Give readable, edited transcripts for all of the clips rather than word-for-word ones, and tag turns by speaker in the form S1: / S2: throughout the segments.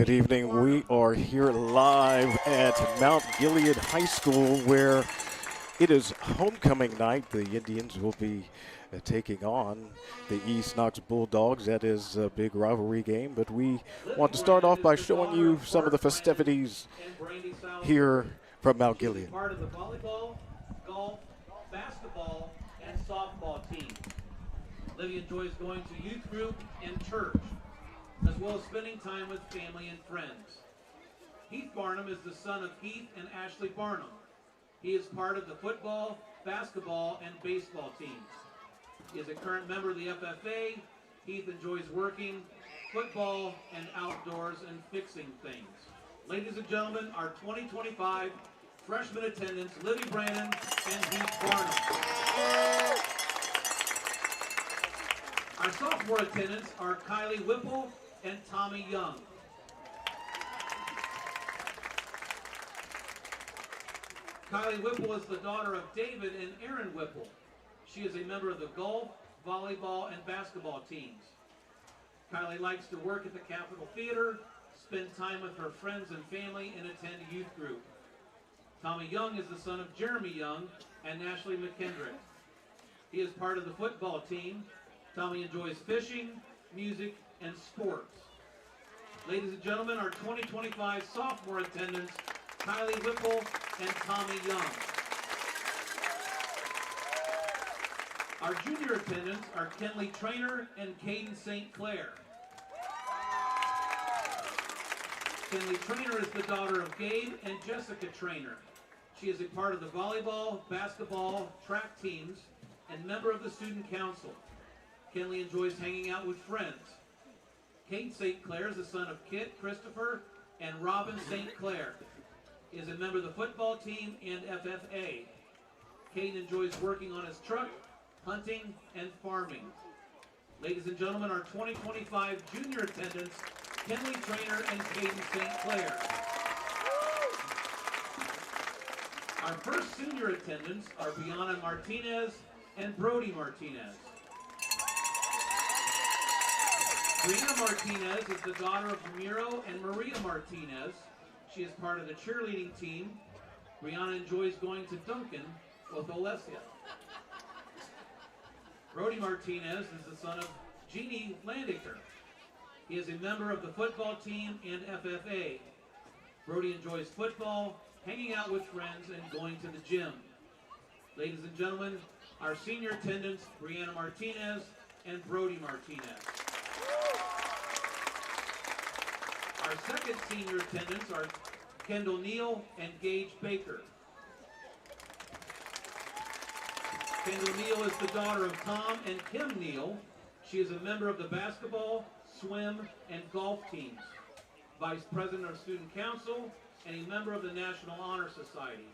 S1: Good evening. We are here live at Mount Gilead High School where it is homecoming night. The Indians will be taking on the East Knox Bulldogs. That is a big rivalry game, but we want to start off by showing you some of the festivities here from Mount Gilead.
S2: Part of the volleyball, golf, basketball, and softball team. Livy enjoys going to youth group and church, as well as spending time with family and friends. Heath Barnum is the son of Heath and Ashley Barnum. He is part of the football, basketball, and baseball teams. He is a current member of the FFA. Heath enjoys working football and outdoors and fixing things. Ladies and gentlemen, our 2025 freshman attendants, Livy Brannon and Heath Barnum. Our sophomore attendants are Kylie Whipple and Tommy Young. Kylie Whipple is the daughter of David and Erin Whipple. She is a member of the golf, volleyball, and basketball teams. Kylie likes to work at the Capitol Theater, spend time with her friends and family, and attend youth group. Tommy Young is the son of Jeremy Young and Ashley McKendrick. He is part of the football team. Tommy enjoys fishing, music, and sports. Ladies and gentlemen, our 2025 sophomore attendants, Kylie Whipple and Tommy Young. Our junior attendants are Kenley Trainer and Caden St. Clair. Kenley Trainer is the daughter of Gabe and Jessica Trainer. She is a part of the volleyball, basketball, track teams, and member of the student council. Kenley enjoys hanging out with friends. Kate St. Clair is the son of Kit Christopher and Robin St. Clair. He is a member of the football team and FFA. Kate enjoys working on his truck, hunting, and farming. Ladies and gentlemen, our 2025 junior attendants, Kenley Trainer and Caden St. Clair. Our first senior attendants are Bianna Martinez and Brody Martinez. Brianna Martinez is the daughter of Ramiro and Maria Martinez. She is part of the cheerleading team. Brianna enjoys going to Duncan with Olesia. Brody Martinez is the son of Jeannie Landiker. He is a member of the football team and FFA. Brody enjoys football, hanging out with friends, and going to the gym. Ladies and gentlemen, our senior attendants, Brianna Martinez and Brody Martinez. Our second senior attendants are Kendall Neal and Gage Baker. Kendall Neal is the daughter of Tom and Kim Neal. She is a member of the basketball, swim, and golf teams, vice president of student council, and a member of the National Honor Society.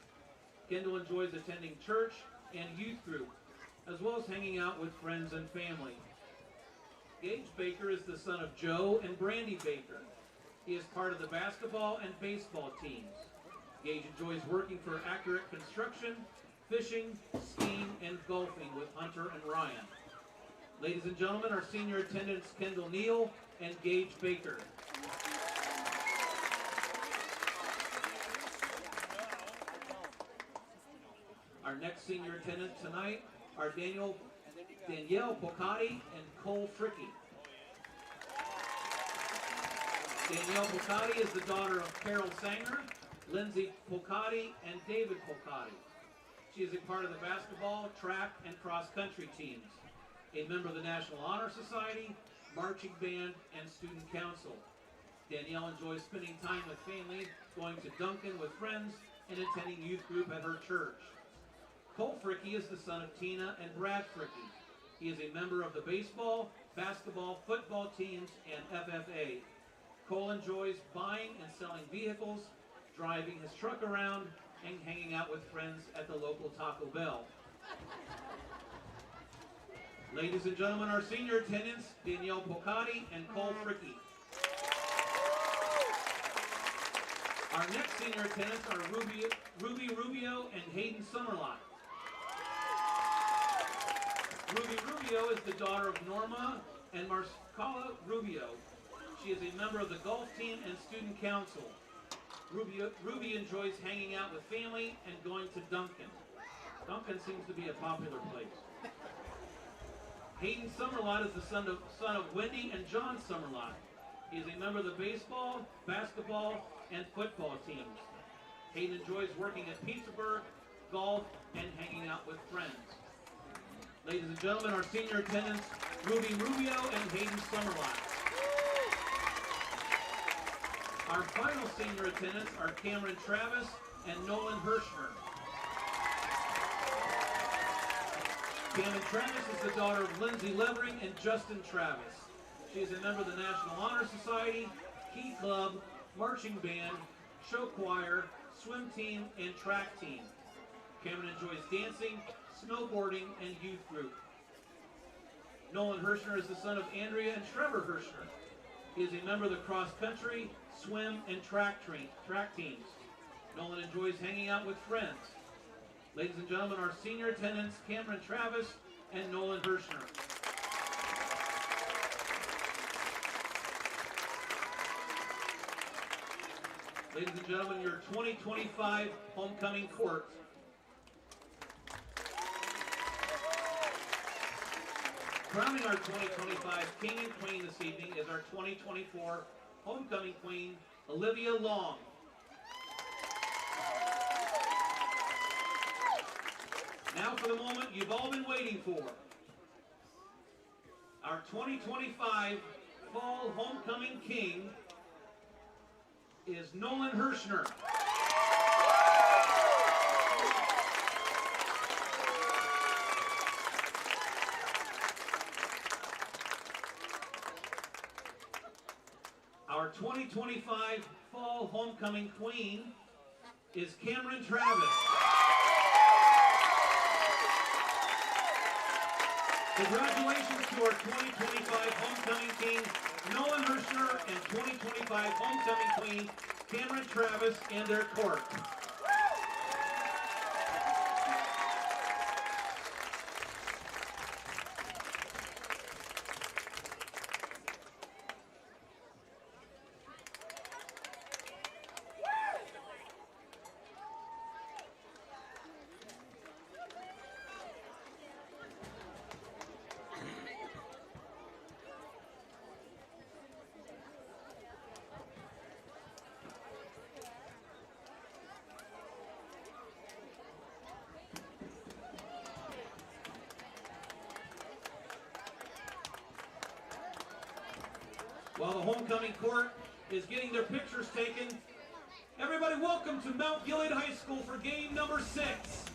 S2: Kendall enjoys attending church and youth group, as well as hanging out with friends and family. Gage Baker is the son of Joe and Brandy Baker. He is part of the basketball and baseball teams. Gage enjoys working for Accurate Construction, fishing, skiing, and golfing with Hunter and Ryan. Ladies and gentlemen, our senior attendants, Kendall Neal and Gage Baker. Our next senior attendants tonight are Danielle Pocati and Cole Fricky. Danielle Pocati is the daughter of Carol Sanger, Lindsay Pocati, and David Pocati. She is a part of the basketball, track, and cross-country teams, a member of the National Honor Society, marching band, and student council. Danielle enjoys spending time with family, going to Duncan with friends, and attending youth group at her church. Cole Fricky is the son of Tina and Brad Fricky. He is a member of the baseball, basketball, football teams, and FFA. Cole enjoys buying and selling vehicles, driving his truck around, and hanging out with friends at the local Taco Bell. Ladies and gentlemen, our senior attendants, Danielle Pocati and Cole Fricky. Our next senior attendants are Ruby Rubio and Hayden Summerlot. Ruby Rubio is the daughter of Norma and Marcala Rubio. She is a member of the golf team and student council. Ruby enjoys hanging out with family and going to Duncan. Duncan seems to be a popular place. Hayden Summerlot is the son of Wendy and John Summerlot. He is a member of the baseball, basketball, and football teams. Hayden enjoys working at Petersburg, golf, and hanging out with friends. Ladies and gentlemen, our senior attendants, Ruby Rubio and Hayden Summerlot. Our final senior attendants are Cameron Travis and Nolan Hirschner. Cameron Travis is the daughter of Lindsay Levering and Justin Travis. She is a member of the National Honor Society, Key Club, marching band, show choir, swim team, and track team. Cameron enjoys dancing, snowboarding, and youth group. Nolan Hirschner is the son of Andrea and Trevor Hirschner. He is a member of the cross-country, swim, and track teams. Nolan enjoys hanging out with friends. Ladies and gentlemen, our senior attendants, Cameron Travis and Nolan Hirschner. Ladies and gentlemen, your 2025 homecoming court. Crowning our 2025 King and Queen this evening is our 2024 homecoming queen, Olivia Long. Now for the moment you've all been waiting for. Our 2025 fall homecoming king is Nolan Hirschner. Our 2025 fall homecoming queen is Cameron Travis. Congratulations to our 2025 homecoming king, Nolan Hirschner, and 2025 homecoming queen, Cameron Travis, and their court. While the homecoming court is getting their pictures taken, everybody welcome to Mount Gilead High School for game number 6.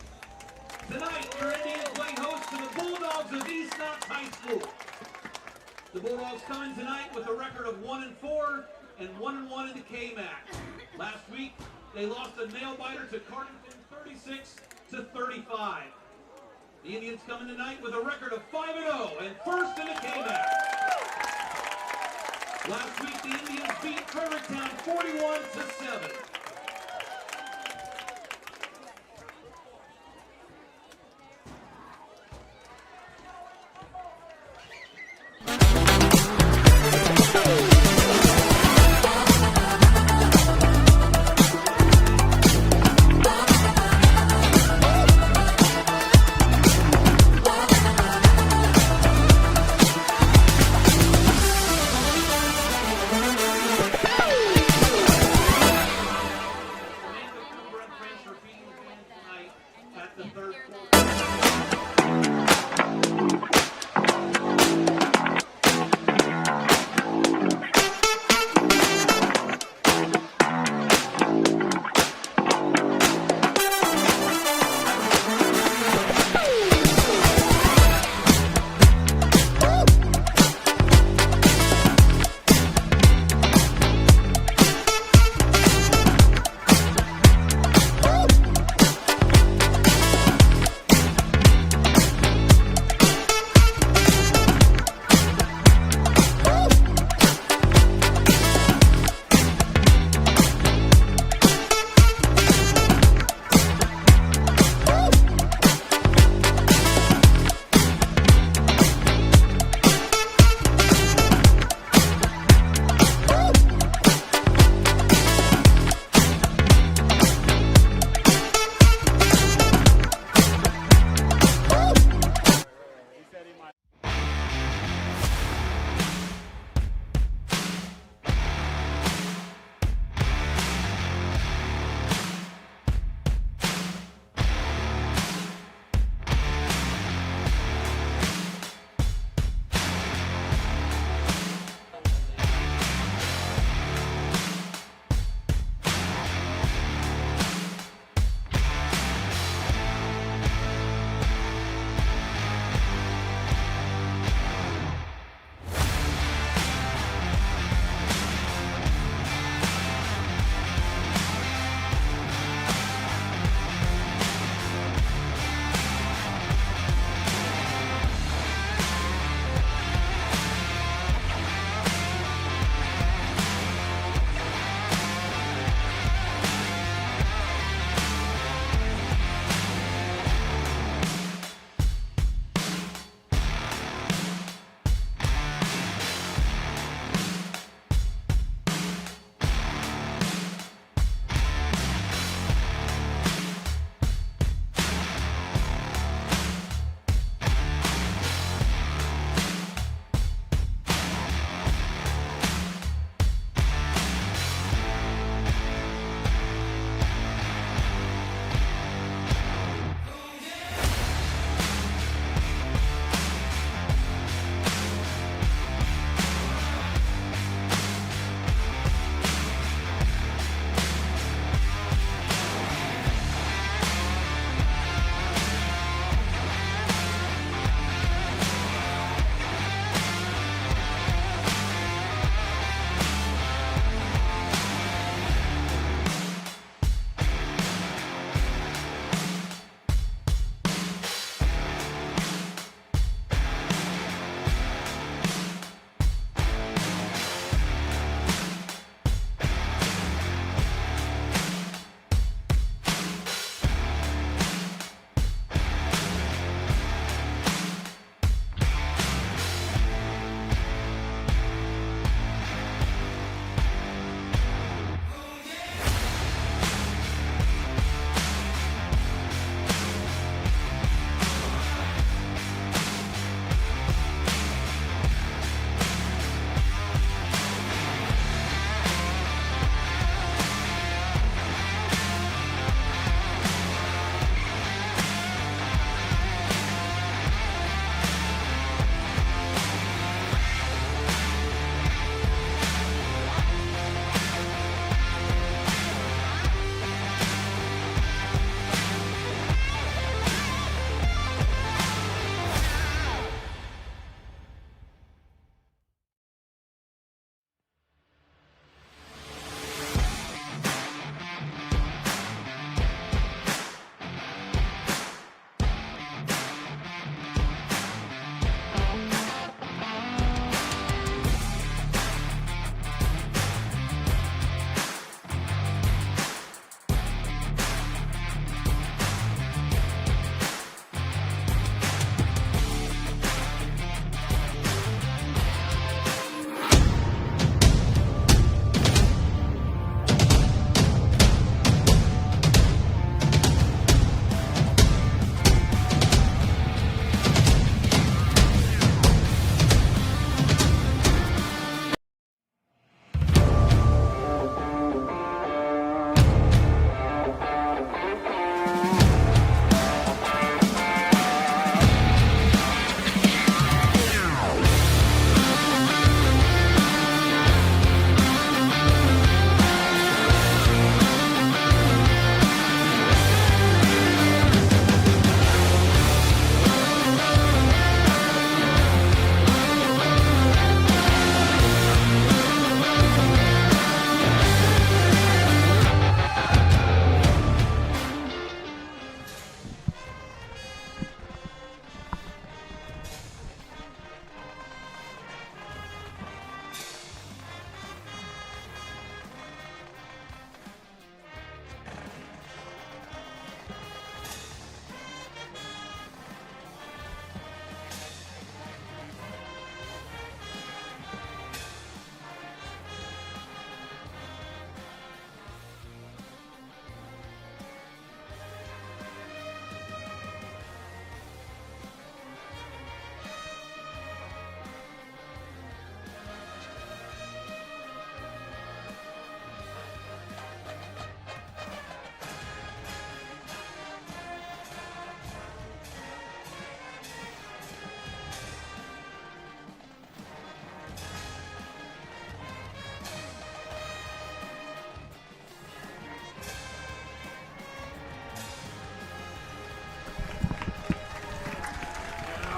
S2: Tonight, your Indians play host to the Bulldogs of East Knox High School. The Bulldogs come in tonight with a record of 1-4 and 1-1 in the KMAC. Last week, they lost a nail-biter to Cardington 36-35. The Indians come in tonight with a record of 5-0 and first in the KMAC. Last week, the Indians beat Cardington 41-7.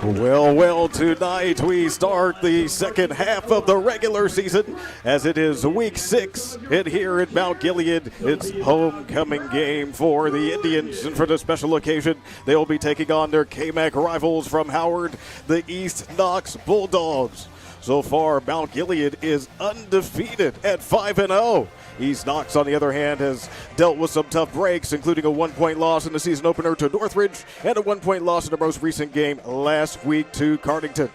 S1: Well, tonight we start the second half of the regular season as it is week 6, and here at Mount Gilead, it's homecoming game for the Indians, and for the special occasion, they will be taking on their KMAC rivals from Howard, the East Knox Bulldogs. So far, Mount Gilead is undefeated at 5-0. East Knox, on the other hand, has dealt with some tough breaks, including a 1-point loss in the season opener to Northridge and a 1-point loss in the most recent game last week to Cardington.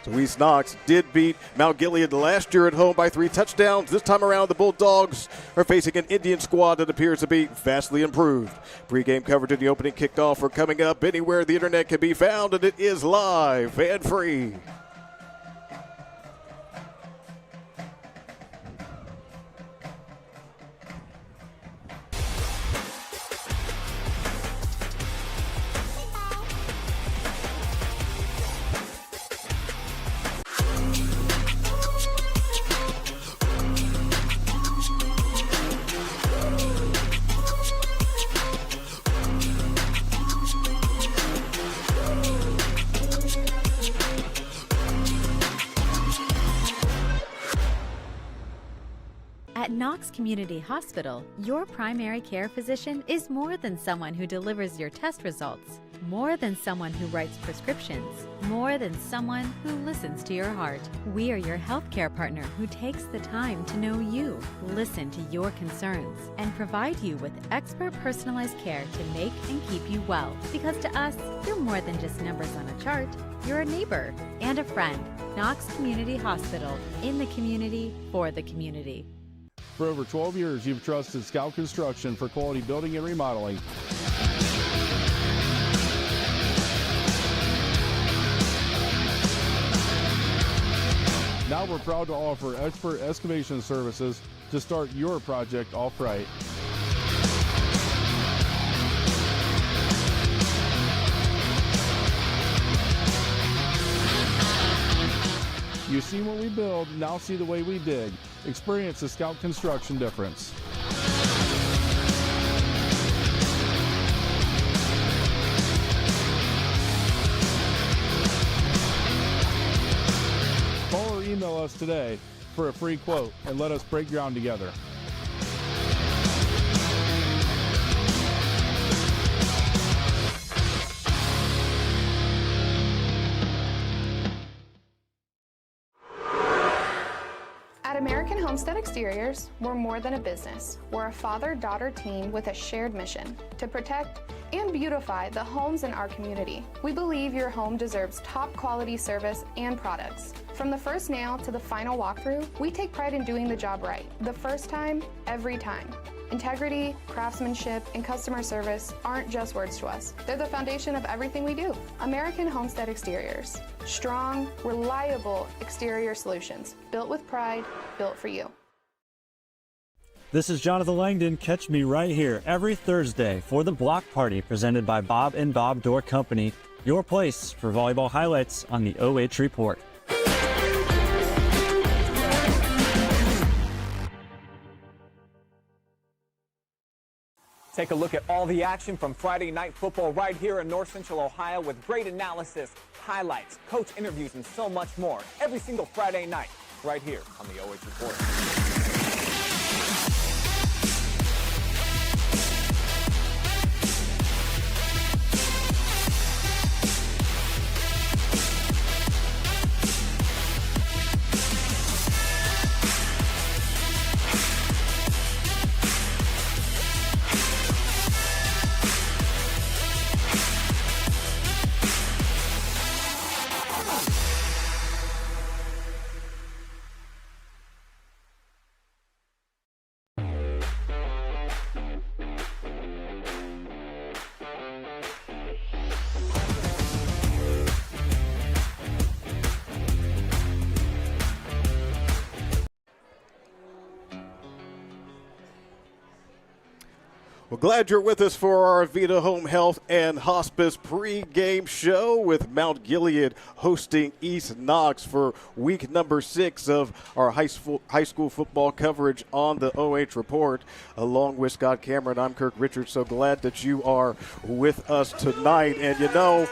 S1: So East Knox did beat Mount Gilead last year at home by 3 touchdowns. This time around, the Bulldogs are facing an Indian squad that appears to be vastly improved. Pre-game coverage of the opening kickoff are coming up anywhere the internet can be found, and it is live and free.
S3: At Knox Community Hospital, your primary care physician is more than someone who delivers your test results, more than someone who writes prescriptions, more than someone who listens to your heart. We are your healthcare partner who takes the time to know you, listen to your concerns, and provide you with expert personalized care to make and keep you well. Because to us, you're more than just numbers on a chart. You're a neighbor and a friend. Knox Community Hospital, in the community, for the community.
S4: For over 12 years, you've trusted Scout Construction for quality building and remodeling. Now we're proud to offer expert excavation services to start your project off right. You've seen what we build, now see the way we dig. Experience the Scout Construction difference. Call or email us today for a free quote and let us break ground together.
S5: At American Homestead Exteriors, we're more than a business. We're a father-daughter team with a shared mission to protect and beautify the homes in our community. We believe your home deserves top quality service and products. From the first nail to the final walkthrough, we take pride in doing the job right. The first time, every time. Integrity, craftsmanship, and customer service aren't just words to us. They're the foundation of everything we do. American Homestead Exteriors. Strong, reliable exterior solutions. Built with pride, built for you.
S6: This is Jonathan Langdon. Catch me right here every Thursday for the Block Party presented by Bob and Bob Door Company. Your place for volleyball highlights on the OH Report.
S7: Take a look at all the action from Friday Night Football right here in North Central Ohio with great analysis, highlights, coach interviews, and so much more every single Friday night right here on the OH Report.
S1: Well, glad you're with us for our Avita Home Health and Hospice pre-game show with Mount Gilead hosting East Knox for week number 6 of our high school football coverage on the OH Report. Along with Scott Cameron, I'm Kirk Richards. So glad that you are with us tonight. And you know,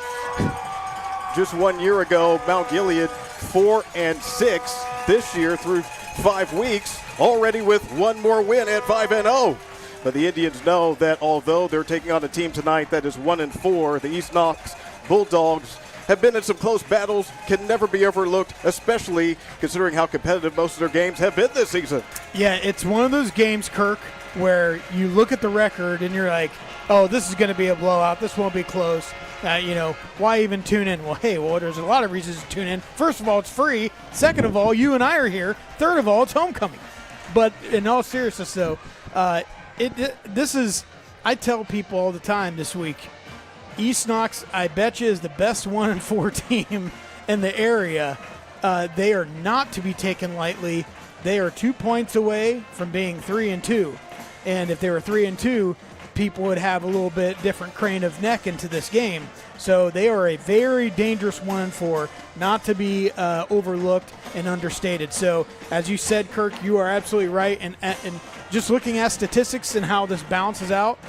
S1: just 1 year ago, Mount Gilead 4-6 this year through 5 weeks, already with one more win at 5-0. But the Indians know that although they're taking on a team tonight that is 1-4, the East Knox Bulldogs have been in some close battles, can never be overlooked, especially considering how competitive most of their games have been this season.
S8: Yeah, it's one of those games, Kirk, where you look at the record and you're like, oh, this is going to be a blowout. This won't be close. Why even tune in? Well, there's a lot of reasons to tune in. First of all, it's free. Second of all, you and I are here. Third of all, it's homecoming. But in all seriousness, though, this is, I tell people all the time this week, East Knox, I bet you, is the best 1-4 team in the area. They are not to be taken lightly. They are 2 points away from being 3-2. And if they were 3-2, people would have a little bit different crane of neck into this game. So they are a very dangerous 1-4, not to be overlooked and understated. So as you said, Kirk, you are absolutely right. And just looking at statistics and how this balances out,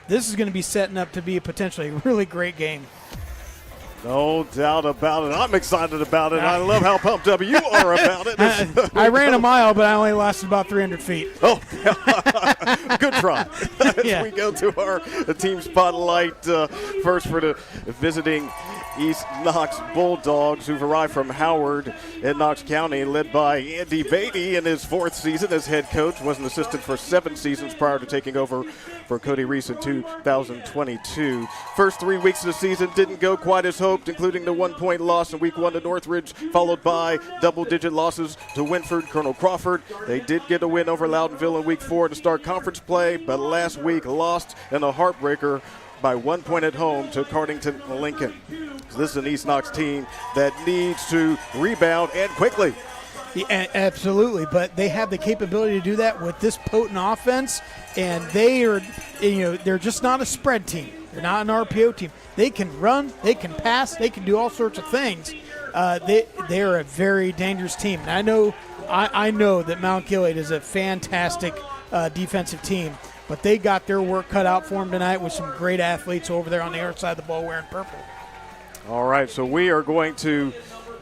S8: this is going to be setting up to be a potentially really great game.
S1: No doubt about it. I'm excited about it. I love how pumped up you are about it.
S8: I ran a mile, but I only lasted about 300 feet.
S1: Oh, good try. As we go to our team spotlight, first for the visiting East Knox Bulldogs, who've arrived from Howard in Knox County, led by Andy Beatty in his 4th season as head coach. Was an assistant for 7 seasons prior to taking over for Cody Reese in 2022. First 3 weeks of the season didn't go quite as hoped, including the 1-point loss in week 1 to Northridge, followed by double-digit losses to Winford, Colonel Crawford. They did get a win over Loudonville in week 4 to start conference play, but last week lost in a heartbreaker by 1 point at home to Cardington-Lincoln. So this is an East Knox team that needs to rebound and quickly.
S8: Yeah, absolutely, but they have the capability to do that with this potent offense, and they are, they're just not a spread team. They're not an RPO team. They can run, they can pass, they can do all sorts of things. They are a very dangerous team, and I know that Mount Gilead is a fantastic defensive team. But they got their work cut out for them tonight with some great athletes over there on the other side of the ball wearing purple.
S1: All right, so we are going to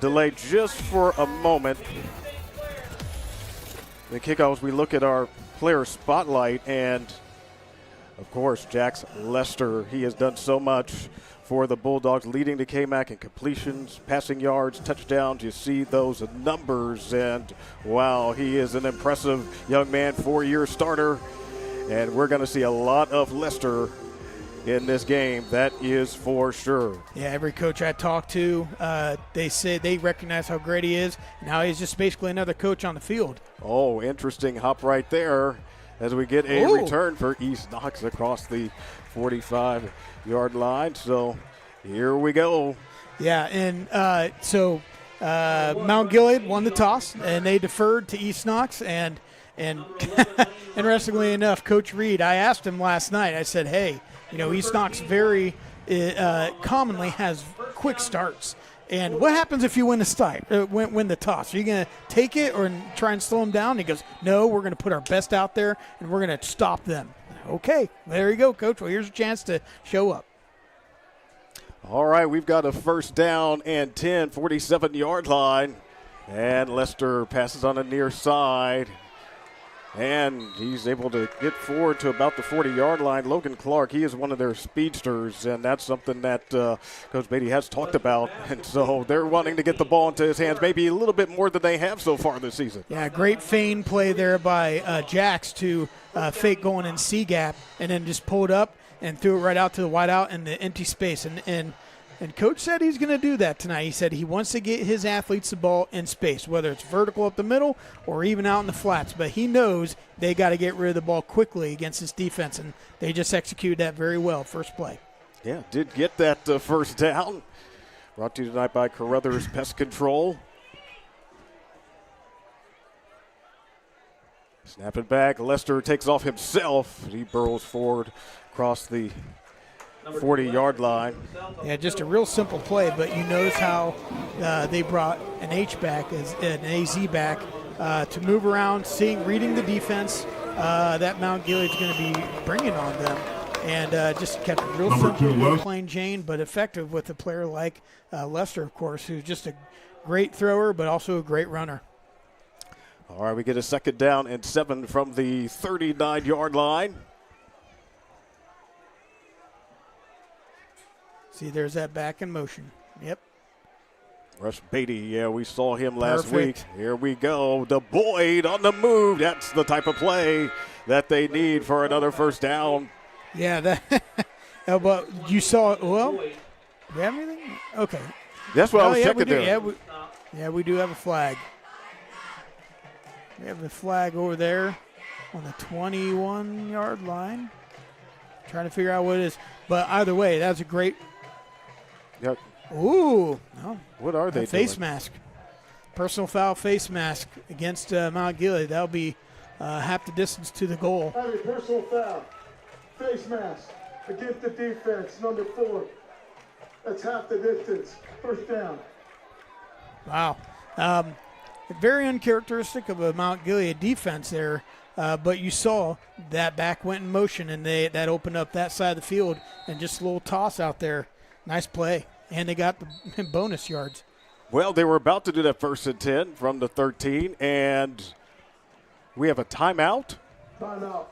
S1: delay just for a moment the kickoff as we look at our player spotlight. And, of course, Jax Lester, he has done so much for the Bulldogs, leading the KMAC in completions, passing yards, touchdowns. You see those numbers, and, wow, he is an impressive young man, 4-year starter. And we're going to see a lot of Lester in this game, that is for sure.
S8: Yeah, every coach I talk to, they say they recognize how great he is. Now he's just basically another coach on the field.
S1: Oh, interesting hop right there as we get a return for East Knox across the 45-yard line. So here we go.
S8: Yeah, and so Mount Gilead won the toss, and they deferred to East Knox, and interestingly enough, Coach Reed, I asked him last night, I said, hey, East Knox very commonly has quick starts. And what happens if you win the toss? Are you going to take it or try and slow them down? And he goes, no, we're going to put our best out there, and we're going to stop them. Okay, there you go, Coach. Well, here's a chance to show up.
S1: All right, we've got a first down and 10, 47-yard line. And Lester passes on the near side. And he's able to get forward to about the 40-yard line. Logan Clark, he is one of their speedsters, and that's something that Coach Beatty has talked about. And so they're wanting to get the ball into his hands maybe a little bit more than they have so far this season.
S8: Yeah, great feign play there by Jax to fake going in C-gap and then just pull it up and threw it right out to the wideout in the empty space. And Coach said he's going to do that tonight. He said he wants to get his athletes the ball in space, whether it's vertical up the middle or even out in the flats. But he knows they got to get rid of the ball quickly against this defense, and they just executed that very well first play.
S1: Yeah, did get that first down. Brought to you tonight by Carruthers Pest Control. Snap it back. Lester takes off himself. He burrows forward across the 40-yard line.
S8: Yeah, just a real simple play, but you notice how they brought an H-back, an AZ back, to move around, reading the defense that Mount Gilead's going to be bringing on them. and just kept it real simple, real plain Jane, but effective with a player like Lester, of course, who's just a great thrower but also a great runner.
S1: All right, we get a 2nd down and 7 from the 39-yard line.
S8: See, there's that back in motion. Yep.
S1: Rush Beatty, yeah, we saw him last week. Here we go. The Boyd on the move. That's the type of play that they need for another 1st down.
S8: Yeah, that. But you saw. Well, do we have anything? Okay.
S1: That's what I was checking there.
S8: Yeah, we do have a flag. We have a flag over there on the 21-yard line. Trying to figure out what it is. But either way, that's a great.
S1: Yep.
S8: Ooh. No.
S1: What are they doing?
S8: Face mask. Personal foul face mask against Mount Gilead. That'll be half the distance to the goal.
S9: Personal foul. Face mask against the defense, number 4. That's half the distance. 1st down.
S8: Wow. Very uncharacteristic of a Mount Gilead defense there, but you saw that back went in motion, and that opened up that side of the field, and just a little toss out there. Nice play. And they got the bonus yards.
S1: Well, they were about to do that 1st and 10 from the 13, and we have a timeout.
S9: Timeout.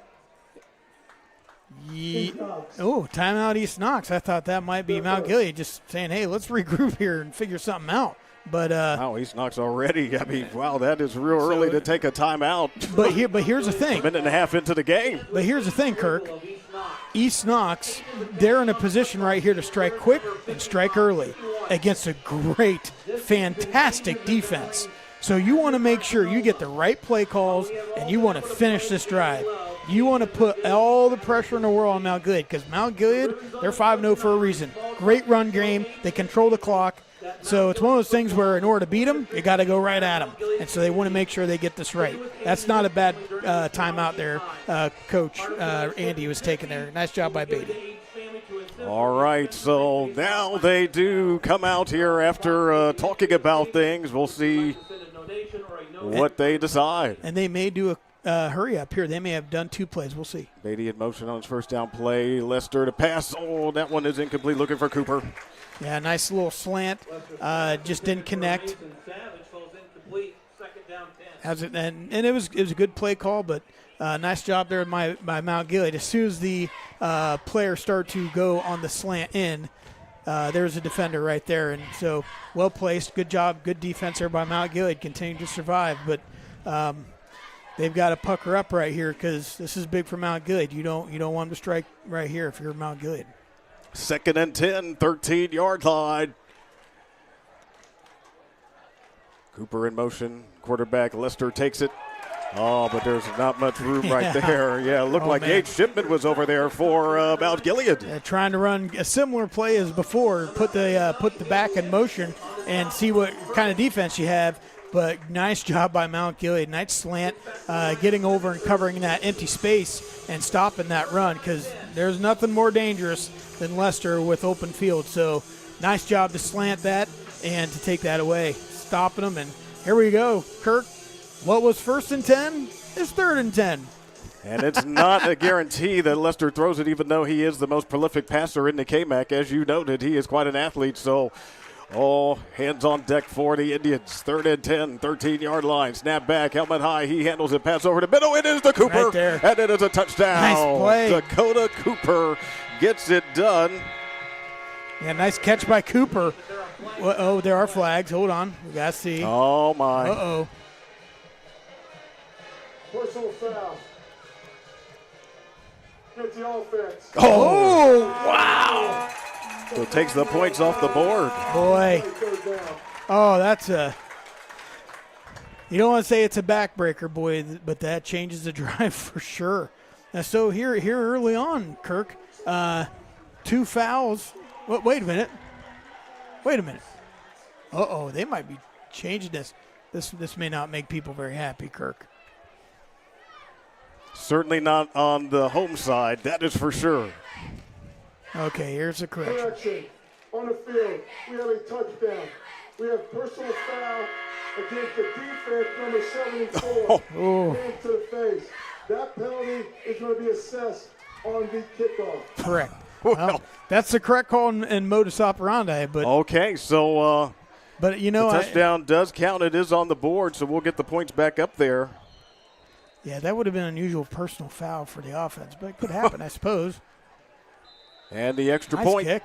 S8: Timeout East Knox. I thought that might be Mount Gilead just saying, hey, let's regroup here and figure something out. But
S1: wow, East Knox already. I mean, wow, that is real early to take a timeout.
S8: But here's the thing.
S1: A minute and a half into the game.
S8: But here's the thing, Kirk. East Knox, they're in a position right here to strike quick and strike early against a great, fantastic defense. So you want to make sure you get the right play calls and you want to finish this drive. You want to put all the pressure in the world on Mount Gilead because Mount Gilead, they're 5-0 for a reason. Great run game. They control the clock. So it's one of those things where in order to beat them, you got to go right at them. And so they want to make sure they get this right. That's not a bad timeout there, Coach Andy was taking there. Nice job by Beatty.
S1: All right, so now they do come out here after talking about things. We'll see what they decide.
S8: And they may do a hurry up here. They may have done 2 plays. We'll see.
S1: Beatty in motion on his 1st down play. Lester to pass. Oh, that one is incomplete. Looking for Cooper.
S8: Yeah, nice little slant. Just didn't connect. And it was a good play call, but nice job there by Mount Gilead. As soon as the players start to go on the slant in, there's a defender right there. And so well placed. Good job. Good defense there by Mount Gilead. Continuing to survive. But they've got to pucker up right here because this is big for Mount Gilead. You don't want them to strike right here if you're Mount Gilead.
S1: 2nd and 10, 13-yard line. Cooper in motion. Quarterback Lester takes it. Oh, but there's not much room right there. Yeah, it looked like Gage Shipman was over there for Mount Gilead.
S8: Trying to run a similar play as before. Put the back in motion and see what kind of defense you have. But nice job by Mount Gilead. Nice slant, getting over and covering that empty space and stopping that run because there's nothing more dangerous than Lester with open field. So nice job to slant that and to take that away, stopping them. And here we go, Kirk. What was 1st and 10 is 3rd and 10.
S1: And it's not a guarantee that Lester throws it, even though he is the most prolific passer in the KMAC. As you noted, he is quite an athlete. So all hands on deck for the Indians. 3rd and 10, 13-yard line. Snap back, helmet high. He handles it, pass over the middle. It is the Cooper.
S8: Right there.
S1: And it is a touchdown.
S8: Nice play.
S1: Dakota Cooper gets it done.
S8: Yeah, nice catch by Cooper. Uh-oh, there are flags. Hold on. We got to see.
S1: Oh, my.
S8: Uh-oh.
S9: Personal foul. Get the offense.
S1: Oh, wow. So it takes the points off the board.
S8: Boy. Oh, that's a – you don't want to say it's a backbreaker, boy, but that changes the drive for sure. So here early on, Kirk, 2 fouls. Wait a minute. Uh-oh, they might be changing this. This may not make people very happy, Kirk.
S1: Certainly not on the home side, that is for sure.
S8: Okay, here's the correction.
S9: On the field, we have a touchdown. We have personal foul against the defense, number 74.
S8: Oh.
S9: Hand to the face. That penalty is going to be assessed on the kickoff.
S8: Correct. Well, that's the correct call in modus operandi. But
S1: okay, so
S8: but
S1: the touchdown does count. It is on the board, so we'll get the points back up there.
S8: Yeah, that would have been an unusual personal foul for the offense, but it could happen, I suppose.
S1: And the extra
S8: Nice
S1: point.
S8: kick.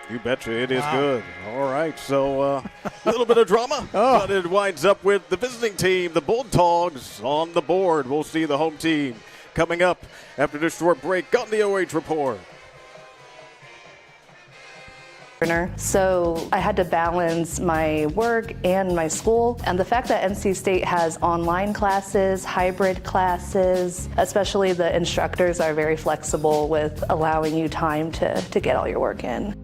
S1: You betcha, it is good. All right, so a little bit of drama, but it winds up with the visiting team, the Bulldogs, on the board. We'll see the home team coming up after this short break on the OH Report.
S10: So I had to balance my work and my school, and the fact that NC State has online classes, hybrid classes, especially the instructors are very flexible with allowing you time to get all your work in.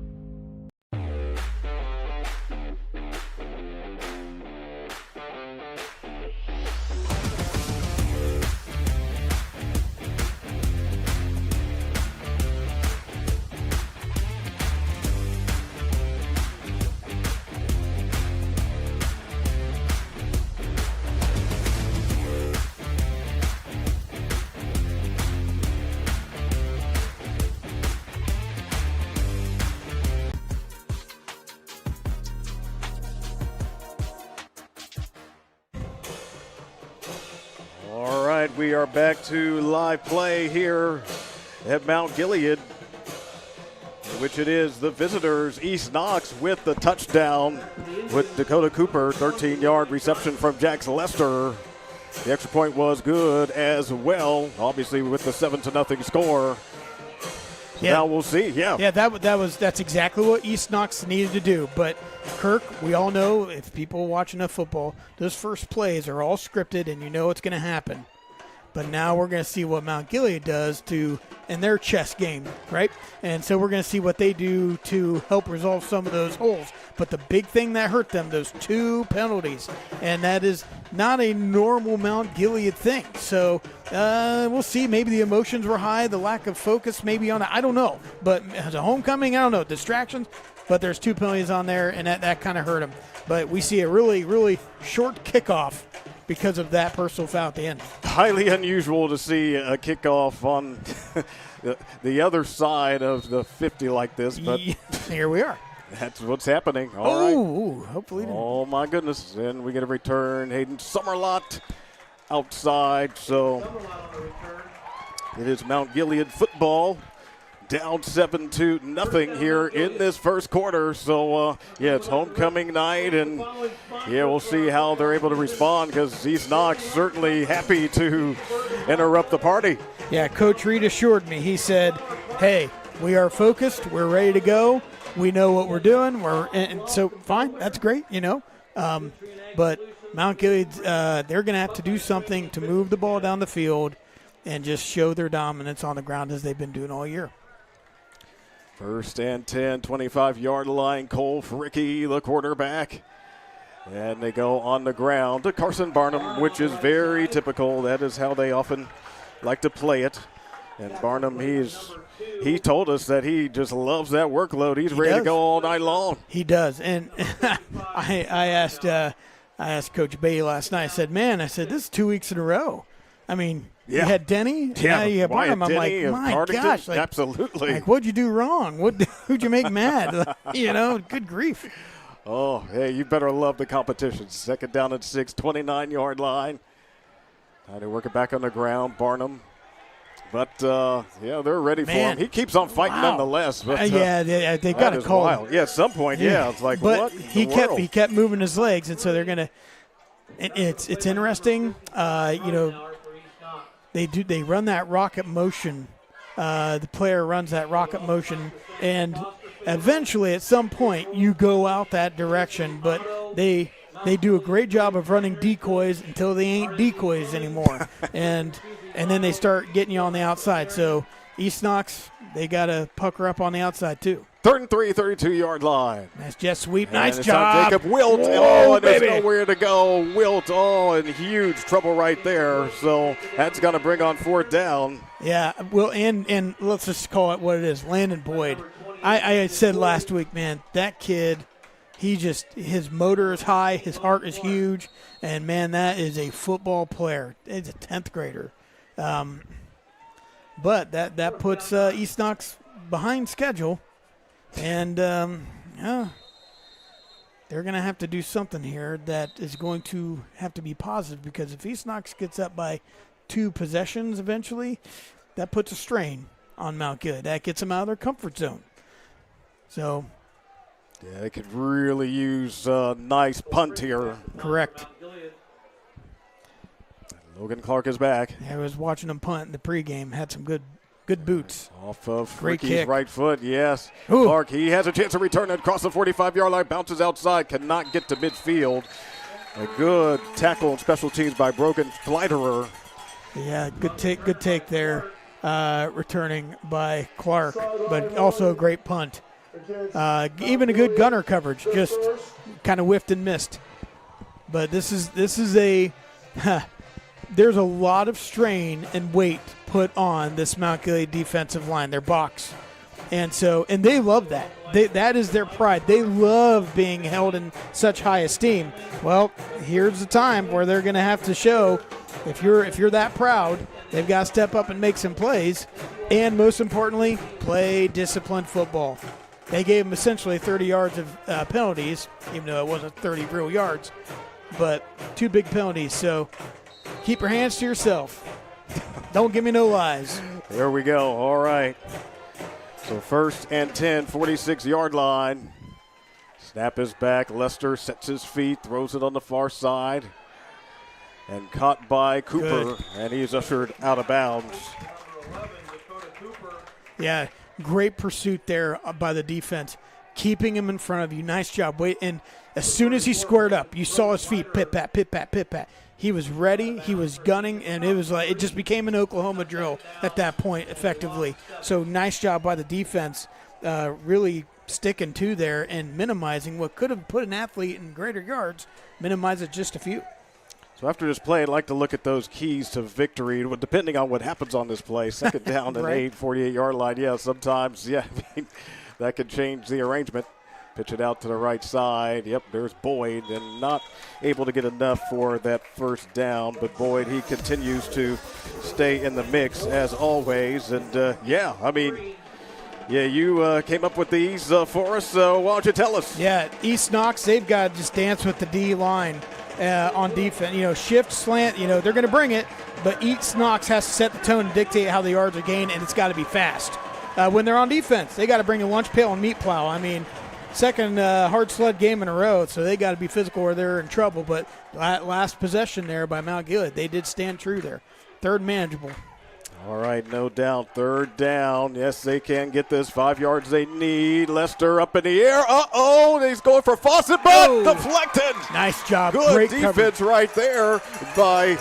S1: All right, we are back to live play here at Mount Gilead, which it is the visitors, East Knox, with the touchdown with Dakota Cooper, 13-yard reception from Jax Lester. The extra point was good as well, obviously with the 7-0 score. So now we'll see. Yeah,
S8: that's exactly what East Knox needed to do. But Kirk, we all know if people watch enough football, those first plays are all scripted, and you know it's going to happen. But now we're going to see what Mount Gilead does in their chess game, right? And so we're going to see what they do to help resolve some of those holes. But the big thing that hurt them, those 2 penalties, and that is not a normal Mount Gilead thing. So we'll see. Maybe the emotions were high, the lack of focus maybe on it. I don't know. But as a homecoming, I don't know. Distractions. But there's 2 penalties on there, and that kind of hurt them. But we see a really, really short kickoff because of that personal foul at the end.
S1: Highly unusual to see a kickoff on the other side of the 50 like this, but
S8: here we are.
S1: That's what's happening. All right.
S8: Hopefully.
S1: Oh, my goodness. And we get a return. Hayden Summerlot outside. So it is Mount Gilead football. Down 7-0 here in this first quarter. So, it's homecoming night, and, we'll see how they're able to respond because East Knox certainly happy to interrupt the party.
S8: Yeah, Coach Reed assured me. He said, hey, we are focused. We're ready to go. We know what we're doing. And so, fine, that's great, But Mount Gilead, they're going to have to do something to move the ball down the field and just show their dominance on the ground as they've been doing all year.
S1: First and 10, 25-yard line. Cole Fricke, the quarterback. And they go on the ground to Carson Barnum, which is very typical. That is how they often like to play it. And Barnum, he told us that he just loves that workload. He's ready to go all night long.
S8: He does. And I asked Coach Bay last night. I said, this is 2 weeks in a row. I mean, you had Denny, now you have Barnum. I'm like, my gosh. Like,
S1: absolutely.
S8: Like, what'd you do wrong? Who'd you make mad? Good grief.
S1: Oh, hey, you better love the competition. Second down and 6, 29-yard line. Now they work it back on the ground, Barnum. But, they're ready for him. He keeps on fighting nonetheless. But,
S8: they got to call him.
S1: Yeah, at some point, it's like, what in the world?
S8: He kept moving his legs, and so they're going to – it's interesting, They run that rocket motion. The player runs that rocket motion, and eventually, at some point, you go out that direction. But they do a great job of running decoys until they ain't decoys anymore, and then they start getting you on the outside. So East Knox, they got to pucker up on the outside too.
S1: 3rd and 3, 32-yard line.
S8: Nice jet sweep. Nice
S1: and
S8: job.
S1: Jacob Wilt.
S8: Whoa,
S1: and there's nowhere to go. Wilt, in huge trouble right there. So that's going to bring on 4th down.
S8: Yeah, well, and let's just call it what it is. Landon Boyd. I said last week, man, that kid, his motor is high, his heart is huge, and, man, that is a football player. He's a 10th grader. but that puts East Knox behind schedule, and they're going to have to do something here that is going to have to be positive, because if East Knox gets up by 2 possessions eventually, that puts a strain on Mount Gilead. That gets them out of their comfort zone. So,
S1: yeah, they could really use a nice punt here.
S8: Correct.
S1: Logan Clark is back.
S8: I was watching him punt in the pregame. Had some good boots.
S1: Off of
S8: Great
S1: Ricky's
S8: kick.
S1: right foot, yes.
S8: Ooh.
S1: Clark, he has a chance to return it across the 45-yard line, bounces outside, cannot get to midfield. A good tackle and special teams by Brogan Fleiterer.
S8: Yeah, good take there, returning by Clark, but also a great punt. Even a good gunner coverage, just kind of whiffed and missed. But this is a there's a lot of strain and weight put on this Mount Gilead defensive line, their box. And they love that. That is their pride. They love being held in such high esteem. Well, here's the time where they're going to have to show, if you're that proud, they've got to step up and make some plays, and most importantly, play disciplined football. They gave them essentially 30 yards of penalties, even though it wasn't 30 real yards, but 2 big penalties. So keep your hands to yourself. Don't give me no lies.
S1: There we go. All right. So 1st and 10, 46-yard line. Snap is back. Lester sets his feet, throws it on the far side, and caught by Cooper, and he's ushered out of bounds.
S8: Yeah, great pursuit there by the defense, keeping him in front of you. Nice job. Wait, and as soon as he squared up, you saw his feet pit-pat, pit-pat, pit-pat. He was ready, he was gunning, and it just became an Oklahoma drill at that point, effectively. So nice job by the defense, really sticking to there and minimizing what could have put an athlete in greater yards, minimize it just a few.
S1: So after this play, I'd like to look at those keys to victory, depending on what happens on this play. 2nd down and 8, 48-yard line. Yeah, sometimes, that could change the arrangement. Pitch it out to the right side. Yep, there's Boyd, and not able to get enough for that 1st down. But Boyd, he continues to stay in the mix as always. And, you came up with these for us, so why don't you tell us?
S8: Yeah, East Knox, they've got to just dance with the D line on defense. Shift, slant, they're going to bring it, but East Knox has to set the tone and dictate how the yards are gained, and it's got to be fast. When they're on defense, they got to bring a lunch pail and meat plow. I mean, second hard sled game in a row, so they got to be physical or they're in trouble. But last possession there by Mount Gilead, they did stand true there. 3rd manageable.
S1: All right, no doubt. 3rd down. Yes, they can get this 5 yards they need. Lester up in the air. He's going for Fawcett, but deflected.
S8: Nice job.
S1: Good
S8: great
S1: defense
S8: coverage
S1: right there by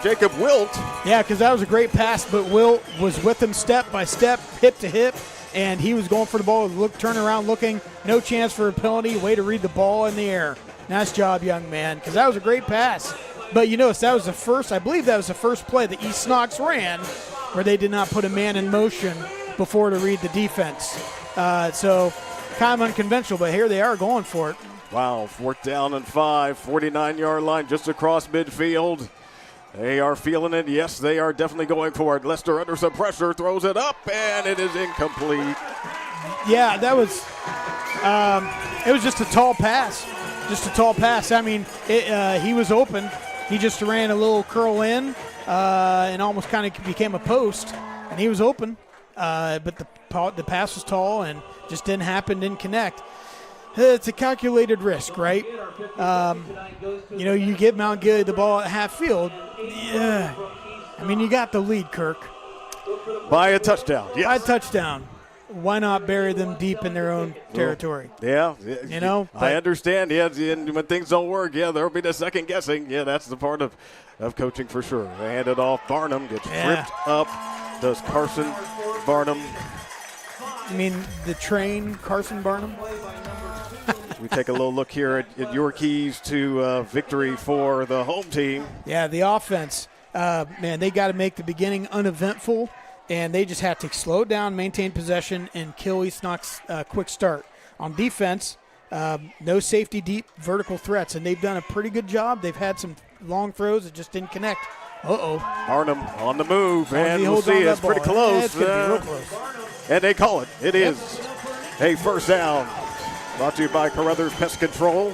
S1: Jacob Wilt.
S8: Yeah, because that was a great pass, but Wilt was with him step by step, hip to hip, and he was going for the ball. Turn around looking. No chance for a penalty. Way to read the ball in the air. Nice job, young man, because that was a great pass. But you notice that was the first, I believe that was the first play that East Knox ran where they did not put a man in motion before to read the defense. So kind of unconventional, but here they are going for it.
S1: Wow, 4th down and 5, 49-yard line just across midfield. They are feeling it. Yes, they are definitely going for it. Lester under some pressure, throws it up, and it is incomplete.
S8: Yeah, that was it was just a tall pass. Just a tall pass. I mean, he was open. He just ran a little curl in and almost kind of became a post, and he was open. But the pass was tall and just didn't happen, didn't connect. It's a calculated risk, right? You give Mount Gilead the ball at half field. Yeah. I mean, you got the lead, Kirk.
S1: By a touchdown, yes.
S8: By a touchdown. Why not bury them deep in their own territory?
S1: Yeah. I understand. Yeah, and when things don't work, there'll be the second guessing. Yeah, that's the part of coaching for sure. They hand it off. Barnum gets tripped up. Does Carson Barnum.
S8: You mean the train, Carson Barnum?
S1: We take a little look here at your keys to victory for the home team.
S8: Yeah, the offense. They got to make the beginning uneventful, and they just have to slow it down, maintain possession, and kill East Knox quick start. On defense, no safety deep vertical threats, and they've done a pretty good job. They've had some long throws that just didn't connect Uh-oh.
S1: Barnum on the move, and
S8: he
S1: we'll
S8: holds on
S1: see.
S8: to that
S1: It's pretty
S8: ball.
S1: close.
S8: It's going to be real close.
S1: And they call it. It is a first down. Brought to you by Carruthers Pest Control.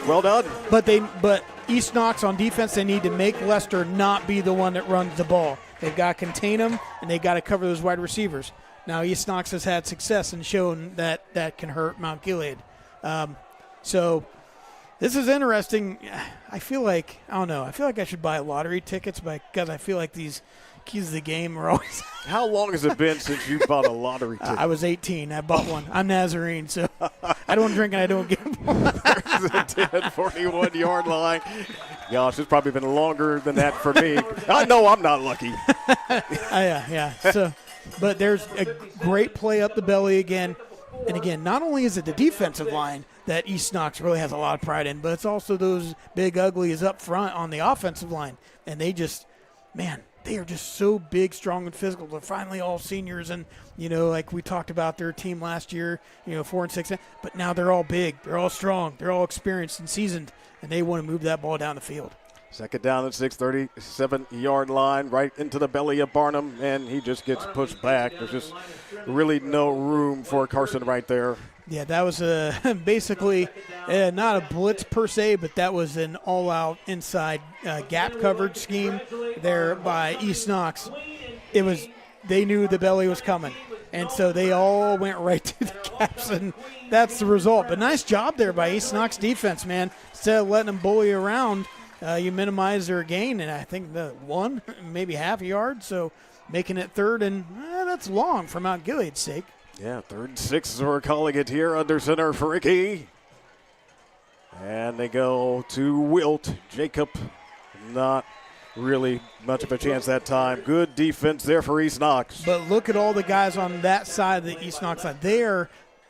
S1: Well done.
S8: But East Knox on defense, they need to make Lester not be the one that runs the ball. They've got to contain him, and they've got to cover those wide receivers. Now, East Knox has had success and shown that that can hurt Mount Gilead. So this is interesting. I feel like I should buy lottery tickets because I feel like these keys of the game are always.
S1: How long has it been since you bought a lottery ticket?
S8: I was 18. I bought one. I'm Nazarene, so I don't drink and I don't get one.
S1: There's the 41-yard line. Gosh, it's probably been longer than that for me. I know I'm not lucky.
S8: Yeah. So, but there's a great play up the belly again. And again, not only is it the defensive line that East Knox really has a lot of pride in, but it's also those big uglies up front on the offensive line. And they are just so big, strong, and physical. They're finally all seniors, and like we talked about their team last year, 4 and 6. But now they're all big, they're all strong, they're all experienced and seasoned, and they want to move that ball down the field.
S1: Second down at 37-yard line, right into the belly of Barnum, and he just gets pushed back. There's just really no room for Carson right there.
S8: Yeah, that was basically not a blitz per se, but that was an all-out inside gap coverage scheme there by East Knox. They knew the belly was coming, and so they all went right to the gaps, and that's the result. But nice job there by East Knox defense, man. Instead of letting them bully around, you minimize their gain, and I think the 1, maybe half a yard, so making it third, and that's long for Mount Gilead's sake.
S1: Yeah, 3rd and 6 as we're calling it here under center for Ricky. And they go to Wilt. Jacob, not really much of a chance that time. Good defense there for East Knox.
S8: But look at all the guys on that side of the East Knox side.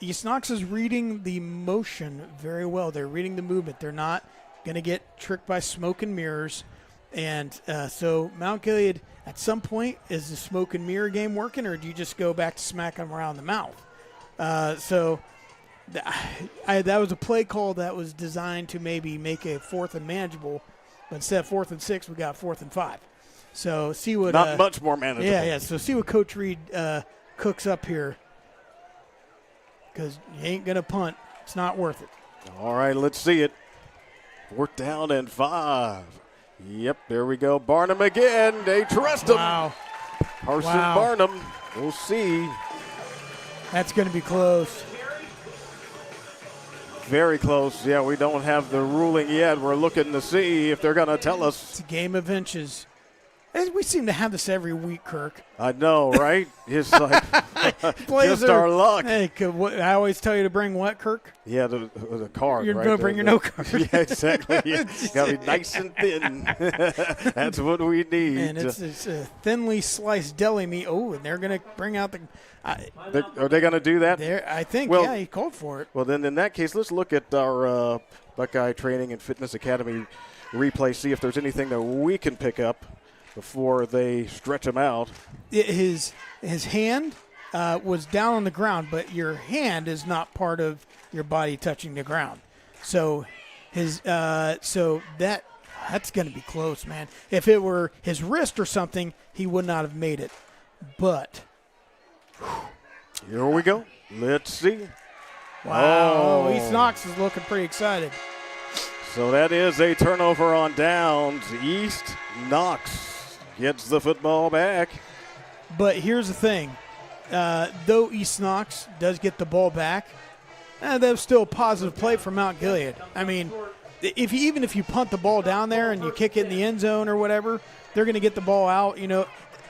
S8: East Knox is reading the motion very well. They're reading the movement. They're not going to get tricked by smoke and mirrors. And so Mount Gilead, at some point, is the smoke and mirror game working, or do you just go back to smacking them around the mouth? That was a play call that was designed to maybe make a 4th and manageable, but instead of 4th and 6, we got 4th and 5. So see what
S1: not much more manageable.
S8: Yeah. So see what Coach Reed cooks up here, because you ain't gonna punt. It's not worth it.
S1: All right, let's see it. 4th down and 5. Yep, there we go. Barnum again. They trust him.
S8: Wow.
S1: Carson Barnum. We'll see.
S8: That's going to be close.
S1: Very close. Yeah, we don't have the ruling yet. We're looking to see if they're going to tell us.
S8: It's a game of inches. We seem to have this every week, Kirk.
S1: I know, right? It's like just our luck.
S8: Hey, I always tell you to bring what, Kirk?
S1: Yeah, the card.
S8: You're
S1: right?
S8: going to bring your no card.
S1: Yeah, exactly. Yeah. Got to be nice and thin. That's what we need.
S8: And it's a thinly sliced deli meat. Oh, and they're going to bring out the.
S1: Are they going to do that?
S8: I think,
S1: well,
S8: yeah, he called for it.
S1: Well, then in that case, let's look at our Buckeye Training and Fitness Academy replay, see if there's anything that we can pick up before they stretch him out.
S8: His hand was down on the ground, but your hand is not part of your body touching the ground. So that's going to be close, man. If it were his wrist or something, he would not have made it. But
S1: here we go. Let's see.
S8: Wow, East Knox is looking pretty excited.
S1: So that is a turnover on downs. East Knox gets the football back.
S8: But here's the thing. Though East Knox does get the ball back, that was still a positive play for Mount Gilead. I mean, even if you punt the ball down there and you kick it in the end zone or whatever, they're going to get the ball out,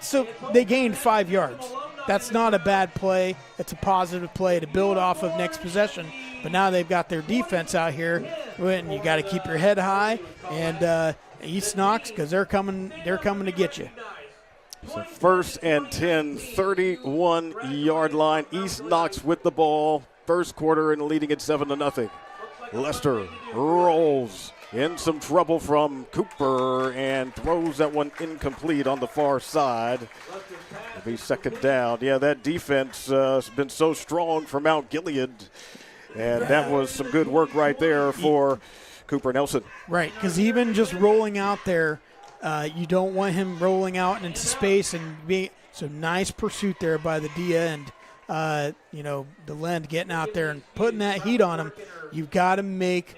S8: So they gained 5 yards. That's not a bad play. It's a positive play to build off of next possession. But now they've got their defense out here, and you got to keep your head high. And East Knox, because they're coming to get you.
S1: So 1st and 10, 31-yard line. East Knox with the ball. First quarter and leading it 7-0. Lester rolls in some trouble from Cooper and throws that one incomplete on the far side. It'll be 2nd down. Yeah, that defense has been so strong for Mount Gilead. And that was some good work right there for Cooper Nelson.
S8: Right, because even just rolling out there, You don't want him rolling out into space and being so nice pursuit there by the D end. The Lend getting out there and putting that heat on him. You've got to make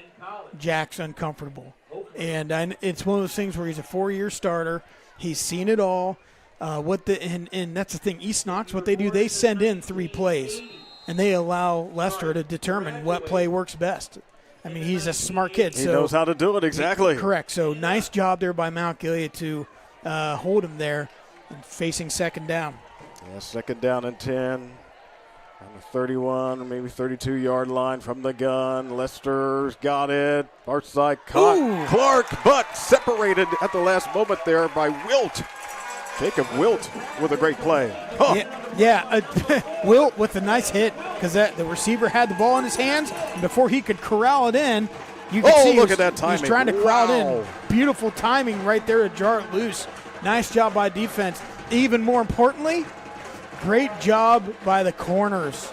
S8: Jax uncomfortable. And it's one of those things where he's a 4-year starter. He's seen it all. And that's the thing. East Knox, what they do, they send in 3 plays, and they allow Lester to determine what play works best. I mean, he's a smart kid.
S1: He knows how to do it, exactly.
S8: Correct. So nice job there by Mount Gilead to hold him there and facing second down.
S1: Yeah, second down and 10 on the 31 or maybe 32-yard line from the gun. Lester's got it. Far side caught.
S8: Ooh.
S1: Clark, but separated at the last moment there by Wilt. Jacob Wilt with a great play. Huh.
S8: Wilt with a nice hit because the receiver had the ball in his hands, and before he could corral it in, you could see
S1: look at that timing.
S8: He was trying to corral it in. Beautiful timing right there to jar it loose. Nice job by defense. Even more importantly, great job by the corners.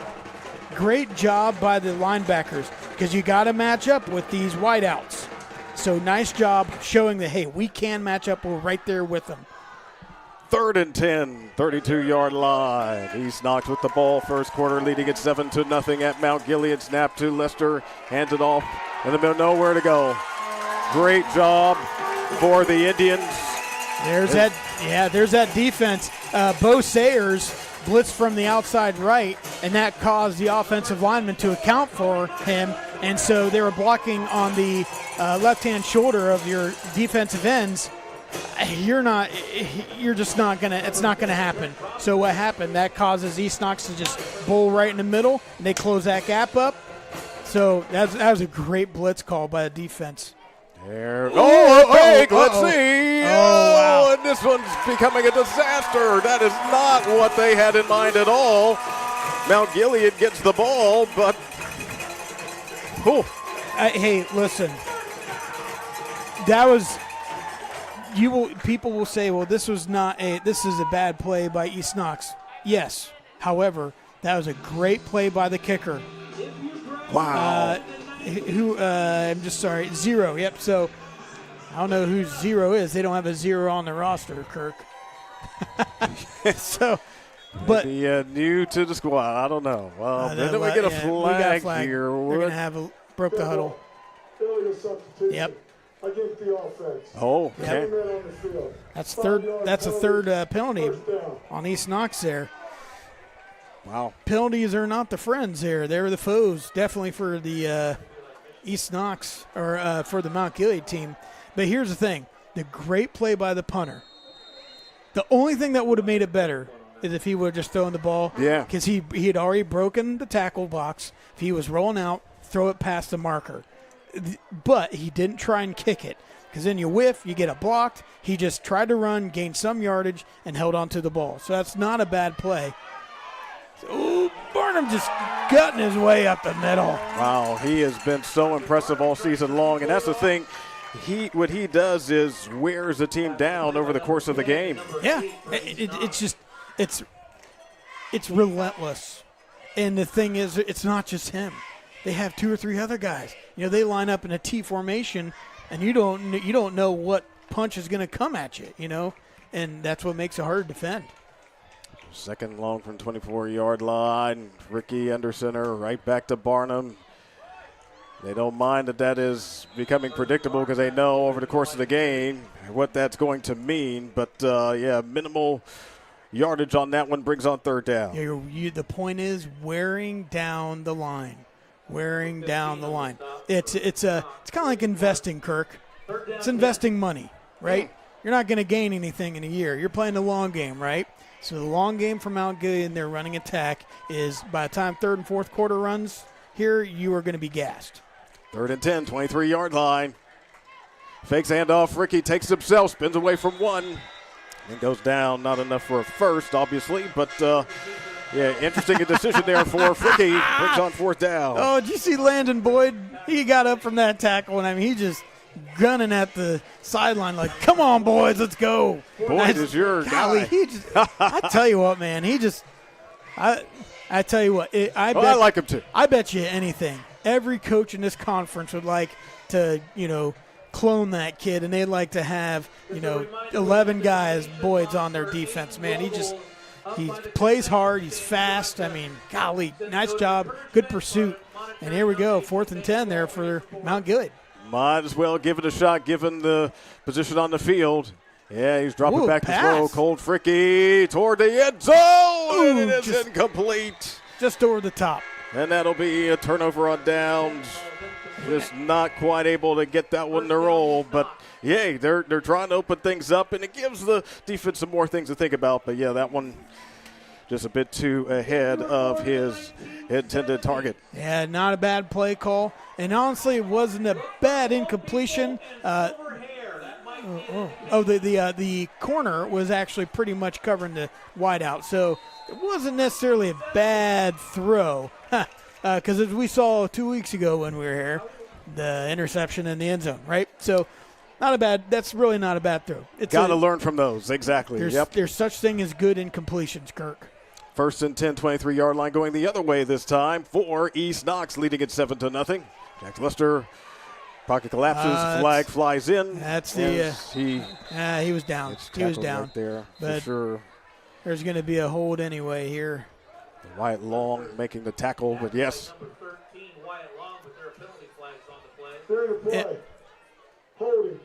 S8: Great job by the linebackers because you got to match up with these wideouts. So nice job showing that, hey, we can match up. We're right there with them.
S1: 3rd and 10, 32-yard line. East Knox with the ball. First quarter leading at 7-0 at Mount Gilead. Snap to Lester. Hands it off. In the middle, nowhere to go. Great job for the Indians.
S8: There's that defense. Bo Sayers blitzed from the outside right, and that caused the offensive lineman to account for him. And so they were blocking on the left-hand shoulder of your defensive ends. You're just not gonna. It's not gonna happen. So what happened? That causes East Knox to just bowl right in the middle, and they close that gap up. So that was a great blitz call by the defense.
S1: There. Let's see.
S8: Wow.
S1: And this one's becoming a disaster. That is not what they had in mind at all. Mount Gilead gets the ball, but
S8: hey, listen. That was. People will say, well, this is a bad play by East Knox. Yes. However, that was a great play by the kicker.
S1: Wow.
S8: I'm just sorry. 0. Yep. So I don't know who 0 is. They don't have a 0 on the roster, Kirk. But
S1: new to the squad. I don't know. Well, then we get a flag here.
S8: We're gonna have broke the huddle. Yep.
S9: Against the offense.
S1: Oh, okay.
S8: That's a third penalty on East Knox there.
S1: Wow.
S8: Penalties are not the friends here. They're the foes, definitely for the East Knox or for the Mount Gilead team. But here's the thing. The great play by the punter. The only thing that would have made it better is if he would have just thrown the ball.
S1: Yeah.
S8: Because he had already broken the tackle box. If he was rolling out, throw it past the marker. But he didn't try and kick it because then you whiff, you get it blocked. He just tried to run, gained some yardage, and held on to the ball. So that's not a bad play. So, Barnum just gutting his way up the middle.
S1: Wow, he has been so impressive all season long, and that's the thing. What he does is wears the team down over the course of the game.
S8: Yeah, it's relentless. And the thing is, it's not just him. They have 2 or 3 other guys. They line up in a T formation, and you don't know what punch is going to come at you, and that's what makes it hard to defend.
S1: Second long from 24-yard line. Ricky under center, right back to Barnum. They don't mind that is becoming predictable because they know over the course of the game what that's going to mean. But, minimal yardage on that one brings on third down.
S8: The point is wearing down the line. Wearing down the line. It's kind of like investing, Kirk. It's investing money, right? You're not going to gain anything in a year. You're playing the long game, right? So the long game for Mount Gilead and their running attack is by the time third and fourth quarter runs here, you are going to be gassed.
S1: 3rd and 10, 23-yard line. Fakes handoff. Ricky takes himself, spins away from one, and goes down. Not enough for a first, obviously, but interesting decision there for Ricky. Brings on 4th down.
S8: Oh, did you see Landon Boyd? He got up from that tackle, and he just gunning at the sideline like, come on, boys, let's go.
S1: Boyd is your guy.
S8: I tell you what, man, I tell you what. I
S1: like him too.
S8: I bet you anything. Every coach in this conference would like to, clone that kid, and they'd like to have, 11 guys, Boyd's on their defense. Man, he plays hard. He's fast. I mean, golly, nice job. Good pursuit. And here we go, 4th and 10 there for Mount Gilead.
S1: Might as well give it a shot, given the position on the field. Yeah, he's dropping back to throw. Cold Fricky toward the end zone, and it is incomplete.
S8: Just over the top.
S1: And that'll be a turnover on downs. Just not quite able to get that one to roll. But, yeah, they're trying to open things up, and it gives the defense some more things to think about. But, yeah, that one just a bit too ahead of his intended target.
S8: Yeah, not a bad play call. And, honestly, it wasn't a bad incompletion. The corner was actually pretty much covering the wideout, so it wasn't necessarily a bad throw. Because as we saw 2 weeks ago when we were here, the interception in the end zone, right? So that's really not a bad throw.
S1: Got to learn from those, exactly.
S8: There's such thing as good incompletions, Kirk.
S1: 1st and 10, 23-yard line going the other way this time for East Knox, leading it 7-0. Jack Lester. Pocket collapses, flag flies in.
S8: That's the he was down. He was down
S1: right there,
S8: but
S1: for sure.
S8: There's going to be a hold anyway here.
S1: Wyatt Long making the tackle, but yes.
S2: Number 13, Wyatt Long, but there are penalty flags on the play.
S9: Fair to play. Holding.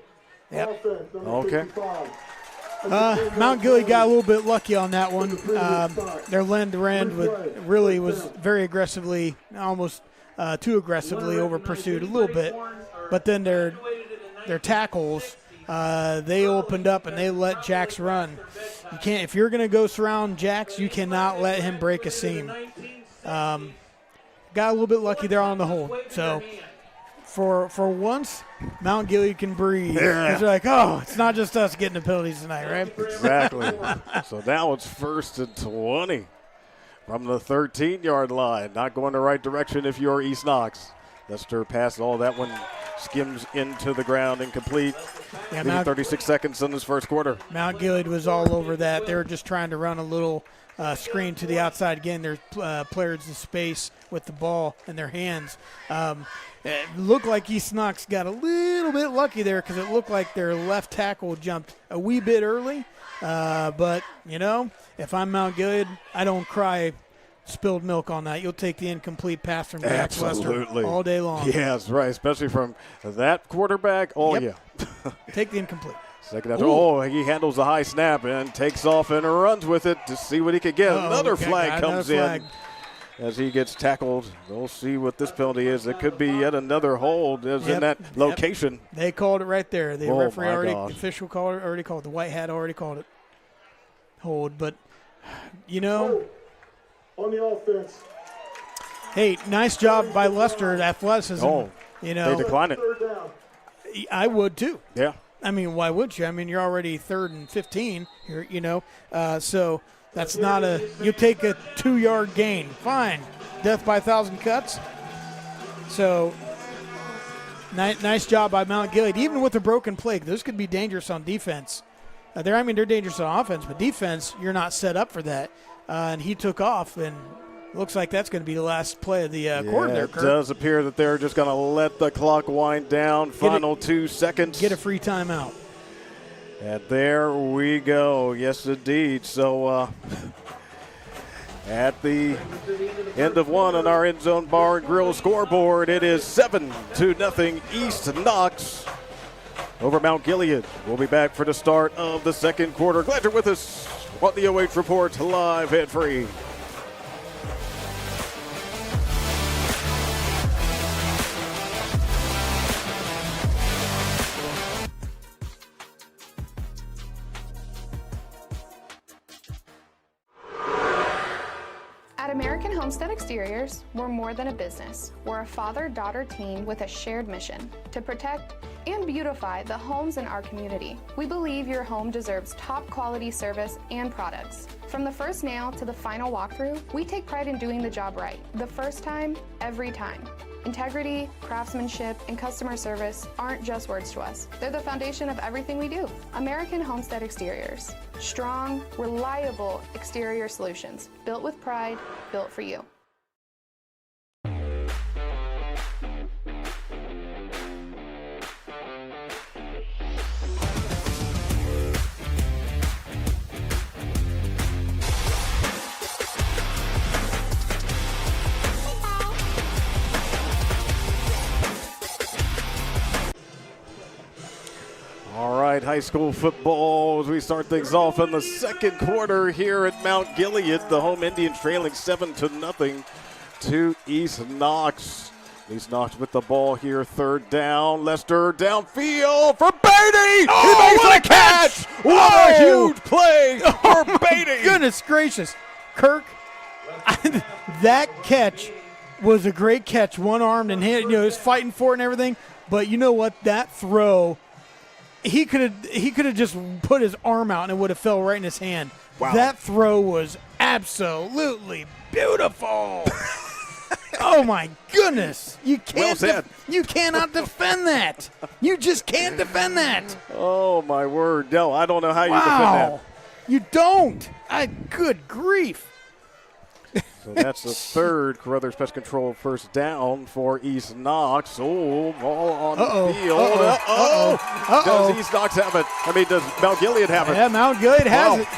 S8: Yep.
S9: Offense, number 55.
S8: Mount Gilead got a little bit lucky on that one. Their end-to-end was very aggressively, almost too aggressively over pursued a little bit. But then their tackles, they opened up and they let Jax run. You can't, if you're going to go surround Jax, you cannot let him break a seam. Got a little bit lucky there on the hold. So for once, Mount Gilead can breathe. Because they're like, oh, it's not just us getting the penalties tonight, right?
S1: Exactly. So now it's 1st and 20 from the 13-yard line. Not going the right direction if you're East Knox. Lester passed all that one, skims into the ground, incomplete. 36 seconds in this first quarter.
S8: Mount Gilead was all over that. They were just trying to run a little screen to the outside. Again, there's players in space with the ball in their hands. It looked like East Knox got a little bit lucky there because it looked like their left tackle jumped a wee bit early. But, if I'm Mount Gilead, I don't cry spilled milk on that. You'll take the incomplete pass from Jack Lester all day long.
S1: Yes, right, especially from that quarterback. Oh,
S8: yeah. Take the incomplete.
S1: Second after, he handles the high snap and takes off and runs with it to see what he could get. Another flag comes in as he gets tackled. We'll see what this penalty is. It could be yet another hold in that location.
S8: They called it right there. The referee official already called it. The white hat already called it. Hold, but,
S9: on the offense.
S8: Hey, nice job by Lester at athleticism.
S1: They decline it.
S8: I would too.
S1: Yeah.
S8: I mean, why would you? I mean, you're already 3rd and 15 here, so that's not you take a 2-yard gain. Fine. Death by 1,000 cuts. So nice job by Mount Gilead. Even with a broken play, those could be dangerous on defense. They're dangerous on offense, but defense, you're not set up for that. And he took off, and looks like that's going to be the last play of the quarter there, Kurt.
S1: It does appear that they're just going to let the clock wind down. Final 2 seconds.
S8: Get a free timeout.
S1: And there we go. Yes, indeed. So at the end of one on our End Zone Bar and Grill scoreboard, it is 7-0 East Knox over Mount Gilead. We'll be back for the start of the second quarter. Glad you're with us on the OH Report, live and free.
S5: At American Homestead Exteriors, we're more than a business. We're a father-daughter team with a shared mission to protect and beautify the homes in our community. We believe your home deserves top quality service and products. From the first nail to the final walkthrough, we take pride in doing the job right. The first time, every time. Integrity, craftsmanship, and customer service aren't just words to us. They're the foundation of everything we do. American Homestead Exteriors. Strong, reliable exterior solutions. Built with pride, built for you.
S1: High School football as we start things off in the second quarter here at Mount Gilead. The home Indians trailing 7-0 to East Knox. East Knox with the ball here, third down. Lester downfield for Beatty. He makes a catch. What a huge play for Beatty.
S8: Goodness gracious. Kirk, that catch was a great catch. One-armed and he was fighting for it and everything. But you know what? That throw, he could have just put his arm out and it would have fell right in his hand.
S1: Wow.
S8: That throw was absolutely beautiful. Oh my goodness! You can't.
S1: Well said.
S8: You cannot defend that. You just can't defend that.
S1: Oh my word! No, I don't know how you defend
S8: Wow.
S1: that.
S8: You don't. Good grief.
S1: So that's the third Carruthers Pest Control first down for East Knox. Oh, ball on the field. Does East Knox have it? I mean, does Mount Gilead have it?
S8: Yeah, Mount Gilead has it.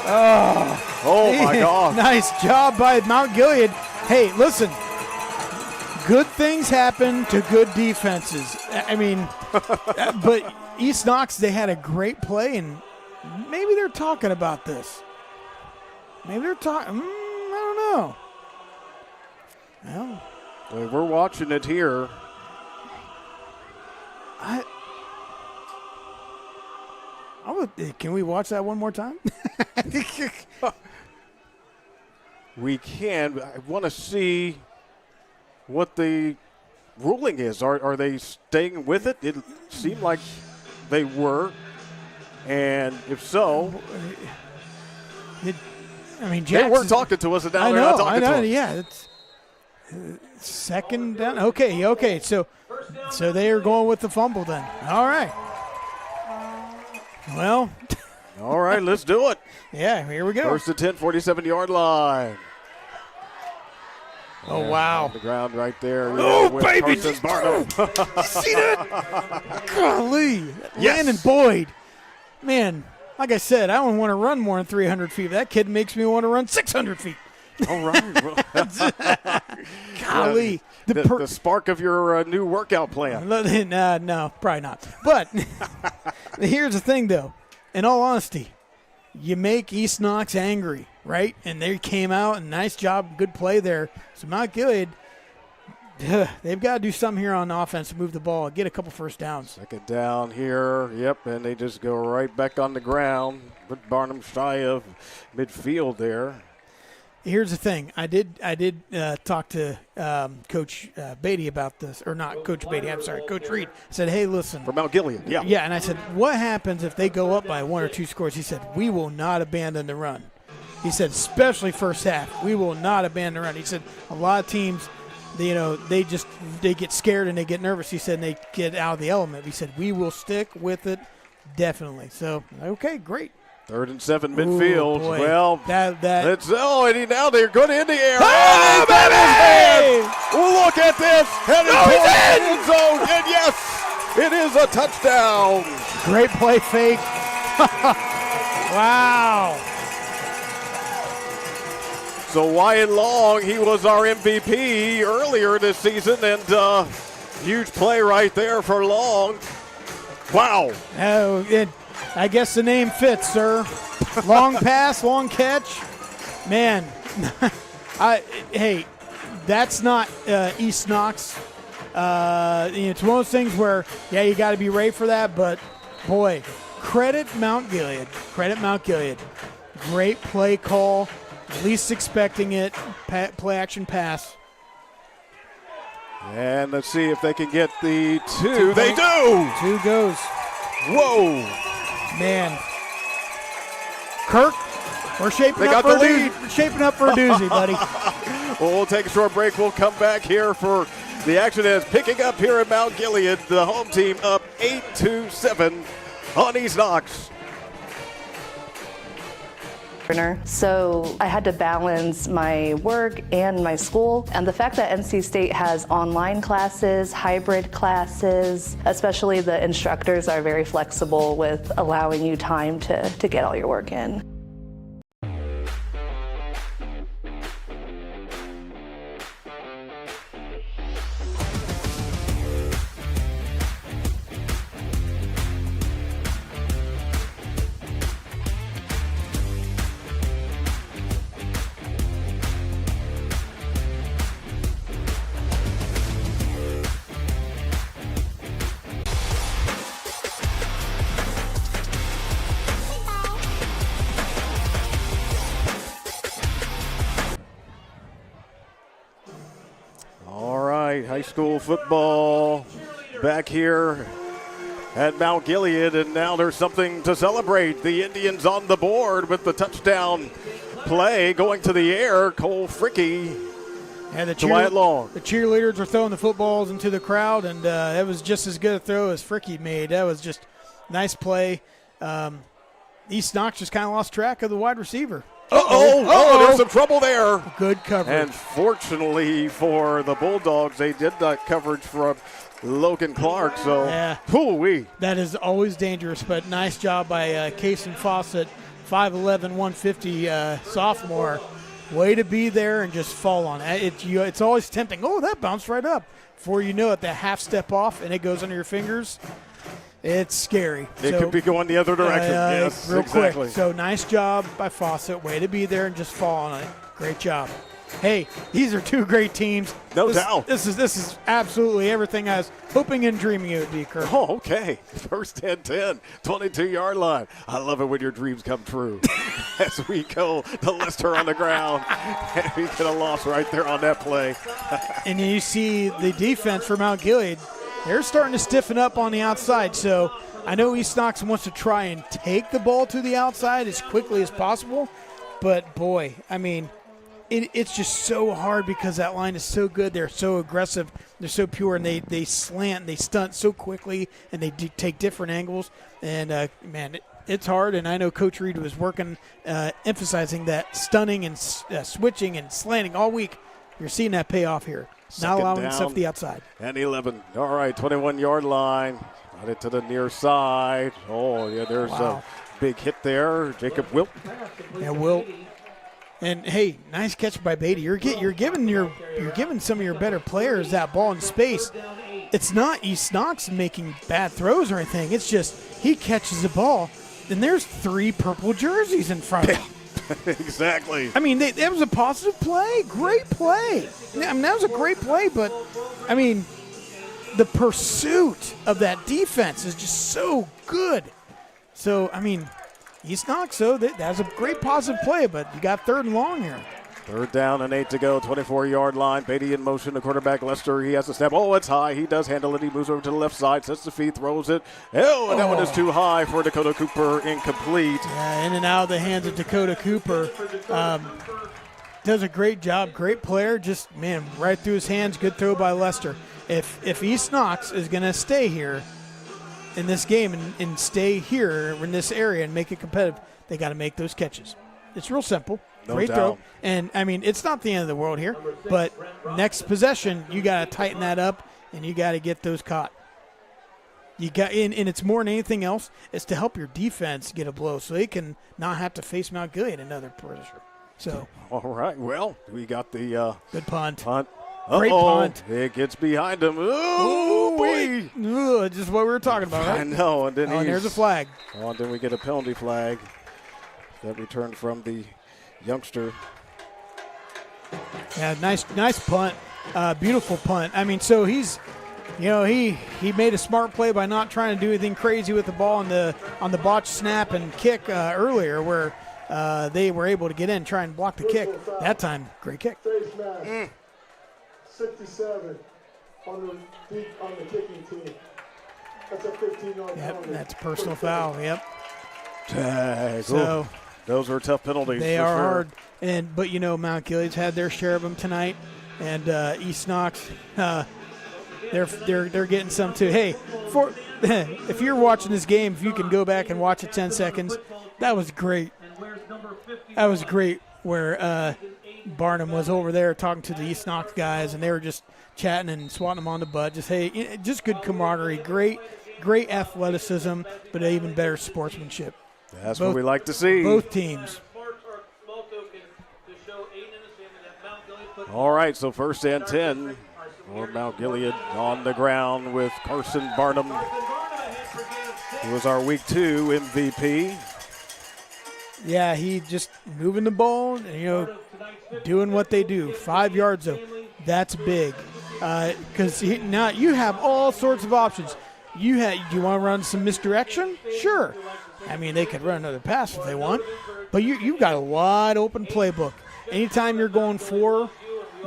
S1: Oh my God.
S8: Nice job by Mount Gilead. Hey, listen. Good things happen to good defenses. I mean, but East Knox, they had a great play, and maybe they're talking about this. Maybe they're talking. I don't know. Well,
S1: We're watching it here.
S8: Can we watch that one more time?
S1: We can. I want to see what the ruling is. Are they staying with it? It seemed like they were. And if so,
S8: Jackson,
S1: they weren't talking to us, and now they're not talking to us.
S8: Yeah, it's second down. Okay. So they are going with the fumble then. All right. Well.
S1: All right, let's do it.
S8: Yeah, here we go.
S1: First and 10, 47-yard line.
S8: Oh, wow.
S1: On the ground right there.
S8: Oh, baby.
S1: Carson Barnum.
S8: See that? Golly.
S1: Yes.
S8: Landon Boyd. Man, like I said, I don't want to run more than 300 feet. That kid makes me want to run 600 feet.
S1: All right.
S8: Golly.
S1: The spark of your new workout plan.
S8: No, probably not. But here's the thing, though. In all honesty, you make East Knox angry, right? And they came out, and nice job, good play there. So Mount Gilead, they've got to do something here on offense to move the ball, get a couple first downs.
S1: Second down here, yep, and they just go right back on the ground. Put Barnum shy of midfield there.
S8: Here's the thing. I did talk to Coach Beatty about this, or not Coach Beatty, I'm sorry, Coach Reed. I said, hey, listen.
S1: For Mount Gilead, yeah.
S8: Yeah, and I said, what happens if they go up by 1 or 2 scores? He said, we will not abandon the run. He said, especially first half, we will not abandon the run. He said, a lot of teams, they get scared and they get nervous. He said, and they get out of the element. He said, we will stick with it, definitely. So, okay, great.
S1: 3rd and 7 midfield.
S8: Ooh, boy.
S1: Well,
S8: that
S1: and now they're good in the air.
S8: Oh, baby!
S1: Look at this. Headed towards the end zone. And yes, it is a touchdown.
S8: Great play fake. Wow.
S1: So Wyatt Long, he was our MVP earlier this season, and huge play right there for Long. Wow.
S8: I guess the name fits, sir. Long pass, long catch. Man, hey, that's not East Knox. It's one of those things where, yeah, you got to be ready for that. But, boy, credit Mount Gilead. Great play call. Least expecting it. Play action pass.
S1: And let's see if they can get the 2. They do.
S8: 2 goes.
S1: Whoa.
S8: Man. Kirk, we're shaping up for a doozy, buddy.
S1: Well, we'll take a short break. We'll come back here for the action as picking up here at Mount Gilead. The home team up 8-7 on East Knox.
S10: So I had to balance my work and my school, and the fact that NC State has online classes, hybrid classes, especially the instructors are very flexible with allowing you time to get all your work in.
S1: right, high school football back here at Mount Gilead, and now there's something to celebrate. The Indians on the board with the touchdown play going to the air. Cole Fricky.
S8: And the
S1: Long.
S8: The cheerleaders are throwing the footballs into the crowd, and that was just as good a throw as Fricky made. That was just nice play. East Knox just kind of lost track of the wide receiver.
S1: There's some trouble there.
S8: Good coverage.
S1: And fortunately for the Bulldogs, they did that coverage from Logan Clark. So,
S8: yeah.
S1: That
S8: is always dangerous, but nice job by Kason Fawcett, 5'11", 150 sophomore. Way to be there and just fall on it. It's always tempting. Oh, that bounced right up. Before you know it, that half step off and it goes under your fingers. It's scary.
S1: It could be going the other direction. Yes,
S8: real
S1: exactly.
S8: Quick. So nice job by Fawcett. Way to be there and just fall on it. Great job. Hey, these are two great teams.
S1: No doubt.
S8: This is absolutely everything I was hoping and dreaming it would be, Kirk.
S1: Oh, okay. First and 10, 22-yard line. I love it when your dreams come true. As we go to Lister on the ground, and we get a loss right there on that play.
S8: And you see the defense for Mount Gilead. They're starting to stiffen up on the outside. So I know East Knox wants to try and take the ball to the outside as quickly as possible. But, boy, I mean, it's just so hard because that line is so good. They're so aggressive. They're so pure, and they slant, they stunt so quickly, and they take different angles. And, man, it's hard. And I know Coach Reed was working, emphasizing that stunning and switching and slanting all week. You're seeing that pay off here. Not allowing stuff to the outside.
S1: And 11. All right, 21-yard line. Got it to the near side. Oh, yeah, there's a big hit there. Jacob Wilt.
S8: Yeah, Wilt. And hey, nice catch by Beatty. You're giving some of your better players that ball in space. It's not East Knox making bad throws or anything. It's just he catches the ball, and there's 3 purple jerseys in front of him.
S1: Exactly.
S8: I mean, that was a positive play. Great play. I mean, that was a great play, but, I mean, the pursuit of that defense is just so good. So, I mean, East Knox, so that was a great positive play, but you got 3rd and long here.
S1: 3rd down and 8 to go, 24-yard line. Beatty in motion, the quarterback, Lester. He has a step. Oh, it's high. He does handle it. He moves over to the left side, sets the feet, throws it. And that one is too high for Dakota Cooper, incomplete.
S8: Yeah, in and out of the hands of Dakota Cooper. Does a great job. Great player. Just, man, right through his hands. Good throw by Lester. If East Knox is going to stay here in this game and stay here in this area and make it competitive, they got to make those catches. It's real simple.
S1: No
S8: Great
S1: doubt.
S8: throw. And, I mean, it's not the end of the world here, but next possession, you got to tighten that up, and you got to get those caught. And it's more than anything else, it's to help your defense get a blow so they can not have to face Mount Gilead another pressure. So,
S1: all right, well, we got the
S8: good punt.
S1: Great
S8: punt.
S1: It gets behind him. Oh, boy.
S8: Just what we were talking about, right?
S1: I know. And then
S8: and there's a flag.
S1: Oh, and then we get a penalty flag that returned from the youngster.
S8: Yeah, nice punt. Beautiful punt. I mean, so he's, he made a smart play by not trying to do anything crazy with the ball on the botched snap and kick earlier, where they were able to get in, try and block the kick. That time, great kick.
S9: 67 on the kicking team. That's a 15-yard penalty.
S8: Yep, that's a personal foul. Yep.
S1: Tag.
S8: So
S1: those are tough penalties.
S8: They
S1: for
S8: are
S1: sure.
S8: hard. But Mount Gilead's had their share of them tonight, and East Knox, they're getting some too. Hey, if you're watching this game, if you can go back and watch it 10 seconds, that was great. That was great where Barnum was over there talking to the East Knox guys, and they were just chatting and swatting them on the butt. Just good camaraderie, great athleticism, but even better sportsmanship.
S1: That's what we like to see.
S8: Both teams.
S1: All right, so 1st and 10 for Mount Gilead on the ground with Carson Barnum, who was our Week 2 MVP.
S8: Yeah, he just moving the ball, and, doing what they do. 5 yards, though, that's big. Because now you have all sorts of options. Do you want to run some misdirection? Sure. I mean, they could run another pass if they want. But you've got a wide open playbook. Anytime you're going 4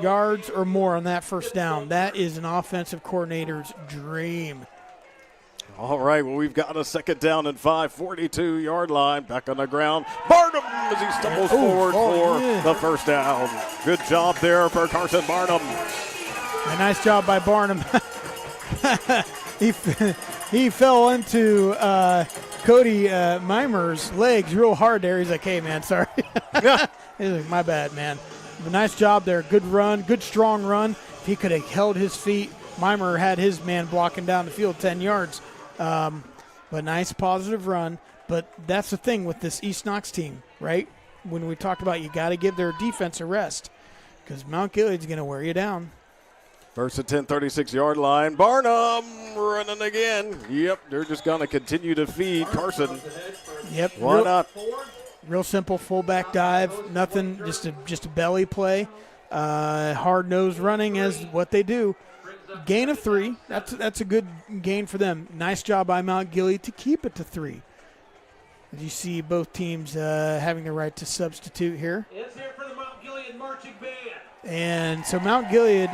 S8: yards or more on that first down. That is an offensive coordinator's dream.
S1: All right, well, we've got a 2nd down and 5, 42-yard line. Back on the ground. Barnum as he stumbles forward for the first down. Good job there for Carson Barnum.
S8: A nice job by Barnum. He fell into Cody Mimer's legs real hard there. He's like, hey, man, sorry. He's like, my bad, man. But nice job there. Good run, good strong run. If he could have held his feet, Mimer had his man blocking down the field 10 yards. But nice positive run. But that's the thing with this East Knox team, right? When we talked about you got to give their defense a rest because Mount Gilead's going to wear you down.
S1: First and 10, 36-yard line. Barnum running again. Yep, they're just going to continue to feed Carson.
S8: Yep.
S1: Why not?
S8: Real simple fullback dive. Nothing, just a belly play. Hard-nosed running as what they do. Gain of 3. That's a good gain for them. Nice job by Mount Gilead to keep it to 3. As you see both teams having the right to substitute here.
S2: It's here for the Mount Gilead Marching Band.
S8: And so Mount Gilead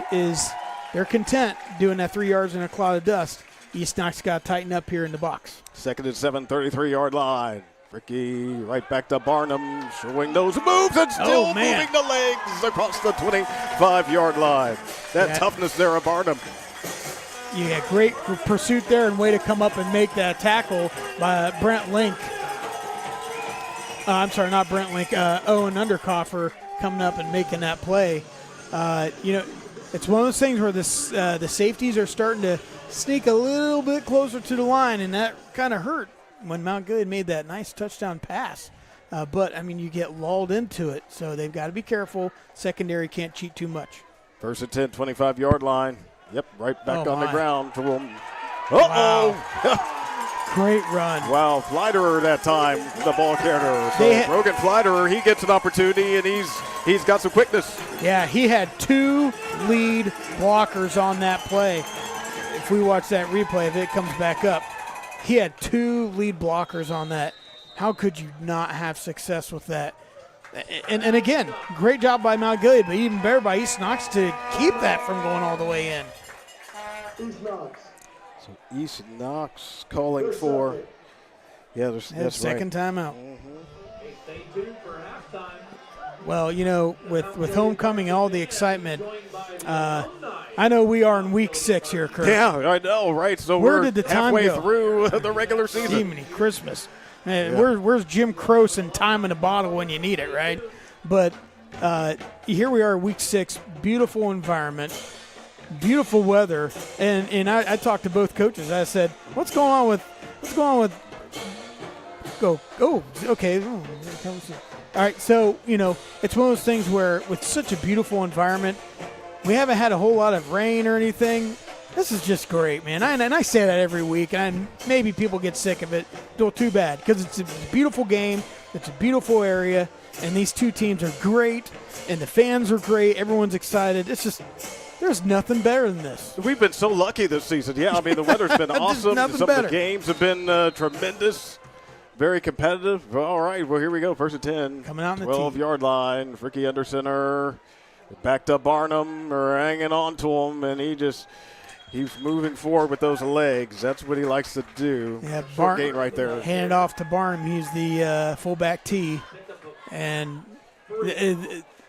S8: they're content doing that 3 yards in a cloud of dust. East Knox got to tighten up here in the box.
S1: 2nd and 7, 33-yard line. Ricky right back to Barnum, showing those moves and still moving the legs across the 25-yard line. That toughness there of Barnum.
S8: Yeah, great pursuit there and way to come up and make that tackle by Brent Link. I'm sorry, not Brent Link. Owen Undercoffer coming up and making that play. It's one of those things where the safeties are starting to sneak a little bit closer to the line, and that kind of hurt when Mount Gilead made that nice touchdown pass. But, you get lulled into it, so they've got to be careful. Secondary can't cheat too much.
S1: 1st and 10, 25-yard line. Yep, right back on the ground to him. Uh-oh!
S8: Great run.
S1: Wow, Flyderer that time, the ball carrier. So Brogan Flyderer, he gets an opportunity, and he's got some quickness.
S8: Yeah, he had 2 lead blockers on that play. If we watch that replay, if it comes back up, he had 2 lead blockers on that. How could you not have success with that? And again, great job by Mount Gilead, but even better by East Knox to keep that from going all the way in.
S9: East Knox.
S1: So East Knox calling for, that's
S8: second timeout.
S2: Stay tuned for halftime.
S8: Well, with homecoming and all the excitement, I know we are in week 6 here, Kurt.
S1: Yeah, I know, right? So
S8: where did the time
S1: halfway
S8: go?
S1: through the regular season.
S8: Demony Christmas. Man, where's Jim Croce and time in a bottle when you need it, right? But here we are, week 6, beautiful environment, beautiful weather, and I talked to both coaches. I said, what's going on with okay. All right, so, it's one of those things where with such a beautiful environment, we haven't had a whole lot of rain or anything. This is just great, man. And I say that every week, and maybe people get sick of it. Well, too bad, because it's a beautiful game. It's a beautiful area, and these two teams are great, and the fans are great. Everyone's excited. It's just there's nothing better than this.
S1: We've been so lucky this season. Yeah, the weather's been awesome. Some of the games have been tremendous. Very competitive. All right, well, here we go. 1st and 10.
S8: Coming out in the
S1: 12-yard line. Ricky under center. Back to Barnum, or hanging on to him, and he's moving forward with those legs. That's what he likes to do.
S8: Yeah,
S1: Short gain right there.
S8: Hand it off to Barnum. He's the fullback T. And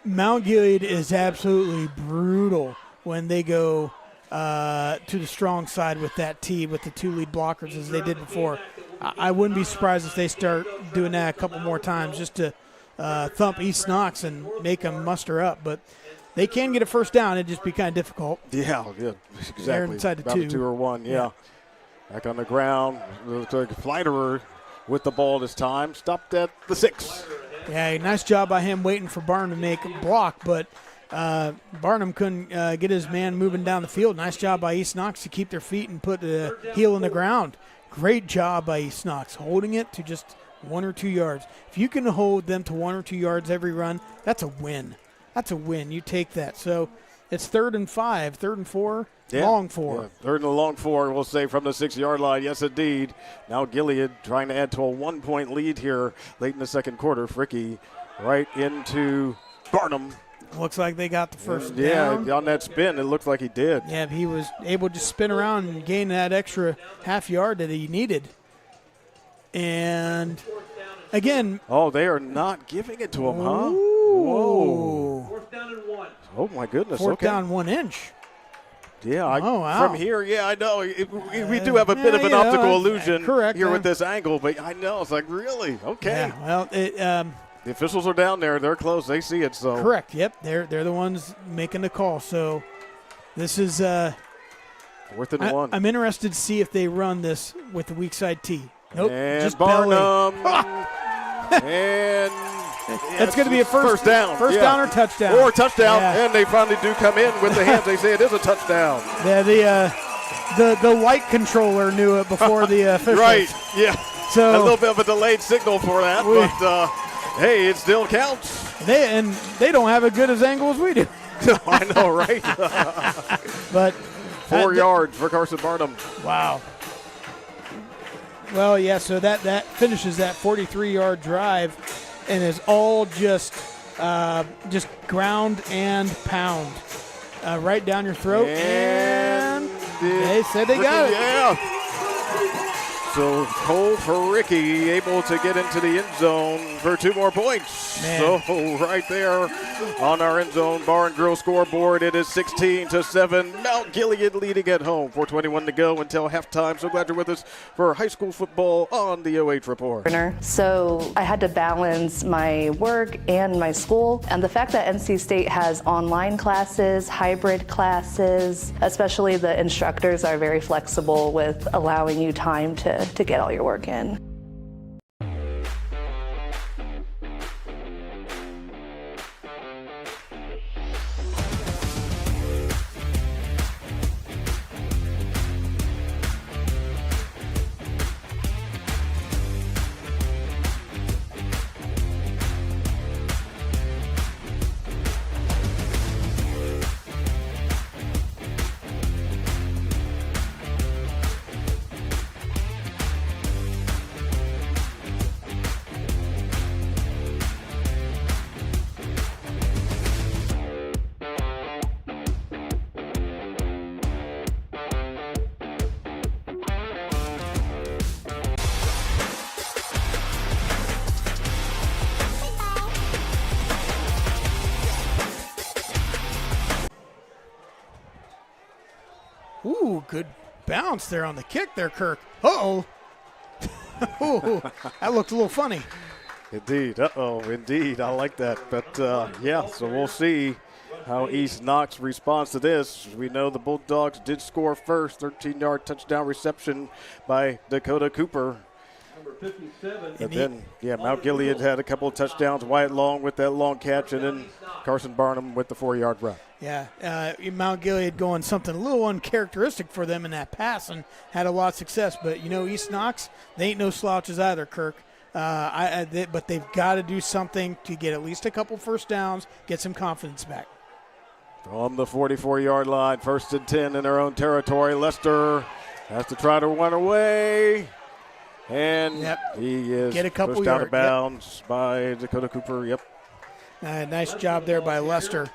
S8: Mount Gilead is absolutely brutal when they go to the strong side with that T, with the 2 lead blockers as they did before. I wouldn't be surprised if they start doing that a couple more times just to thump East Knox and make them muster up. But they can get a first down. It'd just be kind of difficult.
S1: Yeah, exactly.
S8: They're inside the
S1: About
S8: 2.
S1: 2 or 1, yeah. Back on the ground. Looks like Flyderer with the ball this time. Stopped at the 6.
S8: Yeah, nice job by him waiting for Barnum to make a block, but Barnum couldn't get his man moving down the field. Nice job by East Knox to keep their feet and put the heel in the ground. Great job by East Knox, holding it to just 1 or 2 yards. If you can hold them to 1 or 2 yards every run, that's a win. That's a win. You take that. So it's 3rd and 5, 3rd and 4, long 4.
S1: Yeah. 3rd and a long 4, we'll say, from the 6-yard line. Yes, indeed. Now Gilead trying to add to a 1-point lead here late in the second quarter. Fricky right into Barnum.
S8: Looks like they got the first down.
S1: Yeah, on that spin, it looked like he did.
S8: Yeah, he was able to spin around and gain that extra half yard that he needed. And again.
S1: Oh, they are not giving it to him, huh?
S8: Whoa.
S2: Fourth down and 1.
S1: Oh, my goodness.
S8: Fourth down 1 inch.
S1: Yeah,
S8: wow.
S1: From here, I know. We do have a bit of an optical illusion here with this angle, but I know. It's like, really? Okay.
S8: Yeah, well,
S1: the officials are down there. They're close. They see it. So
S8: correct. Yep, they're the ones making the call. So this is
S1: 4th and 1.
S8: I'm interested to see if they run this with the weak side tee. Nope,
S1: and
S8: just
S1: Barnum. And
S8: it's going to be a first
S1: down.
S8: First down or touchdown.
S1: Or touchdown, and they finally do come in with the hands. They say it is a touchdown.
S8: Yeah, the light controller knew it before the officials.
S1: Right, yeah.
S8: So
S1: a little bit of a delayed signal for that, but hey, it still counts.
S8: They don't have as good as angle as we do.
S1: I know, right?
S8: But
S1: 4 yards for Carson Barnum.
S8: Wow. Well, yeah, so that finishes that 43-yard drive and is all just ground and pound right down your throat. And they said they got it.
S1: Yeah. So Cole Ricky able to get into the end zone for 2 more points.
S8: Man.
S1: So right there on our end zone bar and grill scoreboard, it is 16-7. Mount Gilead leading at home. 4:21 to go until halftime. So glad you're with us for high school football on the OH Report.
S10: So I had to balance my work and my school, and the fact that NC State has online classes, hybrid classes, especially the instructors are very flexible with allowing you time to get all your work in.
S8: Ooh, good bounce there on the kick there, Kirk. Uh-oh. Ooh, that looked a little funny.
S1: Indeed. Indeed. I like that. But, yeah, so we'll see how East Knox responds to this. We know the Bulldogs did score first. 13-yard touchdown reception by Dakota Cooper.
S2: Number 57.
S1: And then, Mount Gilead had a couple of touchdowns. Wyatt Long with that long catch, and then Carson Barnum with the 4-yard run.
S8: Yeah, Mount Gilead going something a little uncharacteristic for them in that pass and had a lot of success. But, East Knox, they ain't no slouches either, Kirk. But they've got to do something to get at least a couple first downs, get some confidence back.
S1: From the 44-yard line, 1st and 10 in their own territory. Lester has to try to run away. And he is pushed out of bounds by Dakota Cooper. Yep.
S8: Nice job there by Lester.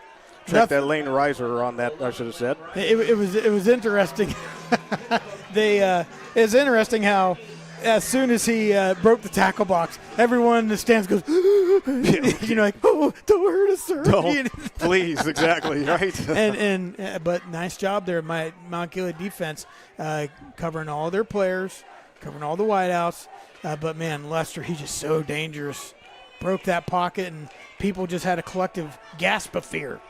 S1: Check that lane riser on that, I should have said.
S8: It was interesting. It's interesting how as soon as he broke the tackle box, everyone in the stands goes, like, oh, don't hurt us, sir.
S1: Don't, please, exactly, right?
S8: But nice job there, my Mount Gilead defense, covering all their players, covering all the wideouts. But, man, Lester, he's just so dangerous. Broke that pocket, and people just had a collective gasp of fear.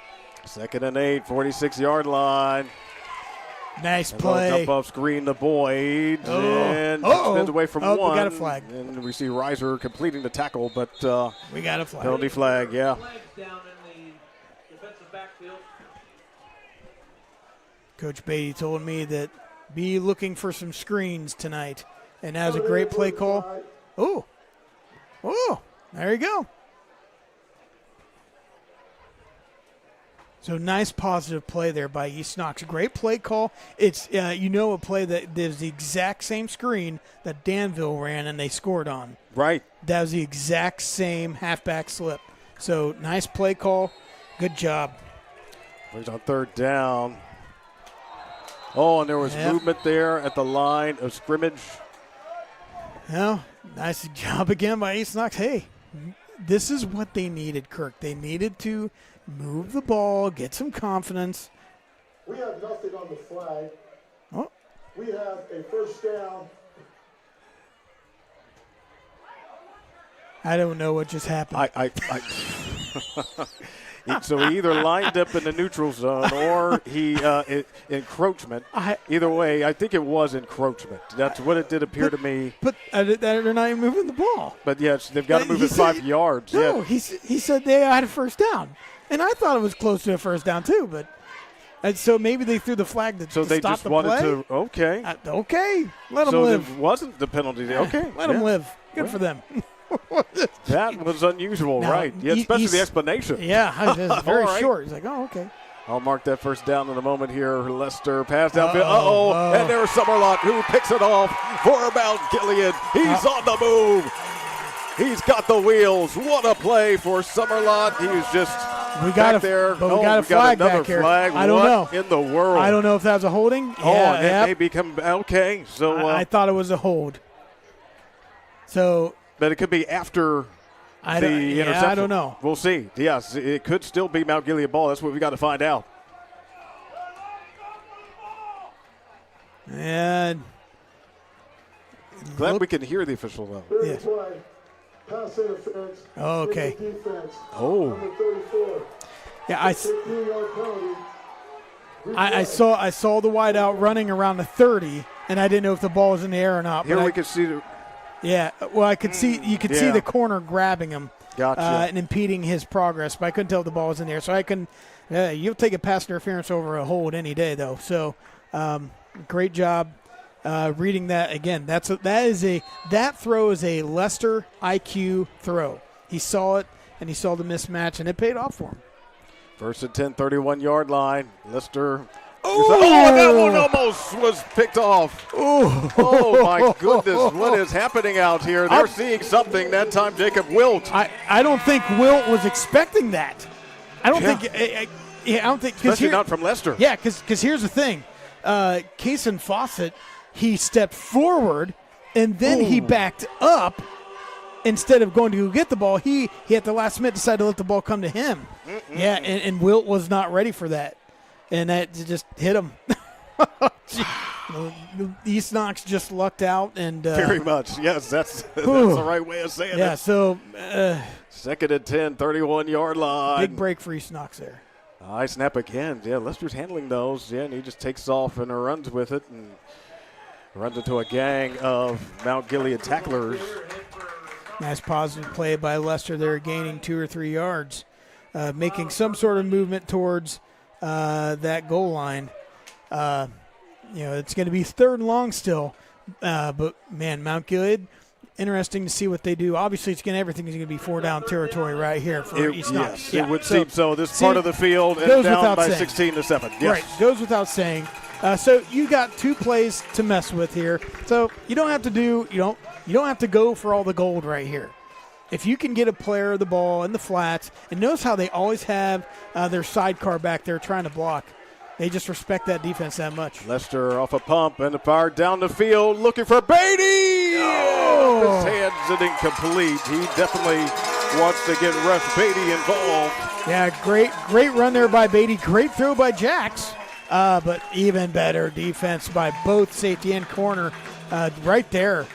S1: 2nd and 8, 46-yard line.
S8: Nice play.
S1: Jump off screen to Boyd. And spins away from one.
S8: We got a flag.
S1: And we see Reiser completing the tackle, but
S8: we got a flag.
S1: Penalty flag, yeah.
S2: Down in the defensive backfield.
S8: Coach Beatty told me that be looking for some screens tonight. And that was a great play call. Oh, there you go. So nice positive play there by East Knox. Great play call. It's a play that is the exact same screen that Danville ran and they scored on.
S1: Right.
S8: That was the exact same halfback slip. So nice play call. Good job.
S1: Brings on third down. Oh, and there was movement there at the line of scrimmage.
S8: Well, nice job again by East Knox. Hey, this is what they needed, Kirk. They needed to move the ball, get some confidence.
S9: We have nothing on the flag.
S8: Oh.
S9: We have a first down.
S8: I don't know what just happened.
S1: So he either lined up in the neutral zone or he encroachment. Either way, I think it was encroachment. That's what it did appear to me.
S8: But they're not even moving the ball.
S1: But yes, they've got to move it 5 yards.
S8: No,
S1: yeah.
S8: he said they had a first down. And I thought it was close to a first down too. But so maybe they threw the flag to
S1: so they
S8: stop
S1: just
S8: the
S1: wanted
S8: play?
S1: to, okay.
S8: Okay, let them
S1: so
S8: live.
S1: So it wasn't the penalty. Okay.
S8: Let them live. Good for them.
S1: That was unusual,
S8: now,
S1: right? Yeah, especially the explanation.
S8: Yeah, it's very
S1: right.
S8: short. He's like, oh, okay.
S1: I'll mark that first down in a moment here. Lester pass downfield. And there's Summerlot who picks it off for Mount Gilead. He's on the move. He's got the wheels. What a play for Summerlot. He was just back there.
S8: But we got a flag
S1: another
S8: back here.
S1: Flag.
S8: I don't know.
S1: What in the world?
S8: I don't know if that was a holding.
S1: And it may become okay. So
S8: I thought it was a hold. So.
S1: But it could be after the interception.
S8: I don't know.
S1: We'll see. Yes, it could still be Mount Gilead ball. That's what we got to find out.
S8: And
S1: glad we can hear the official though.
S8: Yes.
S9: Pass interference.
S8: Oh, okay.
S9: Defense.
S1: Oh.
S9: Number 34.
S8: Yeah, I saw the wide out running around the 30, and I didn't know if the ball was in the air or not.
S1: Here we could see the.
S8: Yeah, well, I could see you could see the corner grabbing him, and impeding his progress, but I couldn't tell if the ball was in there. So I couldn't. You'll take a pass interference over a hold any day, though. So, great job reading that again. That throw is a Lester IQ throw. He saw it and he saw the mismatch, and it paid off for him.
S1: First and 10, 31-yard line. Lester. Oh, that one almost was picked off. Oh, my goodness. What is happening out here? They're seeing something. That time, Jacob Wilt.
S8: I don't think Wilt was expecting that. I don't think. I don't think.
S1: Especially not from Lester.
S8: Yeah, because here's the thing. Kaysen Fawcett, he stepped forward, and then he backed up. Instead of going to go get the ball, he at the last minute decided to let the ball come to him. Yeah, and Wilt was not ready for that. And that just hit him. East Knox just lucked out. And
S1: very much. Yes, that's the right way of saying it.
S8: Yeah, so.
S1: Second and 10, 31-yard line.
S8: Big break for East Knox there.
S1: High snap again. Yeah, Lester's handling those. Yeah, and he just takes off and runs with it and runs into a gang of Mount Gilead tacklers.
S8: Nice positive play by Lester there, gaining 2 or 3 yards, making some sort of movement towards that goal line. It's going to be 3rd and long still, but man, Mount Gilead, interesting to see what they do. Obviously, everything is going to be 4-down territory right here for East Knox.
S1: Yes, it would seem so. This part of the field and down by 16-7. Yes.
S8: Right, goes without saying. So you got 2 plays to mess with here. So you don't have to go for all the gold right here. If you can get a player the ball in the flats, and notice how they always have their sidecar back there trying to block. They just respect that defense that much.
S1: Lester off a pump and a fire down the field, looking for Beatty. Oh! His hands and incomplete. He definitely wants to get Ref Beatty involved.
S8: Yeah, great run there by Beatty. Great throw by Jax. But even better defense by both safety and corner right there.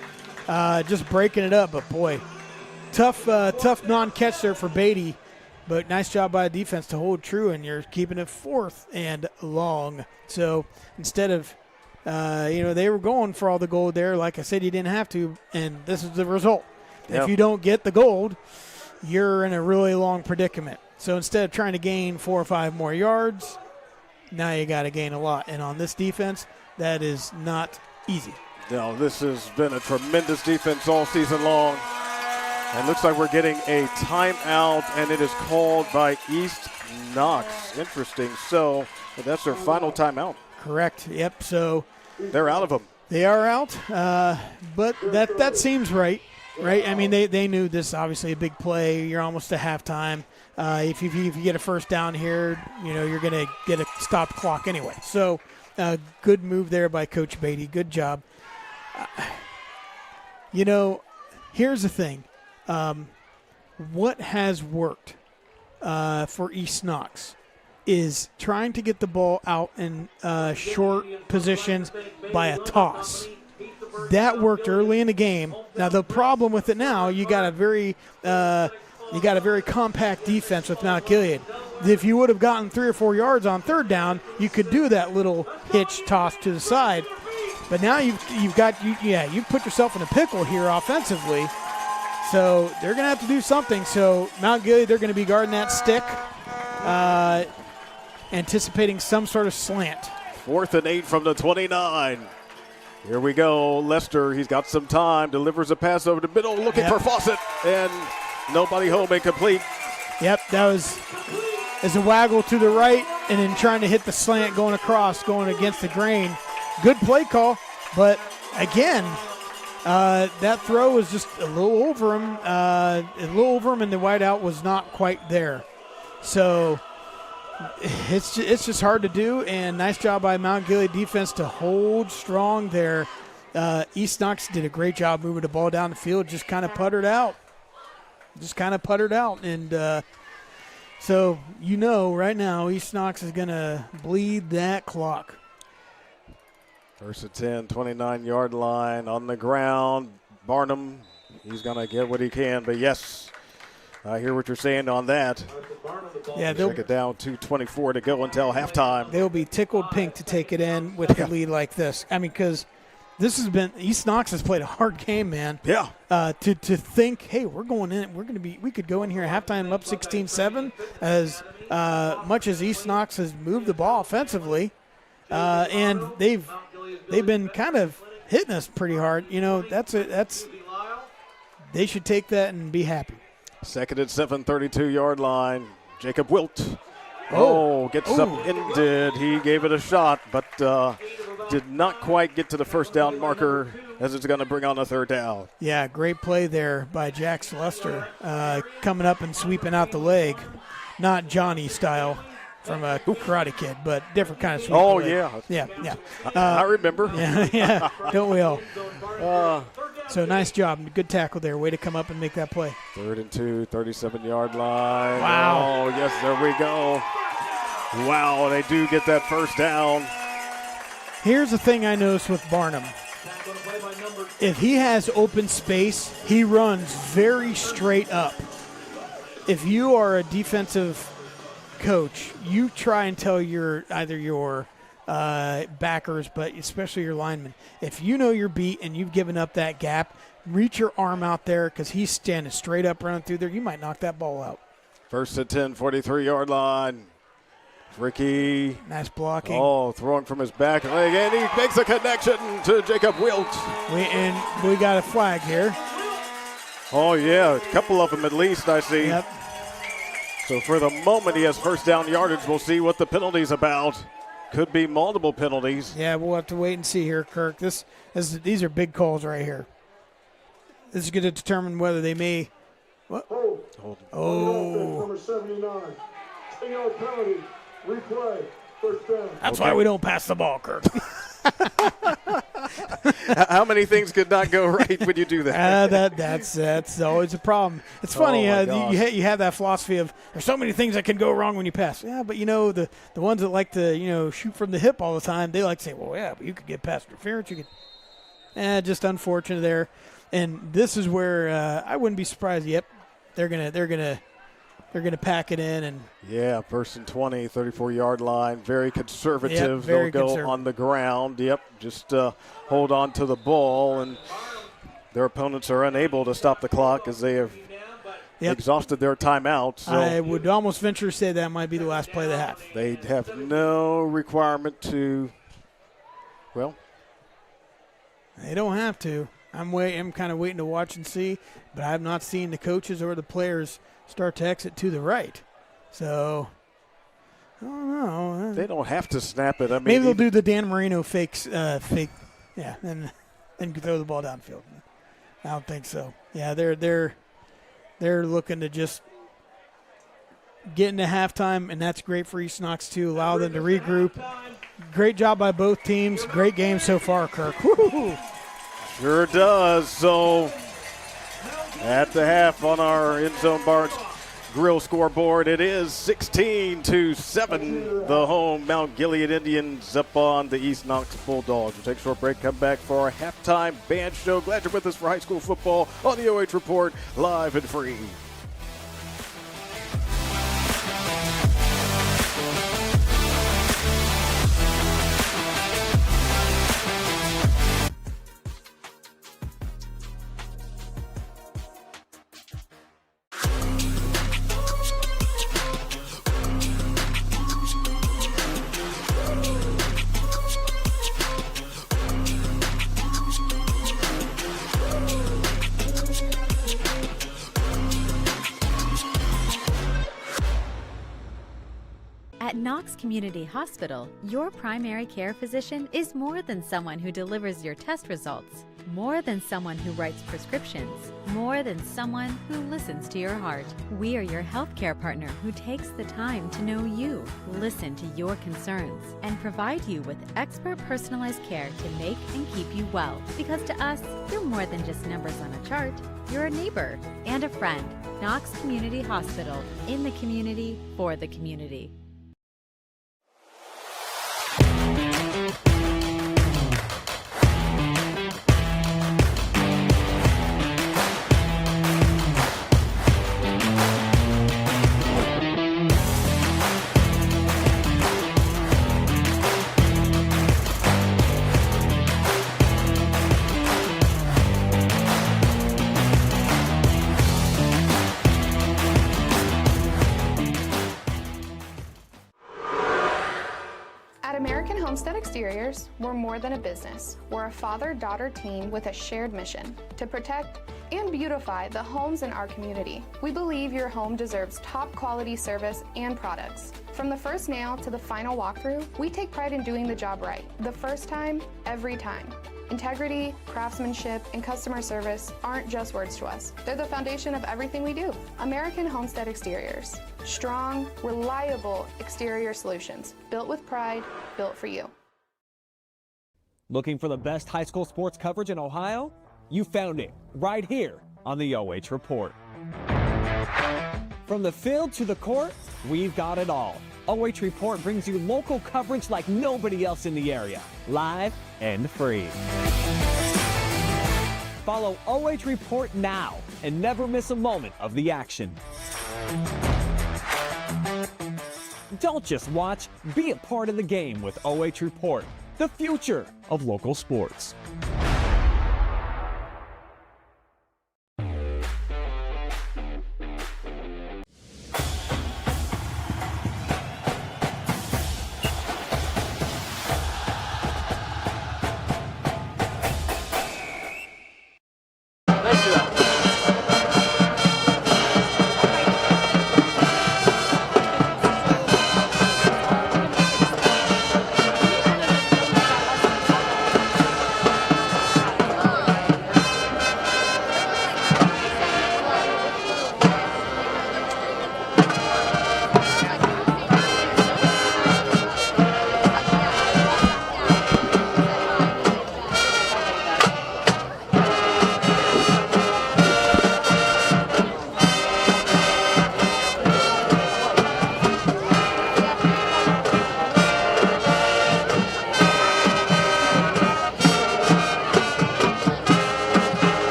S8: Just breaking it up. But, boy, tough non-catch there for Beatty. But nice job by the defense to hold true, and you're keeping it 4th and long. So instead of, they were going for all the gold there. Like I said, you didn't have to, and this is the result. Yep. If you don't get the gold, you're in a really long predicament. So instead of trying to gain 4 or 5 more yards, now you got to gain a lot. And on this defense, that is not easy.
S1: No, this has been a tremendous defense all season long. And looks like we're getting a timeout, and it is called by East Knox. Interesting. So that's their final timeout.
S8: Correct. Yep. So
S1: they're out of them.
S8: They are out, but that seems right. Right. I mean, they knew this. Obviously, a big play. You're almost to halftime. If you get a first down here, you're going to get a stop clock anyway. So good move there by Coach Beatty. Good job. Here's the thing. What has worked for East Knox is trying to get the ball out in short positions by a toss. That worked early in the game. Now the problem with it now, you got a very compact defense with Mount Gilead. If you would have gotten 3 or 4 yards on third down, you could do that little hitch toss to the side. But now you've put yourself in a pickle here offensively. So they're going to have to do something. So Mount Gilead, they're going to be guarding that stick, anticipating some sort of slant.
S1: 4th and 8 from the 29. Here we go. Lester, he's got some time, delivers a pass over the middle, looking for Fawcett, and nobody home, incomplete.
S8: Yep, that was as a waggle to the right and then trying to hit the slant going across, going against the grain. Good play call, but again, that throw was just a little over him. And the wideout was not quite there. So it's just hard to do, and nice job by Mount Gilead defense to hold strong there. East Knox did a great job moving the ball down the field, just kind of puttered out. And so right now East Knox is going to bleed that clock.
S1: 1st and 10, 29-yard line on the ground. Barnum, he's going to get what he can, but yes, I hear what you're saying on that.
S8: Yeah,
S1: check it down, 2:24 to go until halftime.
S8: They'll be tickled pink to take it in with a lead like this. I mean, because this has been East Knox has played a hard game, man.
S1: Yeah.
S8: To think, hey, we could go in here at halftime up 16-7. As much as East Knox has moved the ball offensively, and they've been kind of hitting us pretty hard. They should take that and be happy.
S1: 2nd and 7, 32-yard line. Jacob Wilt. Gets upended. He gave it a shot, but did not quite get to the first down marker as it's going to bring on a 3rd down.
S8: Yeah, great play there by Jax Lester, coming up and sweeping out the leg. Not Johnny style from a Karate Kid, but different kind of sweep.
S1: Oh,
S8: leg.
S1: yeah.
S8: Yeah.
S1: I remember.
S8: Yeah, don't we all? So nice job. Good tackle there. Way to come up and make that play.
S1: 3rd and 2, 37-yard line.
S8: Wow.
S1: Oh, yes, there we go. Wow, they do get that first down.
S8: Here's the thing I noticed with Barnum. If he has open space, he runs very straight up. If you are a defensive coach, you try and tell either your backers, but especially your linemen, if you know you're beat and you've given up that gap, reach your arm out there because he's standing straight up running through there. You might knock that ball out.
S1: 1st and 10, 43-yard line. Ricky.
S8: Nice blocking.
S1: Oh, throwing from his back leg, and he makes a connection to Jacob Wilt.
S8: We got a flag here.
S1: Oh, yeah, a couple of them at least, I see.
S8: Yep.
S1: So for the moment, he has first down yardage. We'll see what the penalty's about. Could be multiple penalties.
S8: Yeah, we'll have to wait and see here, Kirk. These are big calls right here. This is going to determine whether they may. What? Oh.
S9: Number 79. 10-yard penalty. Replay. First down.
S8: That's why we don't pass the ball, Kirk.
S1: How many things could not go right when you do that?
S8: That's always a problem. It's funny. You have that philosophy of there's so many things that can go wrong when you pass. Yeah, but the ones that like to shoot from the hip all the time, they like to say, well, yeah, but you could get pass interference. You could. Just unfortunate there. And this is where I wouldn't be surprised. Yep, they're gonna pack it in and.
S1: Yeah, 1st and 20, 34-yard line. Very conservative.
S8: Yep, very
S1: They'll go
S8: conservative.
S1: on the ground. Yep, just hold on to the ball, and their opponents are unable to stop the clock as they have exhausted their timeout. So
S8: I would almost venture to say that might be the last play of the half.
S1: they have no requirement to. Well,
S8: they don't have to. I'm kind of waiting to watch and see, but I've not seen the coaches or the players start to exit to the right. So, I don't know.
S1: they don't have to snap it. I mean,
S8: Maybe they'll do the Dan Marino fake, and throw the ball downfield. I don't think so. Yeah, they're looking to just get into halftime, and that's great for East Knox to allow them to regroup. Great job by both teams. Great game so far, Kirk. Woo-hoo.
S1: Sure does. So at the half on our End Zone Barns Grill scoreboard, it is 16-7, the home Mount Gilead Indians up on the East Knox Bulldogs. We'll take a short break, come back for our halftime band show. Glad you're with us for high school football on the OH Report, live and free.
S3: At Knox Community Hospital, your primary care physician is more than someone who delivers your test results, more than someone who writes prescriptions, more than someone who listens to your heart. We are your healthcare partner who takes the time to know you, listen to your concerns, and provide you with expert personalized care to make and keep you well. Because to us, you're more than just numbers on a chart. You're a neighbor and a friend. Knox Community Hospital, in the community, for the community.
S5: Exteriors, we're more than a business. We're a father-daughter team with a shared mission to protect and beautify the homes in our community. We believe your home deserves top quality service and products. From the first nail to the final walkthrough, we take pride in doing the job right. The first time, every time. Integrity, craftsmanship, and customer service aren't just words to us. They're the foundation of everything we do. American Homestead Exteriors. Strong, reliable exterior solutions. Built with pride, built for you.
S7: Looking for the best high school sports coverage in Ohio? You found it right here on the OH Report. From the field to the court, we've got it all. OH Report brings you local coverage like nobody else in the area, live and free. Follow OH Report now and never miss a moment of the action. Don't just watch, be a part of the game with OH Report, the future of local sports.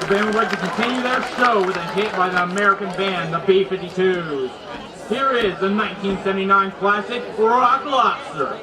S11: Band would like to continue their show with a hit by the American band, the B-52s. Here is the 1979 classic, Rock Lobster.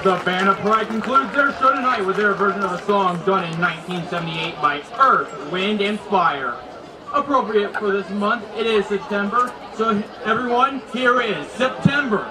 S11: The Band of Pride concludes their show tonight with their version of a song done in 1978 by Earth, Wind, and Fire. Appropriate for this month, it is September, so everyone, here is September.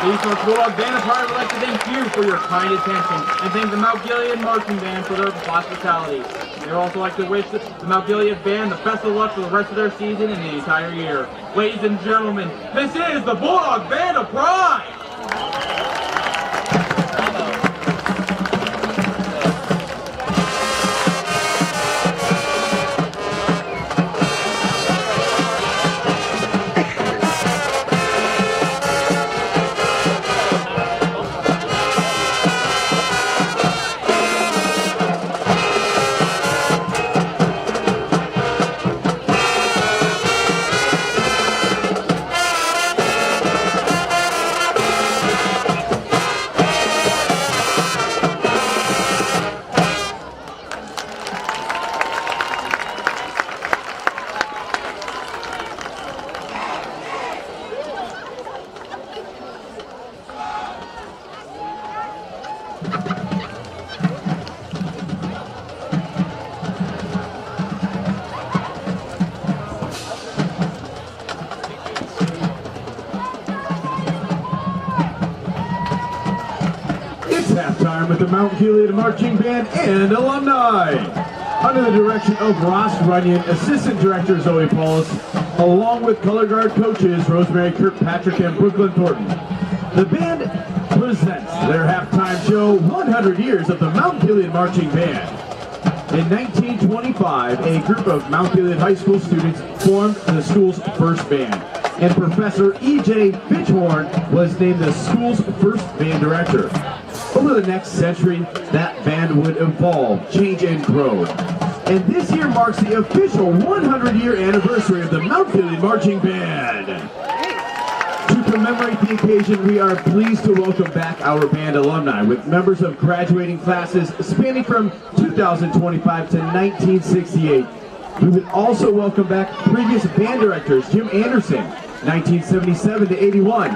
S11: East Knox Bulldogs Band of Pride would like to thank you for your kind attention and thank the Mount Gilead Marching Band for their hospitality. We'd also like to wish the Mount Gilead Band the best of luck for the rest of their season and the entire year. Ladies and gentlemen, this is the Bulldog Band of Pride!
S12: Halftime with the Mount Gilead Marching Band and alumni. Under the direction of Ross Runyon, Assistant Director Zoe Paulus, along with color guard coaches Rosemary Kirkpatrick and Brooklyn Thornton. The band presents their halftime show, 100 Years of the Mount Gilead Marching Band. In 1925, a group of Mount Gilead High School students formed the school's first band, and Professor E.J. Fitchhorn was named the school's first band director. Over the next century, that band would evolve, change, and grow. And this year marks the official 100-year anniversary of the Mount Gilead Marching Band. To commemorate the occasion, we are pleased to welcome back our band alumni with members of graduating classes spanning from 2025 to 1968. We would also welcome back previous band directors Jim Anderson, 1977 to 81,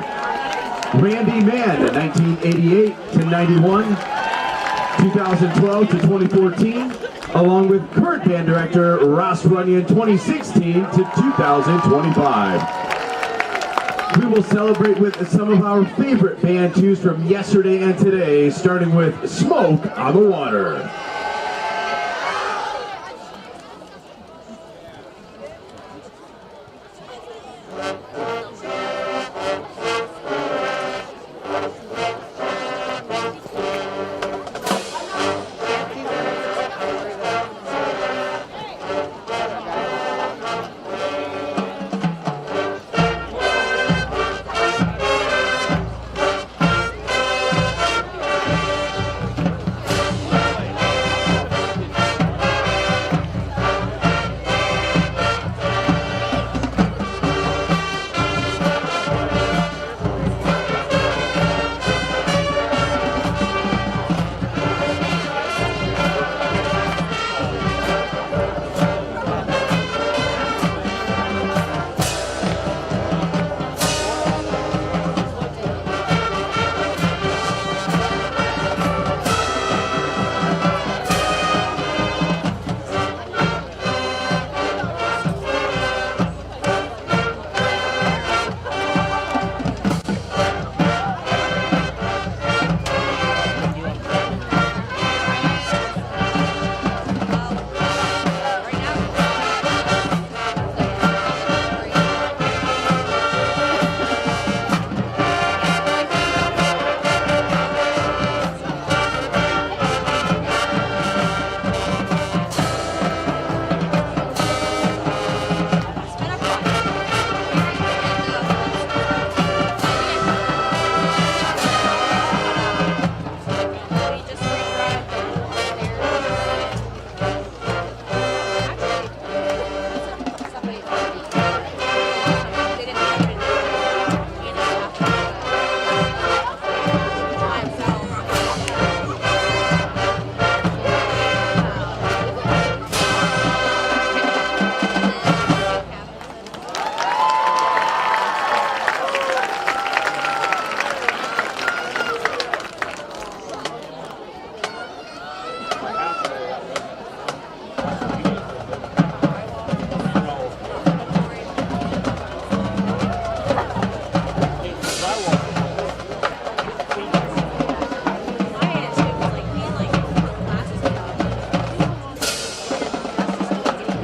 S12: Randy Mann, 1988 to 91, 2012 to 2014, along with current band director Ross Runyon, 2016 to 2025. We will celebrate with some of our favorite band tunes from yesterday and today, starting with Smoke on the Water.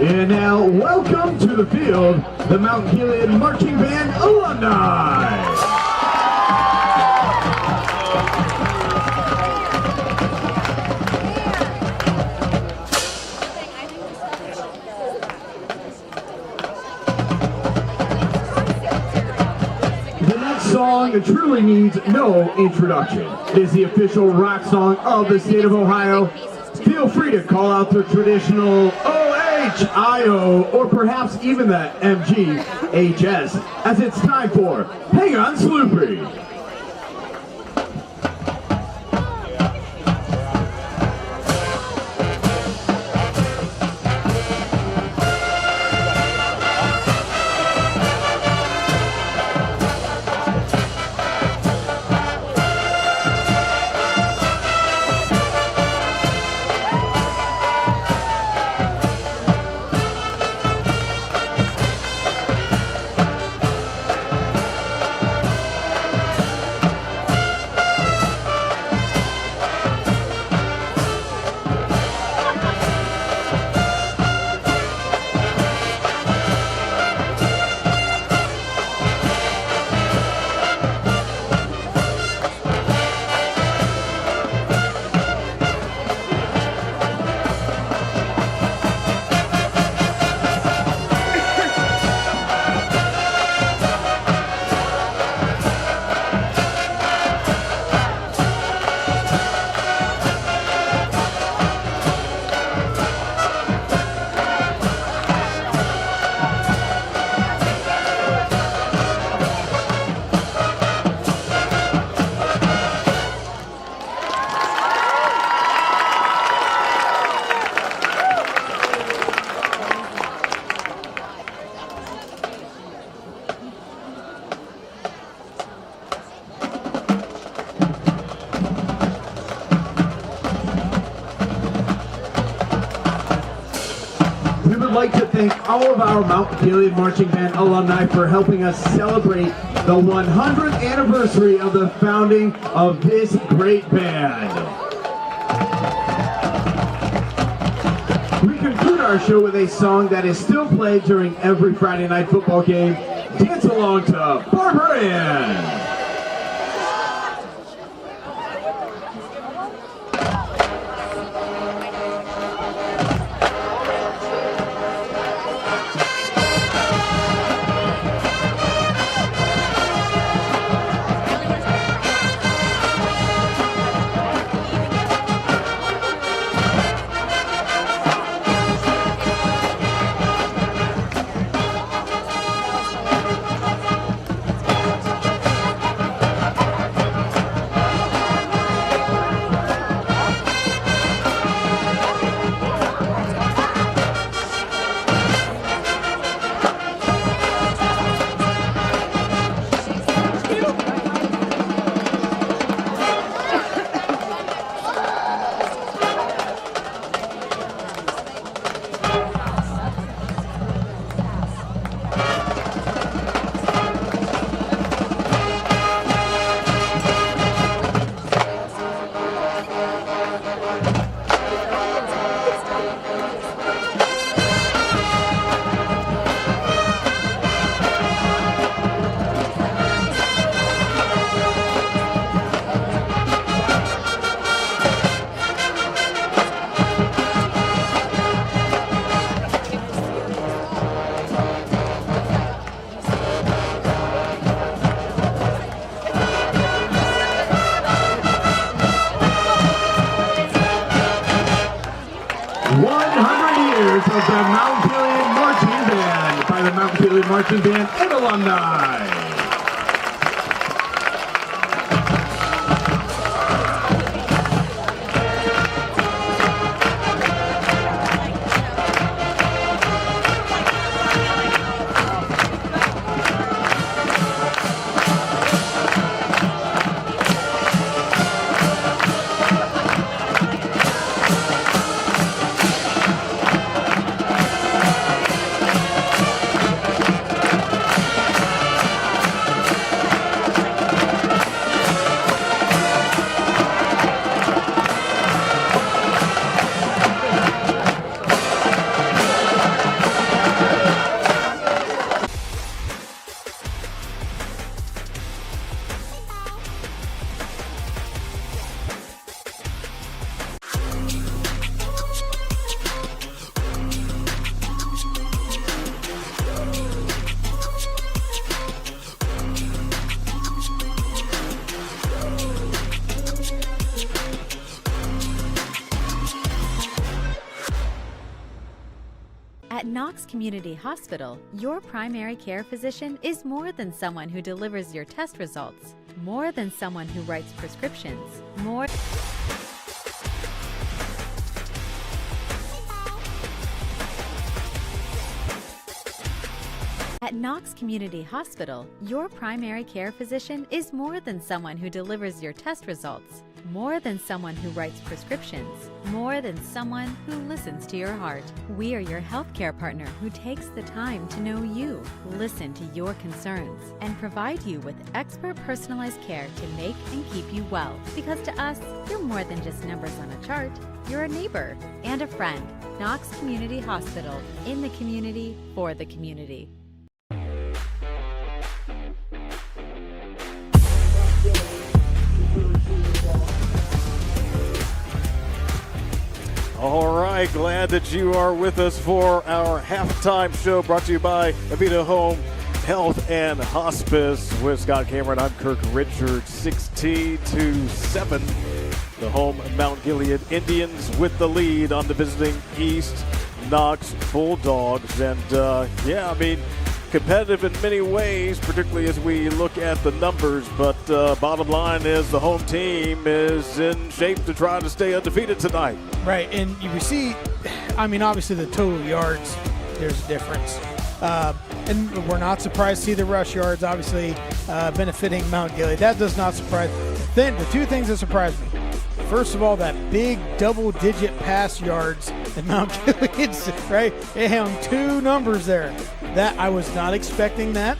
S12: And now, welcome to the field, the Mount Gilead Marching Band alumni. The next song truly needs no introduction. It is the official rock song of the state of Ohio. Feel free to call out the traditional OH.IO or perhaps even the MGHS as it's time for Hang On Sloopy. like to thank all of our Mount Gilead Marching Band alumni for helping us celebrate the 100th anniversary of the founding of this great band. We conclude our show with a song that is still played during every Friday night football game. Dance along to Barbarian. Of the Mount Gilead Marching Band by the Mount Gilead Marching Band and alumni.
S3: At Knox Community Hospital, your primary care physician is more than someone who delivers your test results, more than someone who writes prescriptions, more. At Knox Community Hospital, your primary care physician is more than someone who delivers your test results, more than someone who writes prescriptions, more than someone who listens to your heart. We are your healthcare partner who takes the time to know you, listen to your concerns, and provide you with expert personalized care to make and keep you well. Because to us, you're more than just numbers on a chart. You're a neighbor and a friend. Knox Community Hospital, in the community, for the community.
S1: All right, glad that you are with us for our halftime show brought to you by Avita Home Health and Hospice. With Scott Cameron, I'm Kirk Richards, 16-7. The home Mount Gilead Indians with the lead on the visiting East Knox Bulldogs. And competitive in many ways, particularly as we look at the numbers. But bottom line is the home team is in shape to try to stay undefeated tonight.
S8: Right, and you see, obviously the total yards, there's a difference. And we're not surprised to see the rush yards, obviously, benefiting Mount Gilead. That does not surprise me. Then the two things that surprise me. First of all, that big double-digit pass yards And Mount Gilead, right? They hung 2 numbers there. That I was not expecting that,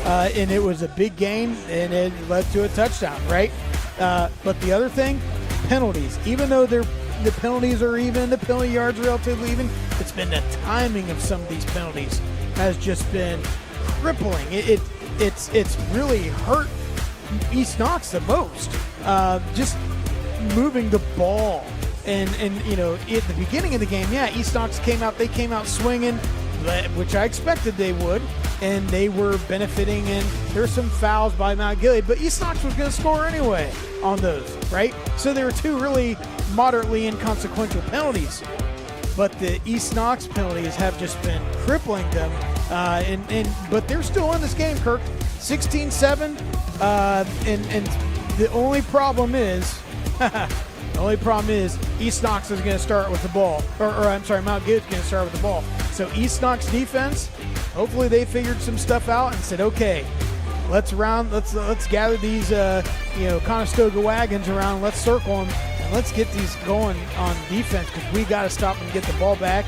S8: and it was a big gain, and it led to a touchdown, right? But the other thing, penalties. Even though the penalties are even, the penalty yards are relatively even, it's been the timing of some of these penalties has just been crippling. It's really hurt East Knox the most. Just moving the ball. And you know, at the beginning of the game, East Knox came out swinging, which I expected they would, and they were benefiting, and there were some fouls by Mount Gilead, but East Knox was going to score anyway on those, right? So there were 2 really moderately inconsequential penalties, but the East Knox penalties have just been crippling them, but they're still in this game, Kirk, 16-7, and the only problem is East Knox is going to start with the ball, or I'm sorry, Mount Gilead's going to start with the ball. So East Knox defense, hopefully they figured some stuff out and said, okay, let's gather these Conestoga wagons around, let's circle them, and let's get these going on defense because we got to stop and get the ball back.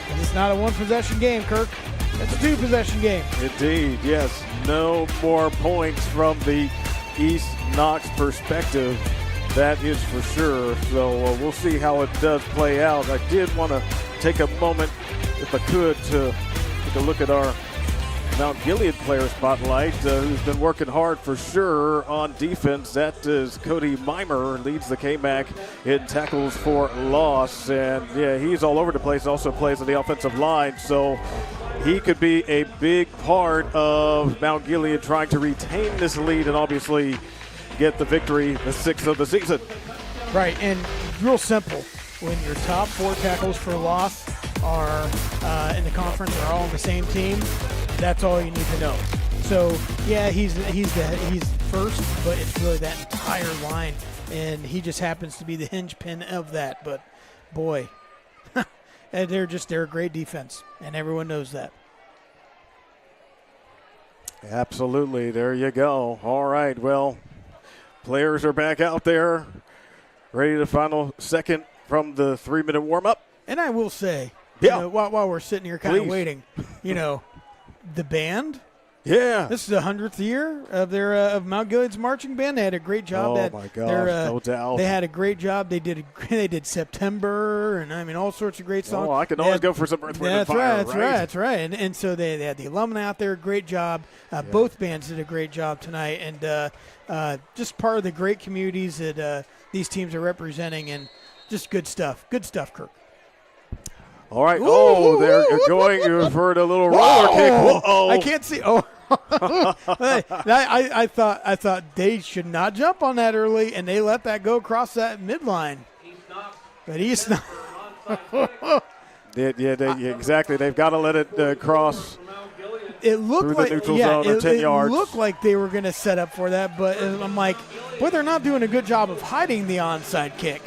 S8: And it's not a 1-possession game, Kirk. It's a 2-possession game.
S1: Indeed, yes. No more points from the East Knox perspective. That is for sure. So we'll see how it does play out. I did want to take a moment, if I could, to take a look at our Mount Gilead player spotlight, who's been working hard for sure on defense. That is Cody Mimer, leads the KMAC in tackles for loss. And, he's all over the place. Also plays on the offensive line. So he could be a big part of Mount Gilead trying to retain this lead and obviously get the victory, the 6th of the season.
S8: Right, and real simple. When your top 4 tackles for loss are in the conference are all on the same team, that's all you need to know. So he's first, but it's really that entire line, and he just happens to be the hinge pin of that. But boy, they're a great defense, and everyone knows that.
S1: Absolutely, there you go. All right, well, players are back out there, ready to final second from the 3-minute warm-up.
S8: And I will say, while we're sitting here kind of waiting, the band. Yeah. This is the 100th year of their of Mount Gilead's marching band. They had a great job.
S1: Oh, my gosh, no doubt.
S8: They had a great job. They did September and, all sorts of great songs.
S1: Oh, I can always go for some Earth, Wind, and Fire.
S8: That's right. And so they had the alumni out there. Great job. Both bands did a great job tonight. And just part of the great communities that these teams are representing. And just good stuff. Good stuff, Kirk.
S1: All right. They're going for a little roller kick. Whoa.
S8: I can't see. I thought they should not jump on that early, and they let that go across that midline. But East Knox.
S1: Exactly. They've got to let it cross.
S8: It looked
S1: through the neutral zone or 10 yards.
S8: It looked like they were going to set up for that, but I'm like, boy, they're not doing a good job of hiding the onside kick.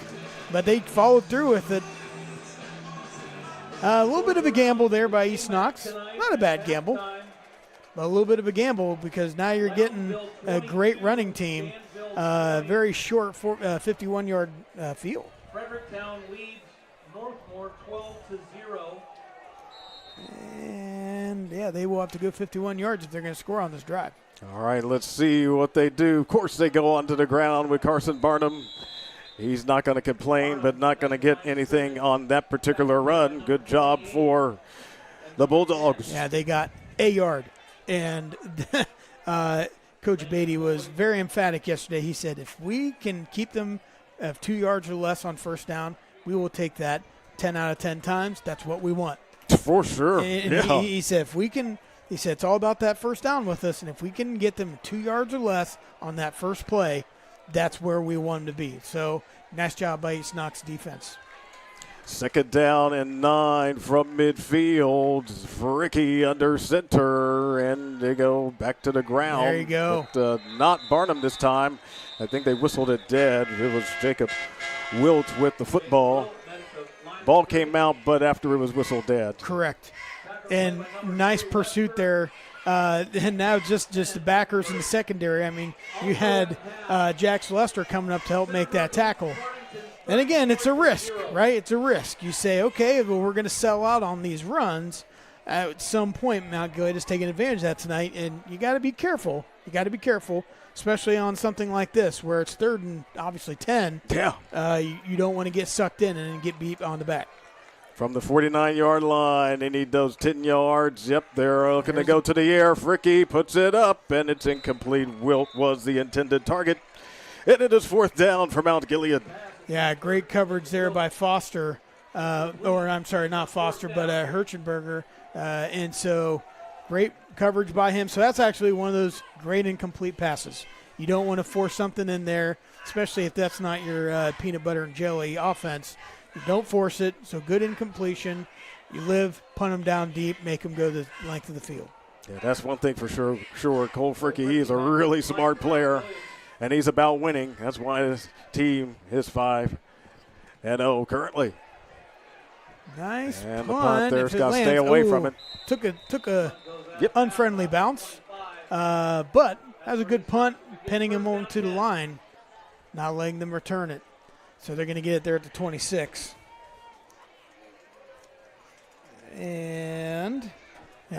S8: But they followed through with it. A little bit of a gamble there by East Knox. Not a bad gamble, but a little bit of a gamble because now you're getting a great running team, very short 51-yard field.
S2: Fredericktown leads Northmore 12-0.
S8: And, they will have to go 51 yards if they're going to score on this drive.
S1: All right, let's see what they do. Of course, they go onto the ground with Carson Barnum. He's not going to complain, but not going to get anything on that particular run. Good job for the Bulldogs.
S8: Yeah, they got a yard. And Coach Beatty was very emphatic yesterday. He said, if we can keep them at 2 yards or less on first down, we will take that 10 out of 10 times. That's what we want.
S1: For sure.
S8: And he said, it's all about that first down with us. And if we can get them 2 yards or less on that first play, that's where we want them to be. So, nice job by East Knox defense.
S1: 2nd down and 9 from midfield. Fricky under center, and they go back to the ground.
S8: There you go.
S1: But, not Barnum this time. I think they whistled it dead. It was Jacob Wilt with the football. Ball came out, but after it was whistled dead.
S8: Correct. And nice pursuit there. And now just the backers in the secondary. I mean, you had Jax Lester coming up to help make that tackle. And again, it's a risk, right? It's a risk. You say, okay, well, we're going to sell out on these runs. At some point, Mount Gilead is taking advantage of that tonight, and you got to be careful. You got to be careful, especially on something like this where it's 3rd and obviously 10.
S1: Yeah.
S8: You don't want to get sucked in and get beat on the back.
S1: From the 49-yard line, they need those 10 yards. Yep, they're looking to go to the air. Fricky puts it up, and it's incomplete. Wilt was the intended target. And it is 4th down for Mount Gilead.
S8: Yeah, great coverage there by Foster. Not Foster, but Hirschenberger. And so great coverage by him. So that's actually one of those great incomplete passes. You don't want to force something in there, especially if that's not your peanut butter and jelly offense. You don't force it. So good incompletion. You live, punt them down deep, make them go the length of the field.
S1: Yeah, that's one thing for sure. Cole Fricky, he is a really smart player, and he's about winning. That's why his team is 5-0 currently.
S8: Nice
S1: and
S8: punt.
S1: The punt there's got to stay away from it.
S8: Took a unfriendly bounce, but that was a good punt, pinning him onto the line, not letting them return it. So they're going to get it there at the 26. And,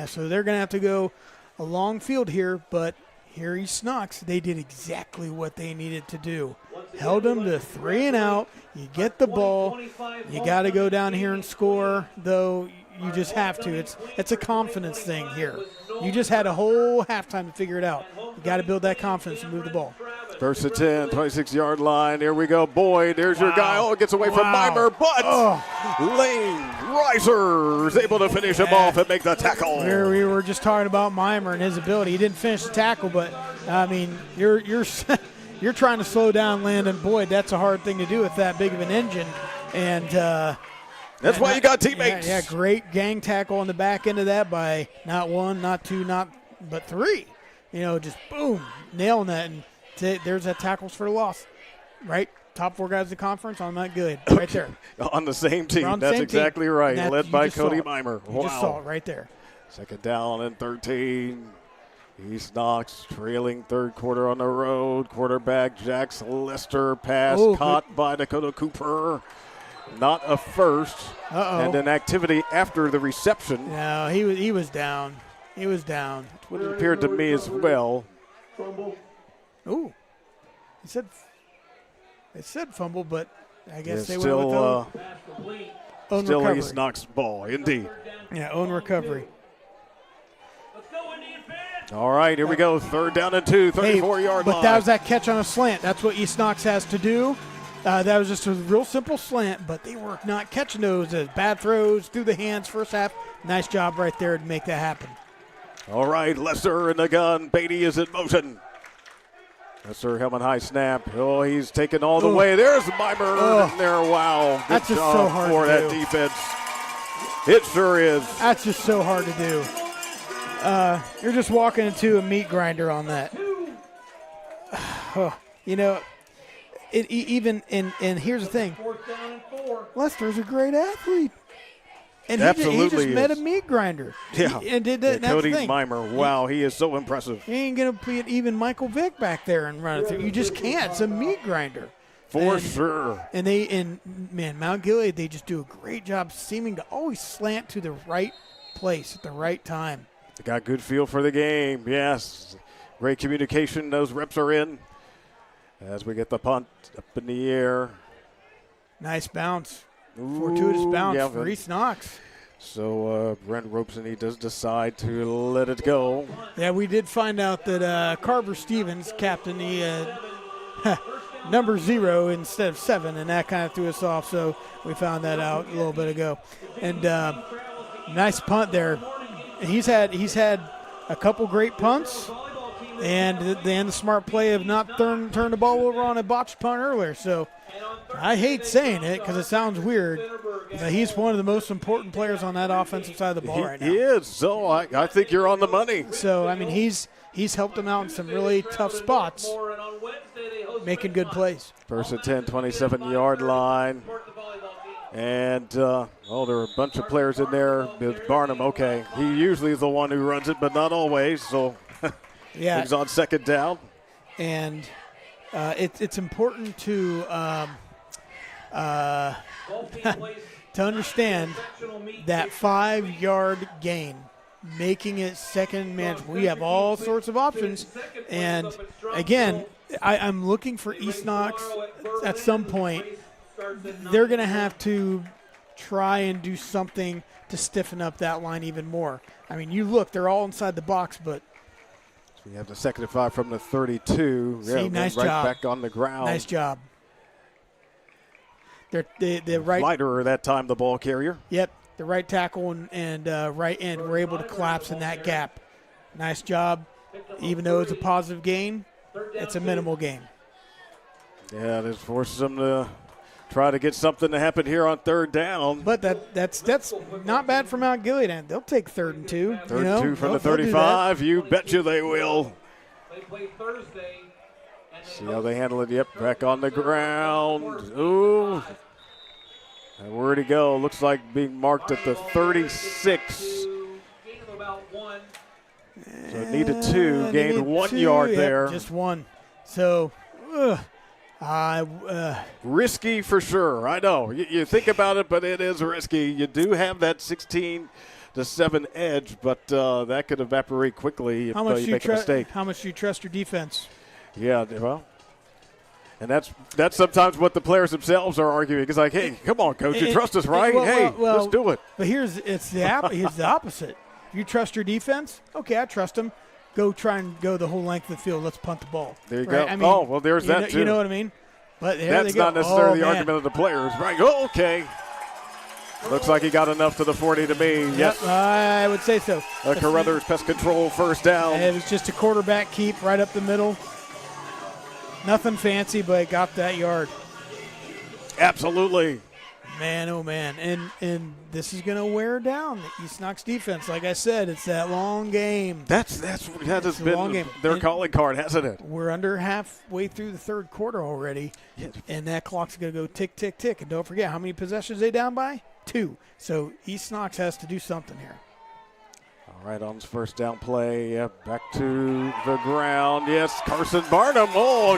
S8: so they're going to have to go a long field here, but here East Knox, they did exactly what they needed to do. Held them to 3 and out. You get the ball. You got to go down here and score, though you just have to. It's a confidence thing here. You just had a whole halftime to figure it out. You got to build that confidence and move the ball.
S1: 1st and 10, 26-yard line. Here we go. Boyd, there's your guy. Oh, it gets away from Mimer, but Lane Reiser is able to finish him off and make the tackle.
S8: Here we were just talking about Mimer and his ability. He didn't finish the tackle, but, I mean, you're trying to slow down Landon Boyd. That's a hard thing to do with that big of an engine. And
S1: that's why you got teammates.
S8: Yeah, great gang tackle on the back end of that by not 1, not 2, but 3. Just boom, nailing that. And there's that tackles for the loss, right? Top 4 guys in the conference on Mount Gilead, right there.
S1: On the same team. That's exactly right. Led by Cody Mimer.
S8: You just saw it right there.
S1: 2nd down and 13. East Knox trailing 3rd quarter on the road. Quarterback Jax Lester pass caught by Dakota Cooper. Not a first. And an activity after the reception.
S8: No, he was down. He was down.
S1: That's what it appeared to me as well.
S9: Fumble.
S8: Ooh. It said fumble, but I guess they
S1: still,
S8: went with own
S1: still
S8: recovery.
S1: East Knox ball, indeed.
S8: Yeah, own recovery.
S1: All right, here we go. 3rd down and 2, 34-yard line.
S8: But that was that catch on a slant. That's what East Knox has to do. That was just a real simple slant, but they were not catching those as bad throws through the hands first half. Nice job right there to make that happen.
S1: All right, Lester in the gun. Beatty is in motion. Lester helmet high snap. Oh, he's taken all the way. There's Mimer in there. Wow. Good
S8: That's just
S1: job
S8: so hard
S1: for
S8: to
S1: that
S8: do.
S1: defense. It sure is.
S8: That's just so hard to do. You're just walking into a meat grinder on that. And here's the thing. Lester's a great athlete. And he just met a meat grinder.
S1: Yeah.
S8: And did that.
S1: Cody Mimer. Wow, he is so impressive.
S8: He ain't going to put even Michael Vick back there and run it through. You just can't. It's a meat grinder.
S1: For sure.
S8: And Mount Gilead, they just do a great job seeming to always slant to the right place at the right time.
S1: They got good feel for the game. Yes. Great communication. Those reps are in. As we get the punt up in the air.
S8: Nice bounce. Fortuitous bounce for East Knox.
S1: So Brent Robeson, he does decide to let it go.
S8: Yeah, we did find out that Carver Stevens, captain, he number 0 instead of 7, and that kind of threw us off. So we found that out a little bit ago. And nice punt there. He's had a couple great punts, and then the smart play of not turn the ball over on a botched punt earlier. So I hate saying it because it sounds weird, but he's one of the most important players on that offensive side of the ball right now.
S1: He is. So I think you're on the money.
S8: So, I mean, he's helped them out in some really tough spots, making good plays.
S1: 1st and 10, 27-yard line. And, there are a bunch of players in there. Barnum, okay. He usually is the one who runs it, but not always. So
S8: yeah,
S1: he's on 2nd down.
S8: And it's important to to understand that 5-yard gain, making it second manageable. We have all sorts of options. And, again, I'm looking for East Knox at some point. They're going to have to try and do something to stiffen up that line even more. I mean, you look, they're all inside the box, but
S1: we have the 2nd and 5 from the 32.
S8: See, nice
S1: right
S8: job.
S1: Back on the ground.
S8: Nice job. The right
S1: Flighter that time, the ball carrier.
S8: Yep, the right tackle and right end were able to collapse in that gap. Nice job. Even though it's a positive gain, it's a minimal gain.
S1: Yeah, this forces them to try to get something to happen here on 3rd down.
S8: But that's not bad for Mount Gilead, and they'll take 3rd and 2.
S1: 3rd and 2 from the 35. You betcha they will.
S2: They play Thursday.
S1: See how they handle it. Yep, back on the ground. Ooh. And where'd he go? Looks like being marked at the 36. So it needed 2, gained 1 yard there.
S8: Just 1. So,
S1: risky for sure. I know. You think about it, but it is risky. You do have that 16-7 edge, but that could evaporate quickly if you make a mistake.
S8: How much do you trust your defense?
S1: Yeah, well, and that's sometimes what the players themselves are arguing. It's like, hey, come on, coach, you trust us, right? Let's do it.
S8: But here's the opposite. If you trust your defense, okay, I trust them. Go try and go the whole length of the field. Let's punt the ball.
S1: There you go.
S8: I mean,
S1: there's that too.
S8: You know what I mean? But
S1: that's not necessarily the argument of the players, right? Oh, okay. Looks like he got enough to the 40 to me.
S8: Yep,
S1: Yes,
S8: I would say so.
S1: Carruthers Pest Control 1st down.
S8: It was just a quarterback keep right up the middle. Nothing fancy, but it got that yard.
S1: Absolutely.
S8: Man, oh man, and this is going to wear down the East Knox defense. Like I said, it's that long game.
S1: That has been their calling card, hasn't it?
S8: We're under halfway through the 3rd quarter already, and that clock's going to go tick, tick, tick. And don't forget, how many possessions they down by? 2. So East Knox has to do something here.
S1: All right, on his 1st down play, back to the ground. Yes, Carson Barnum.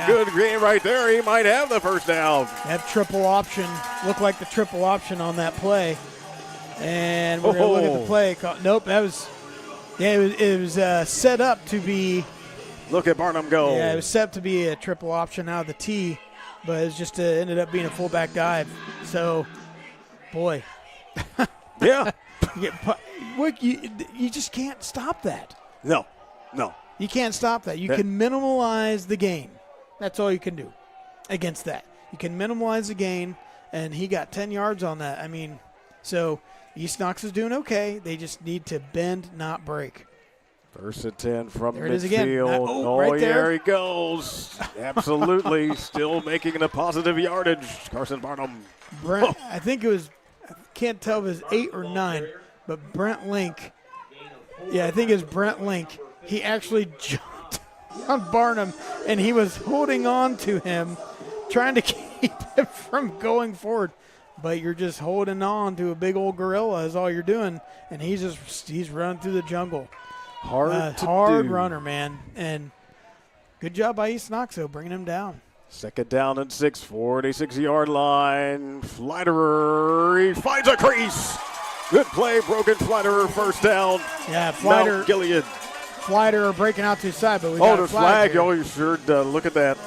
S1: Good game right there. He might have the 1st down.
S8: That triple option looked like the triple option on that play. And we're going to look at the play. Nope, that was it was set up to be.
S1: Look at Barnum go.
S8: Yeah, it was set up to be a triple option out of the tee, but it just ended up being a fullback dive. So, boy.
S1: Yeah.
S8: You just can't stop that.
S1: No.
S8: You can't stop that. You can minimize the gain. That's all you can do against that. You can minimize the gain, and he got 10 yards on that. I mean, so East Knox is doing okay. They just need to bend, not break.
S1: 1st and 10 from
S8: there it is again.
S1: Right there he goes. Absolutely. Still making it a positive yardage. Carson Barnum.
S8: Brent, I think it was, I can't tell if it was 8 or 9, but Brent Link. Yeah, I think it was Brent Link. He actually jumped on Barnum, and he was holding on to him, trying to keep him from going forward. But you're just holding on to a big old gorilla is all you're doing, and he's running through the jungle. Hard runner, man. And good job by East Knox, though, bringing him down.
S1: 2nd down and 6, 46-yard line. Flighter, he finds a crease. Good play, broken Flighter, 1st down.
S8: Yeah, Flighter.
S1: Mount Gilead.
S8: Flighter breaking out to his side, but we got a
S1: flag.
S8: here.
S1: Oh, you sure look at that.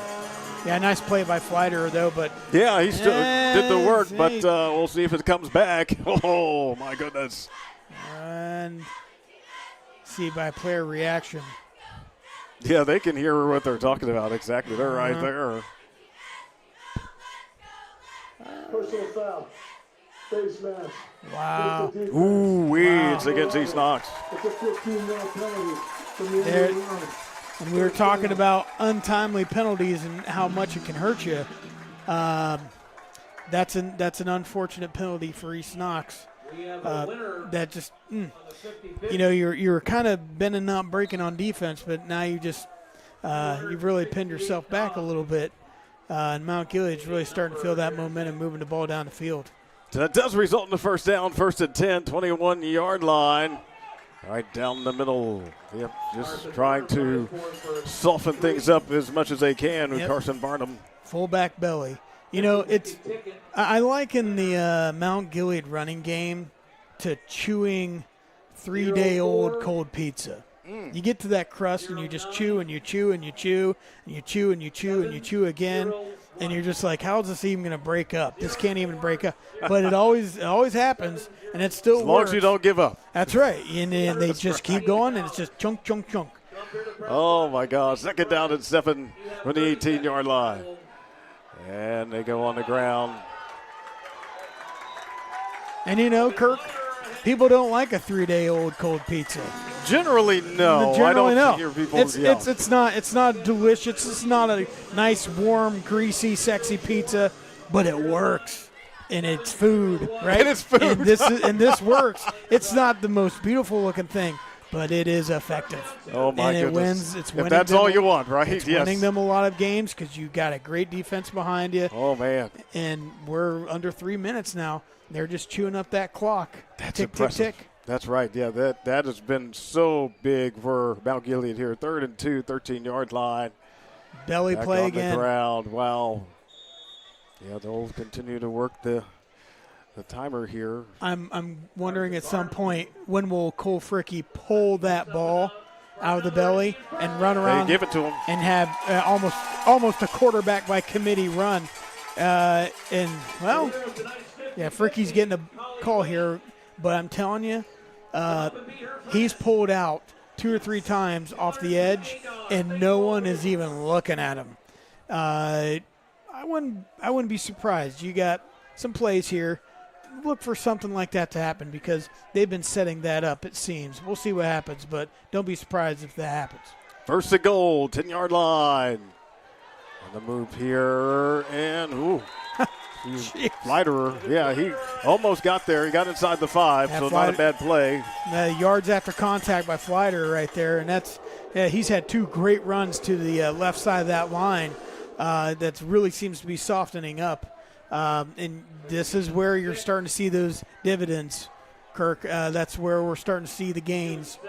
S8: Yeah, nice play by Flighter, though. But
S1: yeah, he still did the work, but we'll see if it comes back. Oh, my goodness.
S8: And see by player reaction.
S1: Yeah, they can hear what they're talking about. Exactly. They're right there.
S9: Personal foul. Face mask.
S8: Wow.
S1: It's against East Knox.
S9: It's a 15-yard penalty from the end of the line.
S8: And we were talking about untimely penalties and how much it can hurt you. That's an unfortunate penalty for East Knox. That just, you're kind of bending, not breaking on defense, but now you've really pinned yourself back a little bit. And Mount Gilead's really starting to feel that momentum moving the ball down the field.
S1: So that does result in the 1st down, 1st and 10, 21-yard line. Right down the middle. Yep, just trying to soften things up as much as they can with Carson Barnum.
S8: Fullback belly. You know, I liken the Mount Gilead running game to chewing 3-day-old cold pizza. You get to that crust and you just chew and you chew and you chew and you chew and you chew and you chew again, and you're just like, how is this even going to break up? This can't even break up. But it always happens, and it still works.
S1: As long as you don't give up.
S8: That's right. And they just keep going, and it's just chunk, chunk, chunk.
S1: Oh, my God. 2nd down and 7 from the 18-yard line. And they go on the ground.
S8: And, you know, Kirk, people don't like a 3-day-old cold pizza.
S1: Generally, no.
S8: Generally,
S1: I don't
S8: no.
S1: hear people.
S8: It's not delicious. It's not a nice, warm, greasy, sexy pizza, but it works, and it's food, right?
S1: And it's food.
S8: And this works. It's not the most beautiful looking thing, but it is effective.
S1: Oh my
S8: and
S1: goodness!
S8: It wins. It's winning.
S1: If that's all you want, right?
S8: It's
S1: yes.
S8: winning them a lot of games because you got a great defense behind you.
S1: Oh man!
S8: And we're under 3 minutes now. They're just chewing up that clock.
S1: That's
S8: tick,
S1: impressive.
S8: tick, tick.
S1: That's right. Yeah, that has been so big for Mount Gilead here. 3rd and 2, 13-yard line.
S8: Belly
S1: Back
S8: play
S1: on
S8: again.
S1: The ground. Wow. Yeah, they'll continue to work the timer here.
S8: I'm wondering at some point when will Cole Fricky pull that ball out of the belly and run around.
S1: They give it to him
S8: and have almost a quarterback by committee run. And well, yeah, Fricky's getting a call here, but I'm telling you, he's pulled out 2 or 3 times off the edge, and no one is even looking at him. I wouldn't be surprised. You got some plays here. Look for something like that to happen because they've been setting that up, it seems. We'll see what happens, but don't be surprised if that happens.
S1: 1st and goal, 10-yard line. And the move here, and ooh. Flighter, yeah, he almost got there. He got inside the 5, so not a bad play.
S8: Yards after contact by Flighter right there, and he's had 2 great runs to the left side of that line. That really seems to be softening up, and this is where you're starting to see those dividends, Kirk. That's where we're starting to see the gains.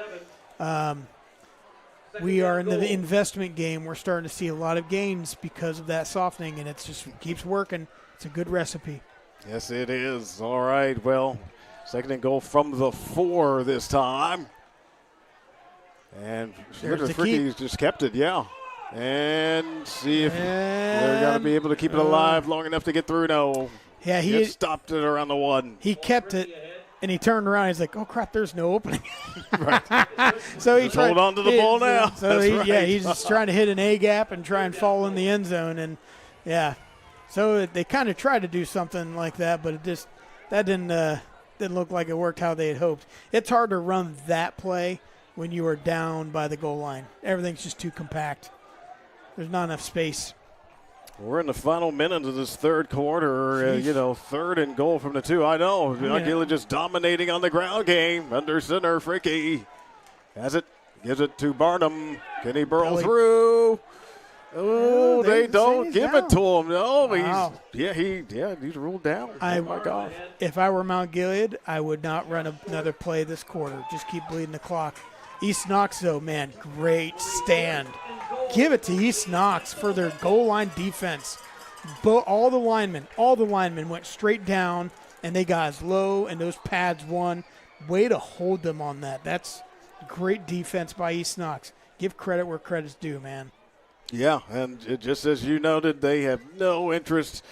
S8: We are in the investment game. We're starting to see a lot of gains because of that softening, and it just keeps working. It's a good recipe.
S1: Yes, it is. All right, well, 2nd and goal from the 4 this time. And Fricky's just kept it, yeah. And see if they're going to be able to keep it alive long enough to get through. No.
S8: Yeah, he
S1: stopped it around the 1.
S8: He kept it, and he turned around. He's like, oh, crap, there's no opening.
S1: Right.
S8: So he
S1: hold on to the ball now.
S8: So he's just trying to hit an A-gap and try and fall in the end zone. And, yeah. So they kind of tried to do something like that, but that didn't look like it worked how they had hoped. It's hard to run that play when you are down by the goal line. Everything's just too compact. There's not enough space.
S1: We're in the final minute of this 3rd quarter. 3rd and goal from the 2. I know. Gilead just dominating on the ground game. Under center, Fricky has it. Gives it to Barnum. Can he burrow through? Oh, they don't give it to him. No, wow. He's ruled down. Oh my God!
S8: If I were Mount Gilead, I would not run another play this quarter. Just keep bleeding the clock. East Knox, though, man, great stand. Give it to East Knox for their goal line defense. All the linemen went straight down, and they got as low, and those pads won. Way to hold them on that. That's great defense by East Knox. Give credit where credit's due, man.
S1: Yeah, and just as you noted, they have no interest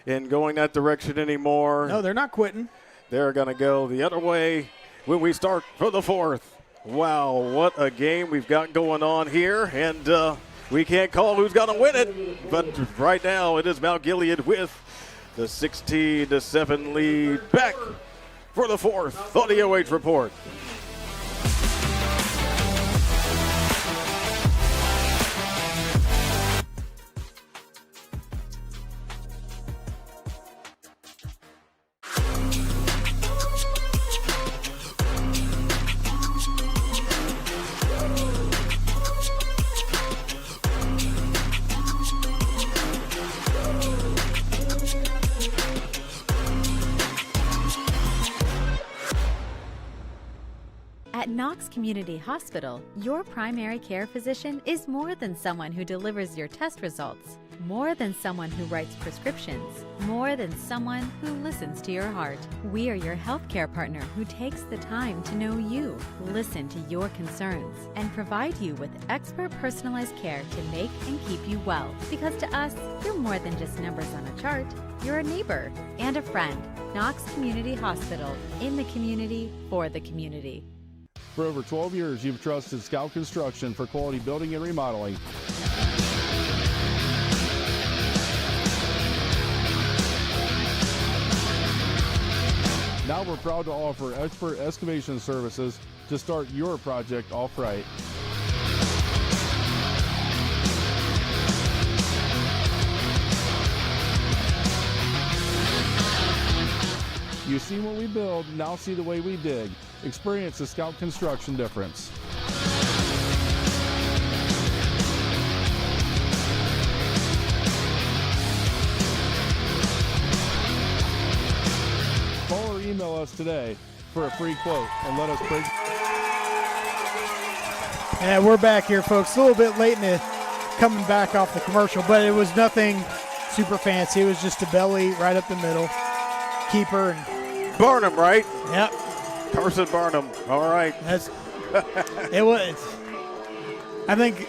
S1: in going that direction anymore.
S8: No, they're not quitting.
S1: They're going to go the other way when we start for the 4th. Wow, what a game we've got going on here, and we can't call who's going to win it, but right now it is Mount Gilead with the 16-7 lead. Back for the 4th on the OH Report.
S3: At Knox Community Hospital, your primary care physician is more than someone who delivers your test results. more than someone who writes prescriptions, more than someone who listens to your heart. We are your healthcare partner who takes the time to know you, listen to your concerns, and provide you with expert personalized care to make and keep you well. Because to us, you're more than just numbers on a chart. You're a neighbor and a friend. Knox Community Hospital, in the community, for the community.
S4: For over 12 years, you've trusted Scout Construction for quality building and remodeling. Now we're proud to offer expert excavation services to start your project off right. You've seen what we build, now see the way we dig. Experience the Scout Construction difference. Call or email us today for a free quote and let us break.
S8: Yeah, we're back here, folks. A little bit late in the coming back off the commercial, but it was nothing super fancy. It was just a belly right up the middle. Keeper and
S1: Barnum, right?
S8: Yep.
S1: Carson Barnum. All right.
S8: That's it was. I think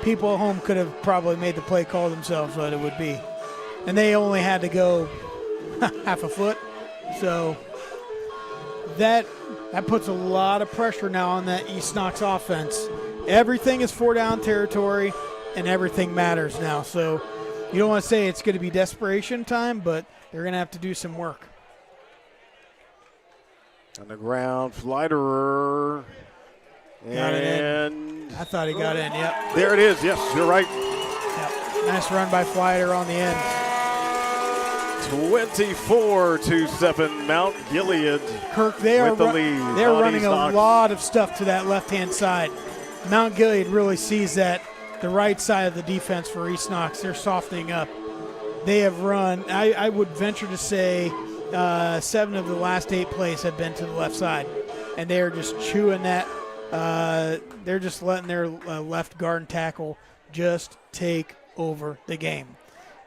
S8: people at home could have probably made the play call themselves what it would be. And they only had to go half a foot. So that puts a lot of pressure now on that East Knox offense. Everything is 4-down territory and everything matters now. So you don't want to say it's going to be desperation time, but they're going to have to do some work.
S1: On the ground, Fliderer.
S8: Got it in. I thought he got in, yep.
S1: There it is, yes, you're right.
S8: Yep. Nice run by Fliderer on the end.
S1: 24-7, Mount Gilead.
S8: Kirk, they are
S1: with the lead.
S8: They're running a lot of stuff to that left-hand side. Mount Gilead really sees that the right side of the defense for East Knox. They're softening up. They have run, I would venture to say, 7 of the last 8 plays have been to the left side, and they are just chewing that. They're just letting their left guard and tackle just take over the game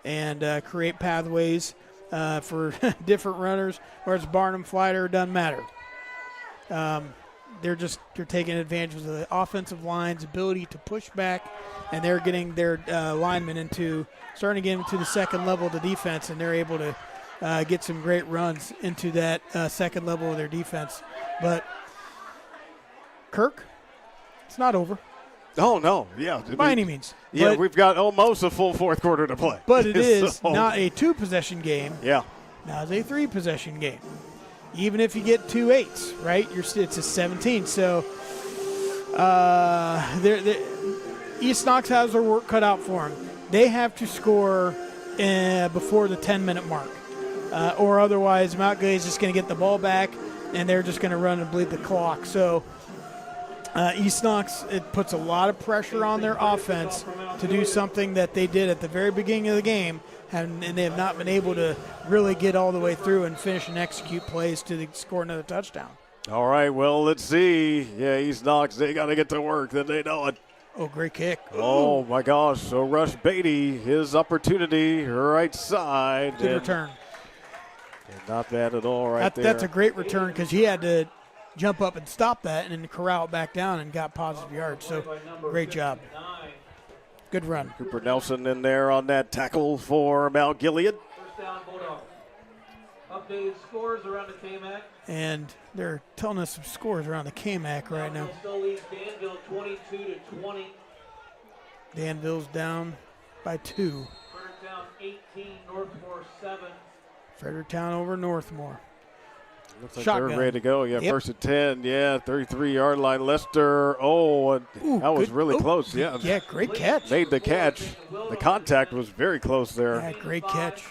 S8: and create pathways for different runners. Whereas Barnum, Flider, it doesn't matter. They're taking advantage of the offensive line's ability to push back, and they're getting their linemen starting to get into the second level of the defense, and they're able to get some great runs into that second level of their defense. But Kirk, it's not over.
S1: Oh, no, yeah.
S8: By any means.
S1: Yeah,
S8: but
S1: we've got almost a full fourth quarter to play.
S8: But it is not a 2-possession game.
S1: Yeah.
S8: Now it's a 3-possession game. Even if you get 2 8s, right? It's a 17. So East Knox has their work cut out for them. They have to score before the 10-minute mark. Or otherwise, Mount Gilead is just going to get the ball back, and they're just going to run and bleed the clock. So East Knox, it puts a lot of pressure on their offense to do something that they did at the very beginning of the game, and they have not been able to really get all the way through and finish and execute plays to score another touchdown.
S1: All right, well, let's see. Yeah, East Knox, they got to get to work. Then they know it.
S8: Oh, great kick.
S1: Oh, my gosh. So Rush Beatty, his opportunity, right side.
S8: Good return.
S1: Not bad at all there.
S8: That's a great return because he had to jump up and stop that and then corral it back down and got positive yards. So great job. Good run.
S1: Cooper Nelson in there on that tackle for Mount Gilead.
S2: First down, Bulldogs. Updated scores around the KMAC.
S8: And they're telling us some scores around the KMAC right now.
S2: Still leads Danville 22-20.
S8: Danville's down by 2.
S2: Fredericktown 18, Northmore 7.
S8: Fredericktown over Northmore.
S1: Looks like
S8: Shotgun.
S1: they're ready to go. Yeah,
S8: Yep.
S1: first and 10. Yeah, 33-yard line. Lester. Oh, that was really close. Yeah.
S8: Yeah, great catch.
S1: Made the catch. The contact was very close there.
S8: Yeah, great catch.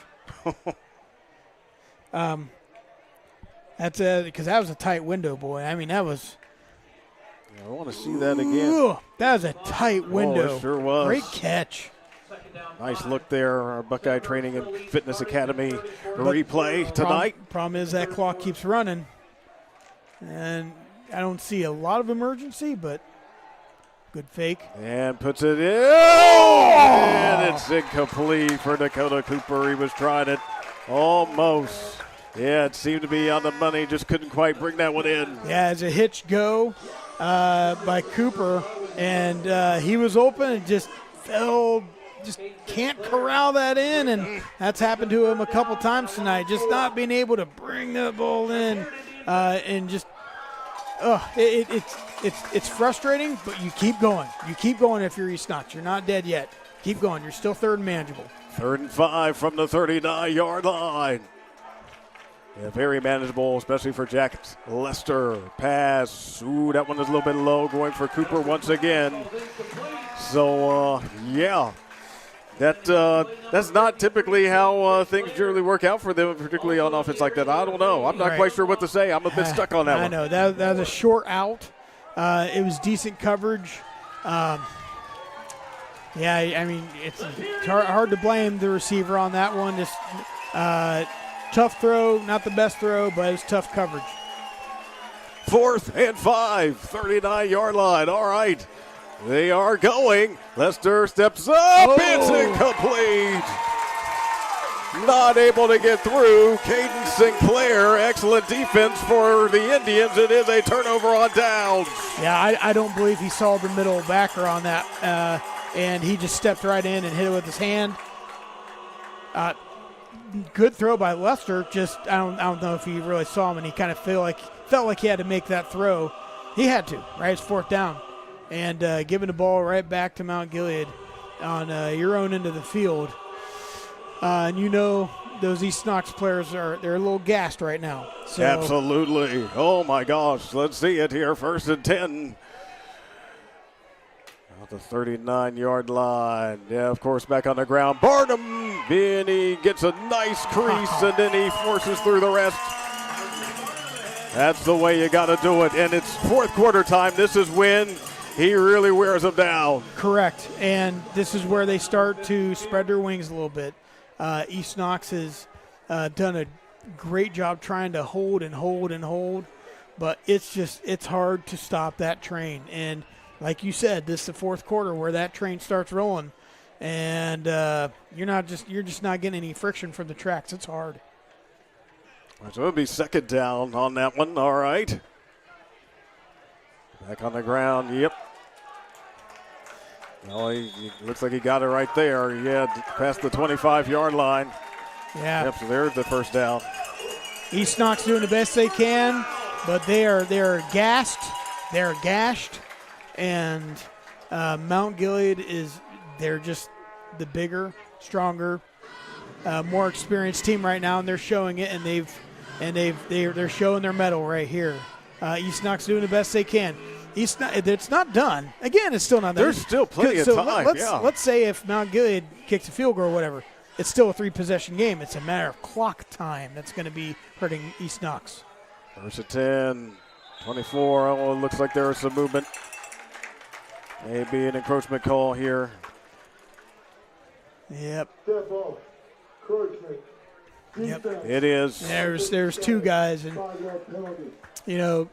S8: That's because that was a tight window, boy. I mean, that was.
S1: Yeah, I want to see that again.
S8: Ooh, that was a tight window.
S1: Oh, it sure was.
S8: Great catch.
S1: Nice look there. Our Buckeye Training and Fitness Academy replay tonight.
S8: Problem is that clock keeps running. And I don't see a lot of emergency, but Good fake.
S1: And puts it in. Oh! And it's incomplete for Dakota Cooper. He was trying it almost. Yeah, it seemed to be on the money. Just couldn't quite bring that one in.
S8: Yeah, it's a hitch go by Cooper. And he was open and just fell. Just can't corral that in. And that's happened to him a couple times tonight. Just not being able to bring that ball in. And just, it's frustrating, but you keep going. You keep going if you're East Knox. You're not dead yet. Keep going. You're still 3rd and manageable.
S1: 3rd and 5 from the 39-yard line. Yeah, very manageable, especially for Jack Lester. Pass. Ooh, that one is a little bit low, going for Cooper once again. So, yeah. That's not typically how things generally work out for them, particularly on offense like that. I don't know. I'm not quite sure what to say. I'm a bit stuck on that one.
S8: I know. That was a short out. It was decent coverage. Yeah, I mean, it's hard to blame the receiver on that one. Just tough throw, not the best throw, but it was tough coverage.
S1: 4th and 5, 39-yard line. All right. They are going. Lester steps up. It's incomplete. Not able to get through. Caden Sinclair, excellent defense for the Indians. It is a turnover on downs.
S8: Yeah, I don't believe he saw the middle backer on that, and he just stepped right in and hit it with his hand. Good throw by Lester. Just I don't know if he really saw him, and he kind of felt like he had to make that throw. He had to, right? It's 4th down. And giving the ball right back to Mount Gilead on your own end of the field. And you know those East Knox players they're a little gassed right now. So.
S1: Absolutely. Oh, my gosh. Let's see it here. 1st and 10. At the 39-yard line. Yeah, of course, back on the ground. Barnum. And he gets a nice crease, and then he forces through the rest. That's the way you got to do it. And it's 4th quarter time. This is when he really wears them down.
S8: Correct. And this is where they start to spread their wings a little bit. East Knox has done a great job trying to hold and hold and hold, but it's hard to stop that train. And like you said, this is the 4th quarter where that train starts rolling, and you're just not getting any friction from the tracks. It's hard.
S1: So it'll be 2nd down on that one. All right. Back on the ground. Yep. Well, he looks like he got it right there. Yeah, past the 25-yard line.
S8: Yeah.
S1: Yep, so there's the 1st down.
S8: East Knox doing the best they can, but they're gassed. They're gashed. And Mount Gilead they're just the bigger, stronger, more experienced team right now, and they're showing it, and they're showing their mettle right here. East Knox doing the best they can. It's not done. Again, it's still not done.
S1: There's still plenty of time.
S8: Let's say if Mount Gilead kicks a field goal or whatever, it's still a 3-possession game. It's a matter of clock time that's going to be hurting East Knox.
S1: 1st and 10, 24. Oh, it looks like there is some movement. Maybe an encroachment call here.
S8: Yep.
S9: Dead ball. Encouragement.
S8: Yep.
S1: It is.
S8: There's 2 guys, and you know,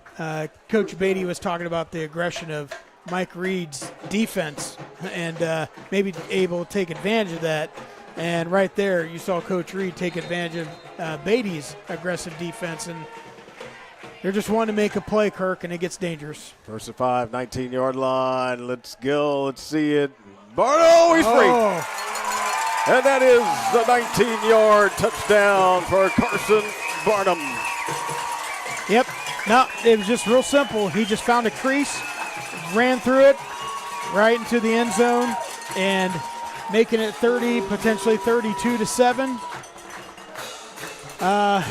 S8: Coach Beatty was talking about the aggression of Mike Reed's defense, and maybe able to take advantage of that. And right there, you saw Coach Reed take advantage of Beatty's aggressive defense, and they're just wanting to make a play, Kirk, and it gets dangerous.
S1: 1st and 5, 19-yard line. Let's go. Let's see it. Barno, he's free. And that is the 19-yard touchdown for Carson Barnum.
S8: Yep. No, it was just real simple. He just found a crease, ran through it, right into the end zone, and making it 30, potentially 32-7. I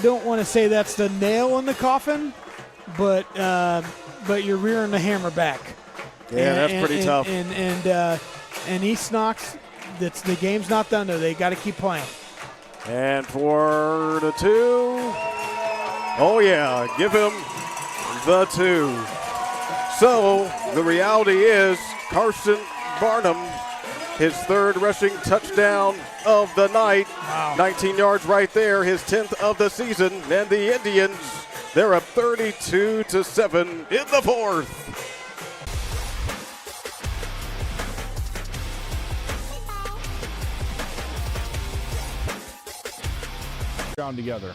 S8: don't want to say that's the nail in the coffin, but you're rearing the hammer back.
S1: Yeah, that's pretty tough.
S8: And East Knox, the game's not done though. They got to keep playing.
S1: And for the 2. Oh yeah, give him the 2. So the reality is Carson Barnum, his 3rd rushing touchdown of the night.
S8: Wow.
S1: 19 yards right there, his 10th of the season. And the Indians, they're up 32-7 in the 4th.
S4: ground together.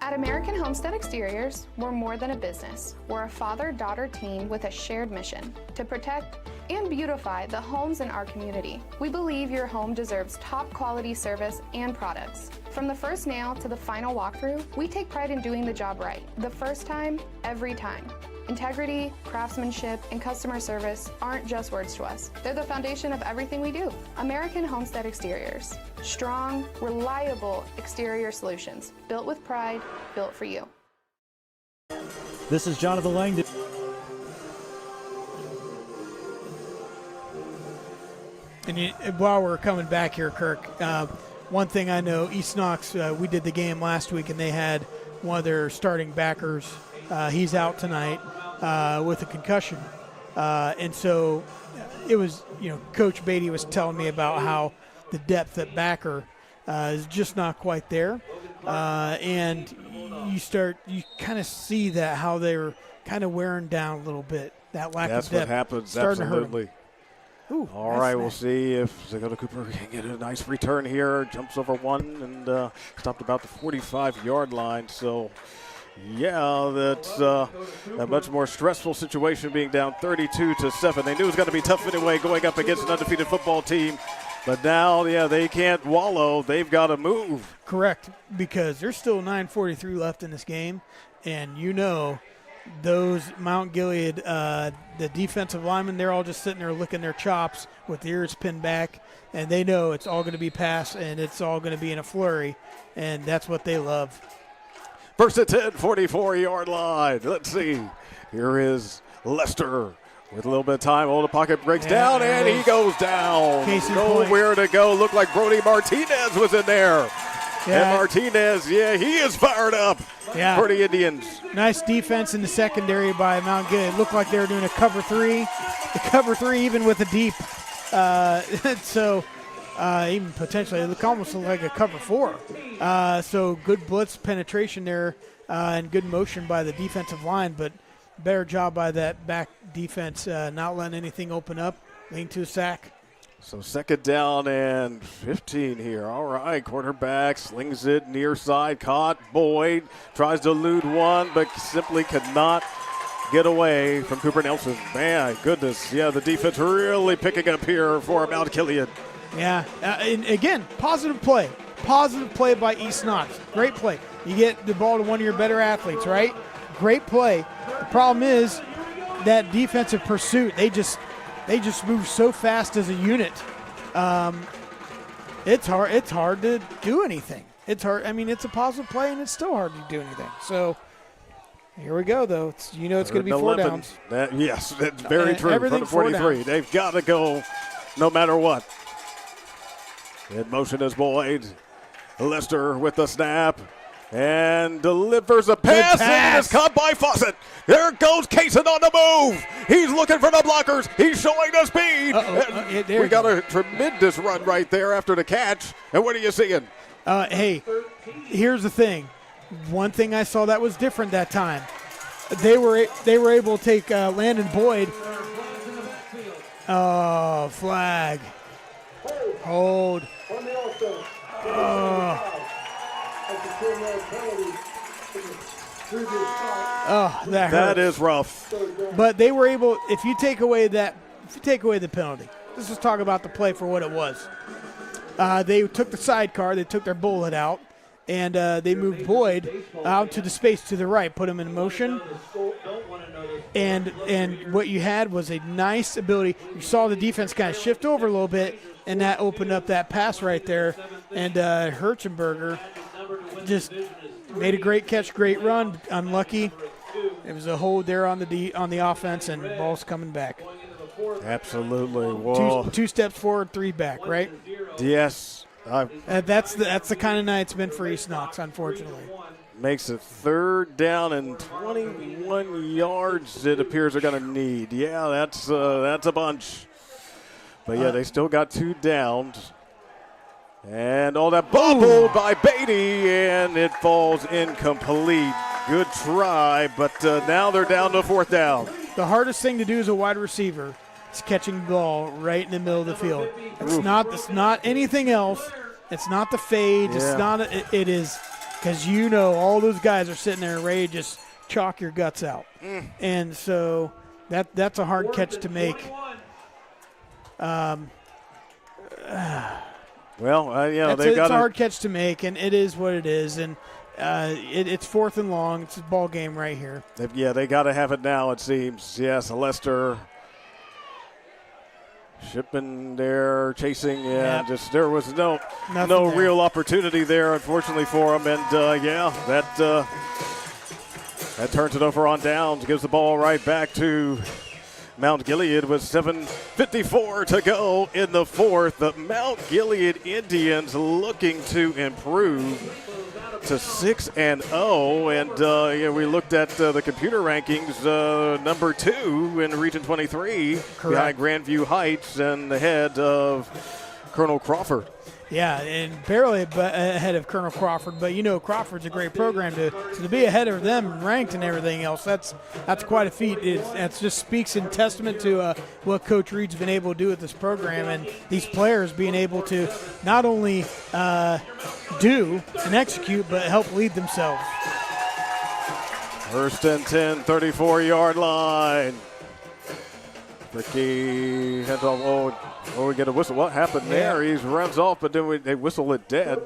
S5: At American Homestead Exteriors, we're more than a business. We're a father-daughter team with a shared mission to protect and beautify the homes in our community. We believe your home deserves top quality service and products. From the first nail to the final walkthrough, we take pride in doing the job right. The first time, every time. Integrity, craftsmanship, and customer service aren't just words to us. They're the foundation of everything we do. American Homestead Exteriors. Strong, reliable exterior solutions. Built with pride, built for you.
S6: This is Jonathan Langdon.
S8: And while we're coming back here, Kirk, one thing I know, East Knox, we did the game last week, and they had one of their starting backers. He's out tonight with a concussion. And so it was, Coach Beatty was telling me about how the depth at backer is just not quite there. And you kind of see that, how they're kind of wearing down a little bit, that lack of depth.
S1: That's what happens, absolutely.
S8: Ooh,
S1: all right, we'll see if Dakota Cooper can get a nice return here. Jumps over one and stopped about the 45-yard line. So, yeah, that's a much more stressful situation, being down 32-7. They knew it was going to be tough anyway, going up against an undefeated football team. But now, they can't wallow. They've got to move.
S8: Correct, because there's still 9:43 left in this game, and those Mount Gilead, the defensive linemen, they're all just sitting there licking their chops with the ears pinned back, and they know it's all going to be pass and it's all going to be in a flurry, and that's what they love.
S1: First and 10, 44-yard line. Let's see. Here is Lester with a little bit of time. The pocket breaks down, and he goes down. Nowhere to go. Looked like Brody Martinez was in there. And Martinez, he is fired up for the Indians.
S8: Nice defense in the secondary by Mount Gilead. It looked like they were doing a cover three. The cover three even with a deep. Even potentially, it looked almost like a cover four. So good blitz penetration there and good motion by the defensive line, but better job by that back defense not letting anything open up, leading to a sack.
S1: So second down and 15 here. All right, quarterback slings it near side, caught. Boyd tries to elude one, but simply could not get away from Cooper Nelson. Man, goodness, the defense really picking up here for Mount Gilead.
S8: Yeah, and again, positive play by East Knox. Great play. You get the ball to one of your better athletes, right? Great play. The problem is that defensive pursuit. They just move so fast as a unit. It's hard to do anything. It's hard. I mean, it's a positive play, and it's still hard to do anything. So here we go, though. It's going to be 4 downs.
S1: Yes, that's very true. From the 43, they've got to go no matter what. In motion is Boyd. Lester with the snap. And delivers a pass, and it is caught by Fawcett. There goes Kaysen on the move. He's looking for the blockers. He's showing the speed. We got a tremendous run right there after the catch. And what are you seeing?
S8: Hey, here's the thing. One thing I saw that was different that time. They were able to take Landon Boyd. Oh, flag. Hold.
S1: That is rough.
S8: But they were able. If you take away the penalty, let's just talk about the play for what it was. They took the sidecar, they took their bullet out, and they moved Boyd out to the space to the right, put him in motion. And what you had was a nice ability. You saw the defense kind of shift over a little bit, and that opened up that pass right there. And Herzenberger just made a great catch, great run. Unlucky. It was a hold there on the offense, and the ball's coming back.
S1: Absolutely. Whoa.
S8: Two steps forward, 3 back, right?
S1: Yes.
S8: That's the kind of night it's been for East Knox, unfortunately.
S1: Makes it 3rd down and 21 yards it appears they're going to need. Yeah, that's a bunch. But, they still got 2 downs. And all that bobbled by Beatty, and it falls incomplete. good try, but now they're down to fourth down.
S8: The hardest thing to do as a wide receiver is catching the ball right in the middle of the field. It's not anything else. It's not the fade. It's not. It is because all those guys are sitting there ready to just chalk your guts out, and so that's a hard catch to make.
S1: It's
S8: a hard catch to make, and it is what it is, and it's fourth and long. It's a ball game right here.
S1: They got to have it now, it seems. Yes, Lester. Shipman there chasing, there was no real opportunity there, unfortunately, for him, and that turns it over on downs, gives the ball right back to Mount Gilead with 7:54 to go in the fourth. The Mount Gilead Indians looking to improve to 6-0, and we looked at the computer rankings, number 2 in Region 23, behind Grandview Heights and ahead of Colonel Crawford.
S8: Yeah, and barely ahead of Colonel Crawford, but Crawford's a great program to be ahead of them, ranked and everything else. That's quite a feat. That just speaks in testament to what Coach Reed's been able to do with this program, and these players being able to not only do and execute, but help lead themselves.
S1: First and 10, 34-yard line. Ricky heads off. We get a whistle. What happened there? He runs off, but then they whistle it dead.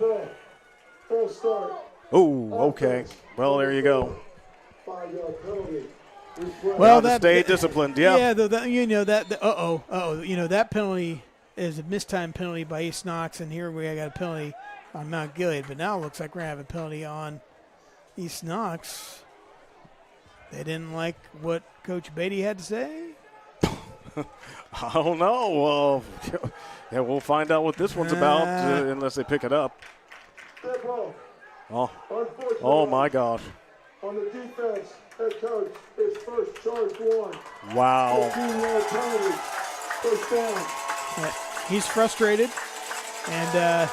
S1: Oh, okay. Well, there you go.
S8: Well,
S1: that stay disciplined. Yeah.
S8: That penalty is a mistime penalty by East Knox, and here we got a penalty on Mount Gilead. But now it looks like we're gonna have a penalty on East Knox. They didn't like what Coach Beatty had to say.
S1: I don't know. We'll find out what this one's about unless they pick it up. Oh my gosh.
S9: On the defense, head coach is first charged one.
S1: Wow.
S9: 15-yard penalty. First down.
S8: He's frustrated, and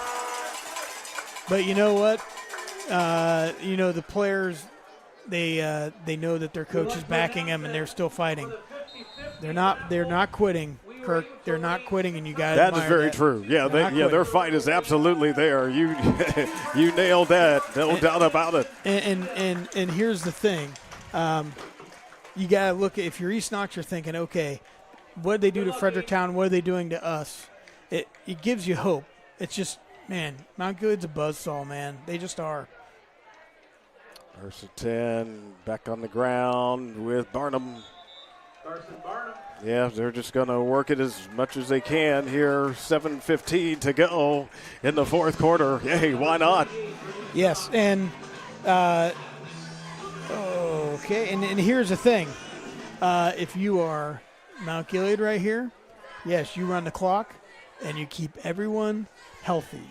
S8: but you know what? The players, they know that their coach is backing them, and they're still fighting. They're not quitting, Kirk. They're not quitting, and you got to
S1: That is very true. Yeah, their fight is absolutely there. You nailed that. No doubt about it.
S8: And here's the thing. You got to look at, if you're East Knox, you're thinking, okay, what did they do to Fredericktown? What are they doing to us? It gives you hope. It's just, man, Mount Gilead's a buzzsaw, man. They just are.
S1: First and 10, back on the ground with Barnum. Yeah, they're just going to work it as much as they can here. 7:15 to go in the fourth quarter. Hey, why not?
S8: Yes, and okay, and here's the thing. If you are Mount Gilead right here, yes, you run the clock, and you keep everyone healthy.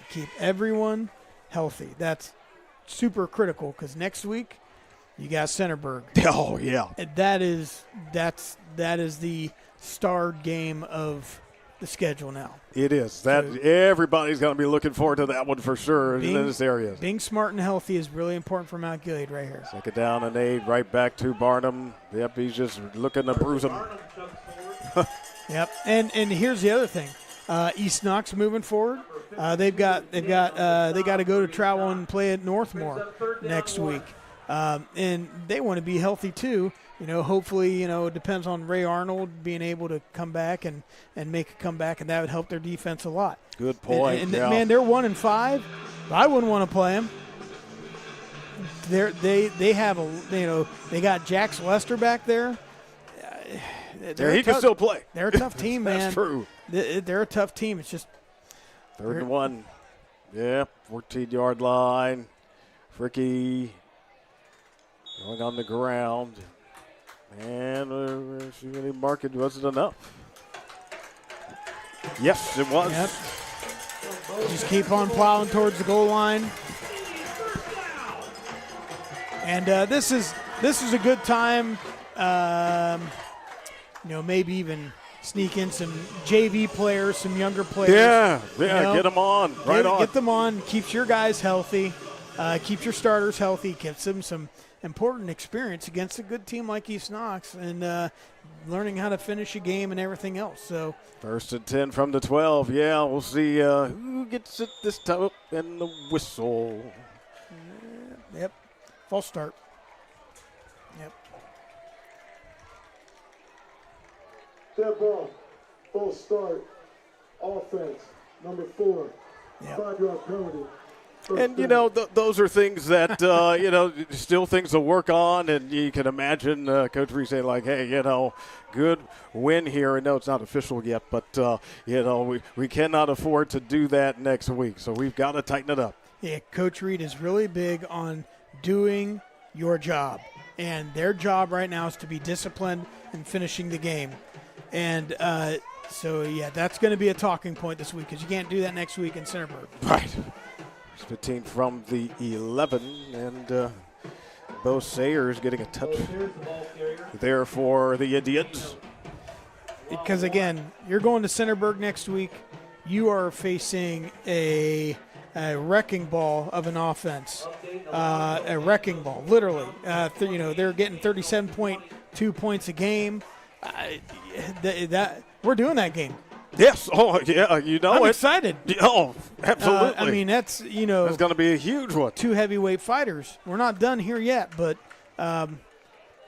S8: That's super critical because next week you got Centerburg.
S1: Oh yeah,
S8: and that is the star game of the schedule now.
S1: It is. Everybody's going to be looking forward to that one for sure in this area.
S8: Being smart and healthy is really important for Mount Gilead right here.
S1: Second down and 8, right back to Barnum. Yep, he's just looking to bruise him.
S8: Yep, and here's the other thing. East Knox moving forward. They got to go to travel and play at Northmore next week, and they want to be healthy too. Hopefully, it depends on Ray Arnold being able to come back and make a comeback, and that would help their defense a lot.
S1: Good point.
S8: And man, they're 1-5. I wouldn't want to play them. They have they got Jax Lester back there.
S1: He can still play.
S8: They're a tough team, man.
S1: That's true.
S8: They're a tough team. It's just
S1: 3rd and 1. Yeah, 14-yard line. Fricky going on the ground. And she really marked it. Wasn't enough. Yes, it was.
S8: Yep. Just keep on plowing towards the goal line. And this is a good time. Maybe even sneak in some JV players, some younger players.
S1: Yeah, get them on. Get
S8: them on. Keeps your guys healthy. Keeps your starters healthy. Keeps them some important experience against a good team like East Knox and learning how to finish a game and everything else. So
S1: 1st and 10 from the 12. Yeah, we'll see who gets it this time. And the whistle.
S8: Yep. False start. Yep.
S9: Dead ball. Full start. Offense. Number 4.
S8: Yep.
S9: 5-yard penalty.
S1: And, you know, those are things that, you know, still things to work on. And you can imagine Coach Reese saying, like, hey, you know, good win here. I know it's not official yet, but, you know, we cannot afford to do that next week. So we've got to tighten it up.
S8: Yeah, Coach Reed is really big on doing your job. And their job right now is to be disciplined and finishing the game. And so, yeah, that's going to be a talking point this week because you can't do that next week in Centerburg.
S1: Right. 15 from the 11, and Bo Sayers getting a touch there for the Indians.
S8: Because, again, you're going to Centerburg next week. You are facing a wrecking ball of an offense, a wrecking ball, literally. You know, they're getting 37.2 points a game. We're doing that game.
S1: Yes. Oh, yeah. You know
S8: I'm
S1: it.
S8: excited.
S1: Oh, absolutely.
S8: I mean, that's, you know.
S1: It's going to be a huge one.
S8: 2 heavyweight fighters. We're not done here yet, but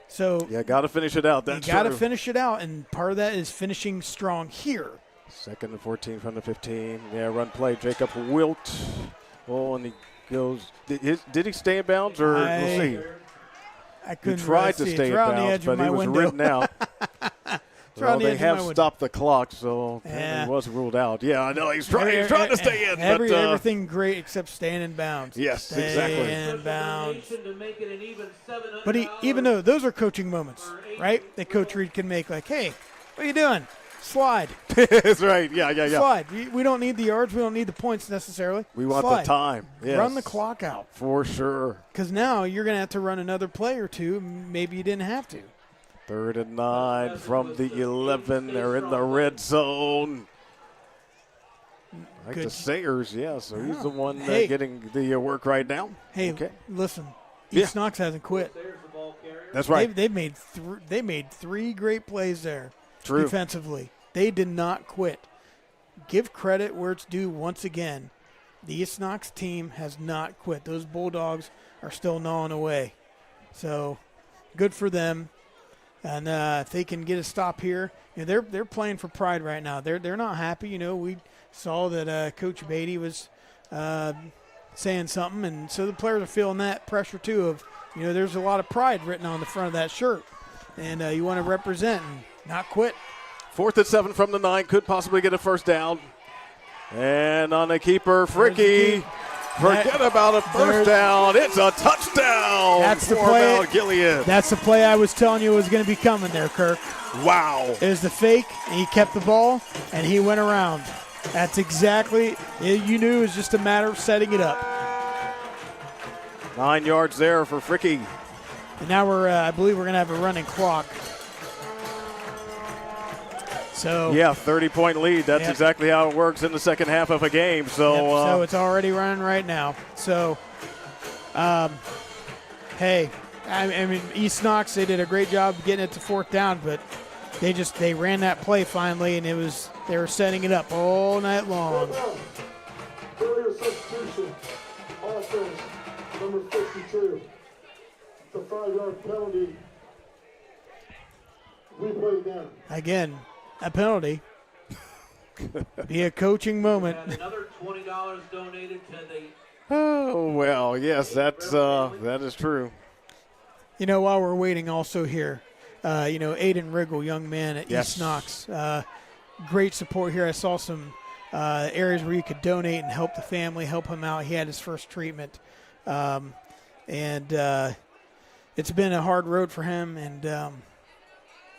S8: so.
S1: Yeah, got to finish it out. That's
S8: you got to finish it out, and part of that is finishing strong here.
S1: 2nd and 14 from the 15. Yeah, run play. Jacob Wilt. Oh, and he goes. Did he stay in bounds, or we'll see?
S8: I couldn't
S1: he tried to
S8: see
S1: stay in bounds, but he was written out. Well, they have stopped the clock, so he was ruled out. Yeah, I know. He's trying to stay in.
S8: Everything great except staying in bounds.
S1: Yes,
S8: stay
S1: exactly.
S8: in bounds. But even though those are coaching moments, right, that Coach Reed can make, like, hey, what are you doing? Slide.
S1: That's right. Yeah.
S8: Slide. We don't need the yards. We don't need the points necessarily.
S1: We want the time. Yes.
S8: Run the clock out.
S1: For sure.
S8: Because now you're going to have to run another play or two. Maybe you didn't have to.
S1: 3rd and 9 from the 11. They're in the red zone. Like the Sayers, yeah. So he's the one getting the work right now.
S8: Hey,
S1: okay.
S8: Listen, East Knox hasn't quit.
S1: That's right.
S8: They made 3 great plays there.
S1: True.
S8: Defensively. They did not quit. Give credit where it's due once again. The East Knox team has not quit. Those Bulldogs are still gnawing away. So good for them. And if they can get a stop here, you know, they're playing for pride right now. They're not happy. You know, we saw that Coach Beatty was saying something, and so the players are feeling that pressure too. Of, you know, there's a lot of pride written on the front of that shirt, and you want to represent and not quit.
S1: 4th and 7 from the 9, could possibly get a first down, and on a keeper, Fricky. Forget about a first down. It's a touchdown.
S8: That's the play.
S1: Mount Gilead.
S8: That's the play I was telling you was going to be coming there, Kirk.
S1: Wow.
S8: It was the fake. He kept the ball, and he went around. That's exactly, you knew it was just a matter of setting it up.
S1: 9 yards there for Fricky.
S8: And now I believe we're going to have a running clock. So
S1: yeah, 30-point lead. That's exactly how it works in the second half of a game. So,
S8: so it's already running right now. So, hey, I mean, East Knox, they did a great job getting it to 4th down, but they ran that play finally, and they were setting it up all night long.
S9: Earlier substitution, offense, number 52. The 5-yard penalty. We play down.
S8: Again, a penalty. Be a coaching moment.
S2: Another $20 donated to the.
S1: Oh well, yes, that is true.
S8: You know, while we're waiting, also here, you know, Aiden Riggle, young man at East Knox, great support here. I saw some areas where you could donate and help the family, help him out. He had his first treatment, and it's been a hard road for him, and.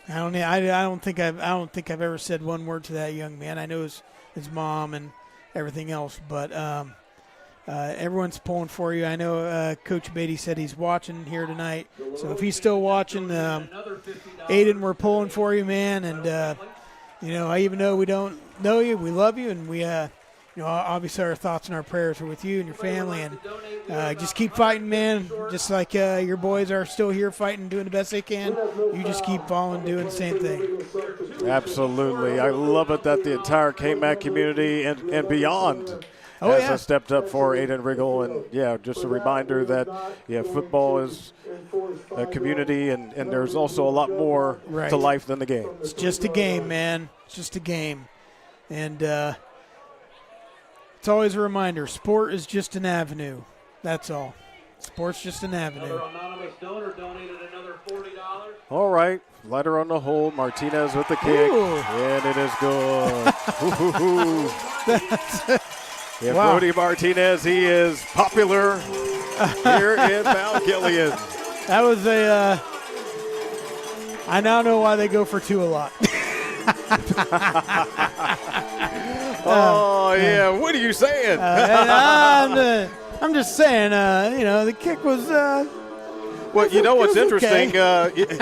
S8: I don't think I've ever said one word to that young man. I know his mom and everything else, but everyone's pulling for you. I know Coach Beatty said he's watching here tonight, so if he's still watching, Aiden, we're pulling for you, man. And you know, even though we don't know you, we love you, and we you know, obviously our thoughts and our prayers are with you and your family, and just keep fighting, man. Just like your boys are still here fighting, doing the best they can. You just keep following, doing the same thing.
S1: Absolutely. I love it that the entire KMAC community and beyond has stepped up for Aiden Riggle. And, just a reminder that, football is a community, and there's also a lot more to life than the game.
S8: It's just a game, man. It's just a game. And it's always a reminder, sport is just an avenue. That's all. Sport's just an avenue.
S2: Another anonymous donor donated another $40.
S1: All right. Letter on the hole. Martinez with the kick.
S8: Ooh.
S1: And it is good.
S8: Wow.
S1: Brody Martinez, he is popular here in Mount Gilead.
S8: That was I now know why they go for two a lot.
S1: What are you saying?
S8: I'm just saying, the kick was.
S1: Well, you know what's interesting?
S8: Okay.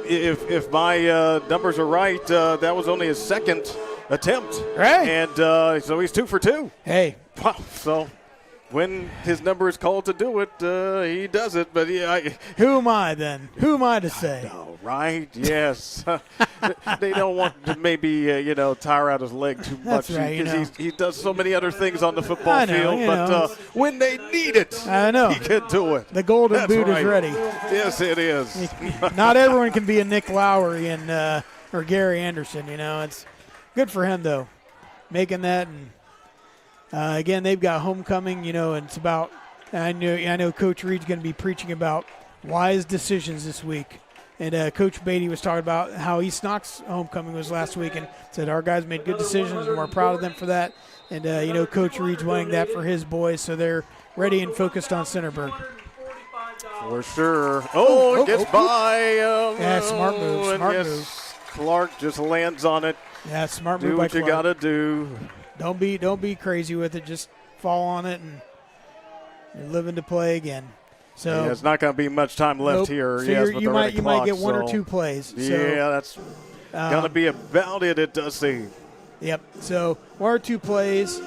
S1: If my numbers are right, that was only his second attempt.
S8: Right.
S1: And so he's 2 for 2.
S8: Hey.
S1: Wow. So when his number is called to do it, he does it. But
S8: who am I then? Who am I to say?
S1: Oh, right. Yes. They don't want to maybe tire out his leg too much.
S8: That's right.
S1: Because he does so many other things on the football field. But when they need it,
S8: I know
S1: he can do it.
S8: The golden boot is ready.
S1: Yes, it is.
S8: Not everyone can be a Nick Lowry or Gary Anderson. It's good for him though, making that. And again, they've got homecoming. And it's about. I know Coach Reed's going to be preaching about wise decisions this week. And Coach Beatty was talking about how East Knox homecoming was last week and said our guys made good decisions and we're proud of them for that. And, Coach Reed's wanting that for his boys, so they're ready and focused on Centerburg.
S1: For sure. It gets by.
S8: Smart move. Smart move.
S1: Clark just lands on it.
S8: Yeah, smart move
S1: do
S8: by
S1: what
S8: Clark.
S1: You got to do.
S8: Don't be crazy with it. Just fall on it and you're living to play again. So
S1: it's not going to be much time left here.
S8: So
S1: yes,
S8: you might get one or two plays.
S1: Yeah, that's going to be about it. It does seem.
S8: Yep. So 1 or 2 plays,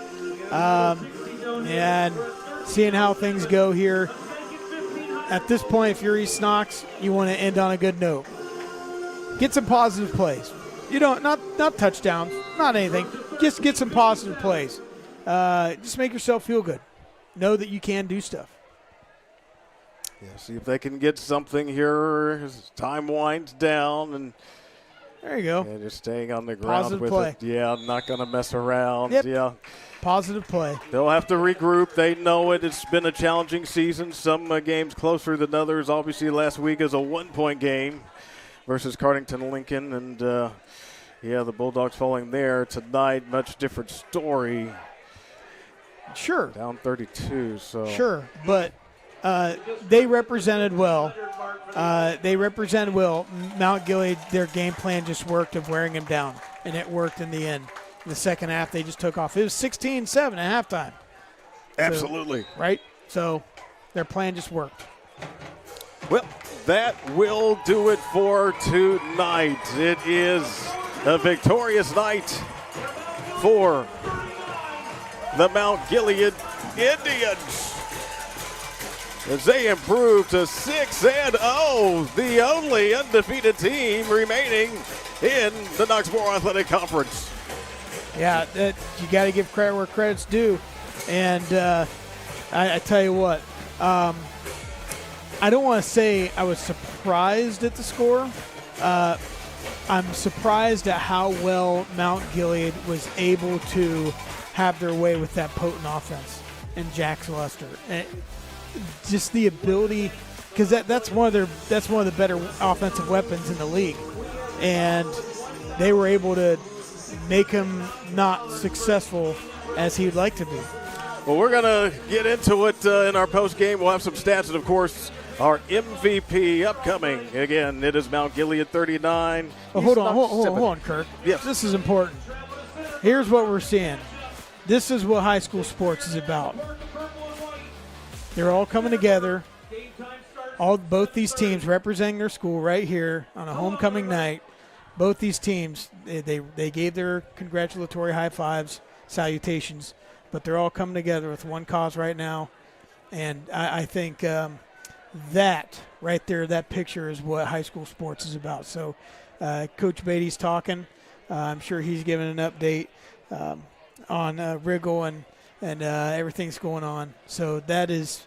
S8: and seeing how things go here. At this point, if you're East Knox, you want to end on a good note. Get some positive plays. Not touchdowns, not anything. Just get some positive plays. Just make yourself feel good. Know that you can do stuff.
S1: Yeah, see if they can get something here as time winds down. And
S8: there you go.
S1: Yeah, just staying on the ground
S8: positive
S1: with
S8: play.
S1: It. Yeah, not going to mess around.
S8: Yep.
S1: Yeah.
S8: Positive play.
S1: They'll have to regroup. They know it. It's been a challenging season. Some games closer than others. Obviously, last week is a 1-point game versus Cardington-Lincoln. And, the Bulldogs falling there. Tonight, much different story.
S8: Sure.
S1: Down 32. So
S8: Sure, but they represented well. Mount Gilead, their game plan just worked of wearing him down, and it worked in the end. In the second half, they just took off. It was 16-7 at halftime.
S1: Absolutely.
S8: So, right? So their plan just worked.
S1: Well, that will do it for tonight. It is a victorious night for the Mount Gilead Indians as they improve to 6-0, the only undefeated team remaining in the Knoxboro Athletic Conference.
S8: Yeah, you got to give credit where credit's due. And I tell you what, I don't want to say I was surprised at the score. I'm surprised at how well Mount Gilead was able to have their way with that potent offense and Jax Luster. And just the ability, because that's one of the better offensive weapons in the league, and they were able to make him not successful as he would like to be.
S1: Well, we're going to get into it in our post game. We'll have some stats, and of course, our MVP upcoming. Again, it is Mount Gilead 39.
S8: Hold on, Kirk.
S1: Yes.
S8: This is important. Here's what we're seeing. This is what high school sports is about. They're all coming together. Both these teams representing their school right here on a homecoming night. Both these teams, they gave their congratulatory high fives, salutations, but they're all coming together with one cause right now, And I think that right there, that picture is what high school sports is about. So Coach Beatty's talking. I'm sure he's giving an update on Riggle and everything's going on. So that is,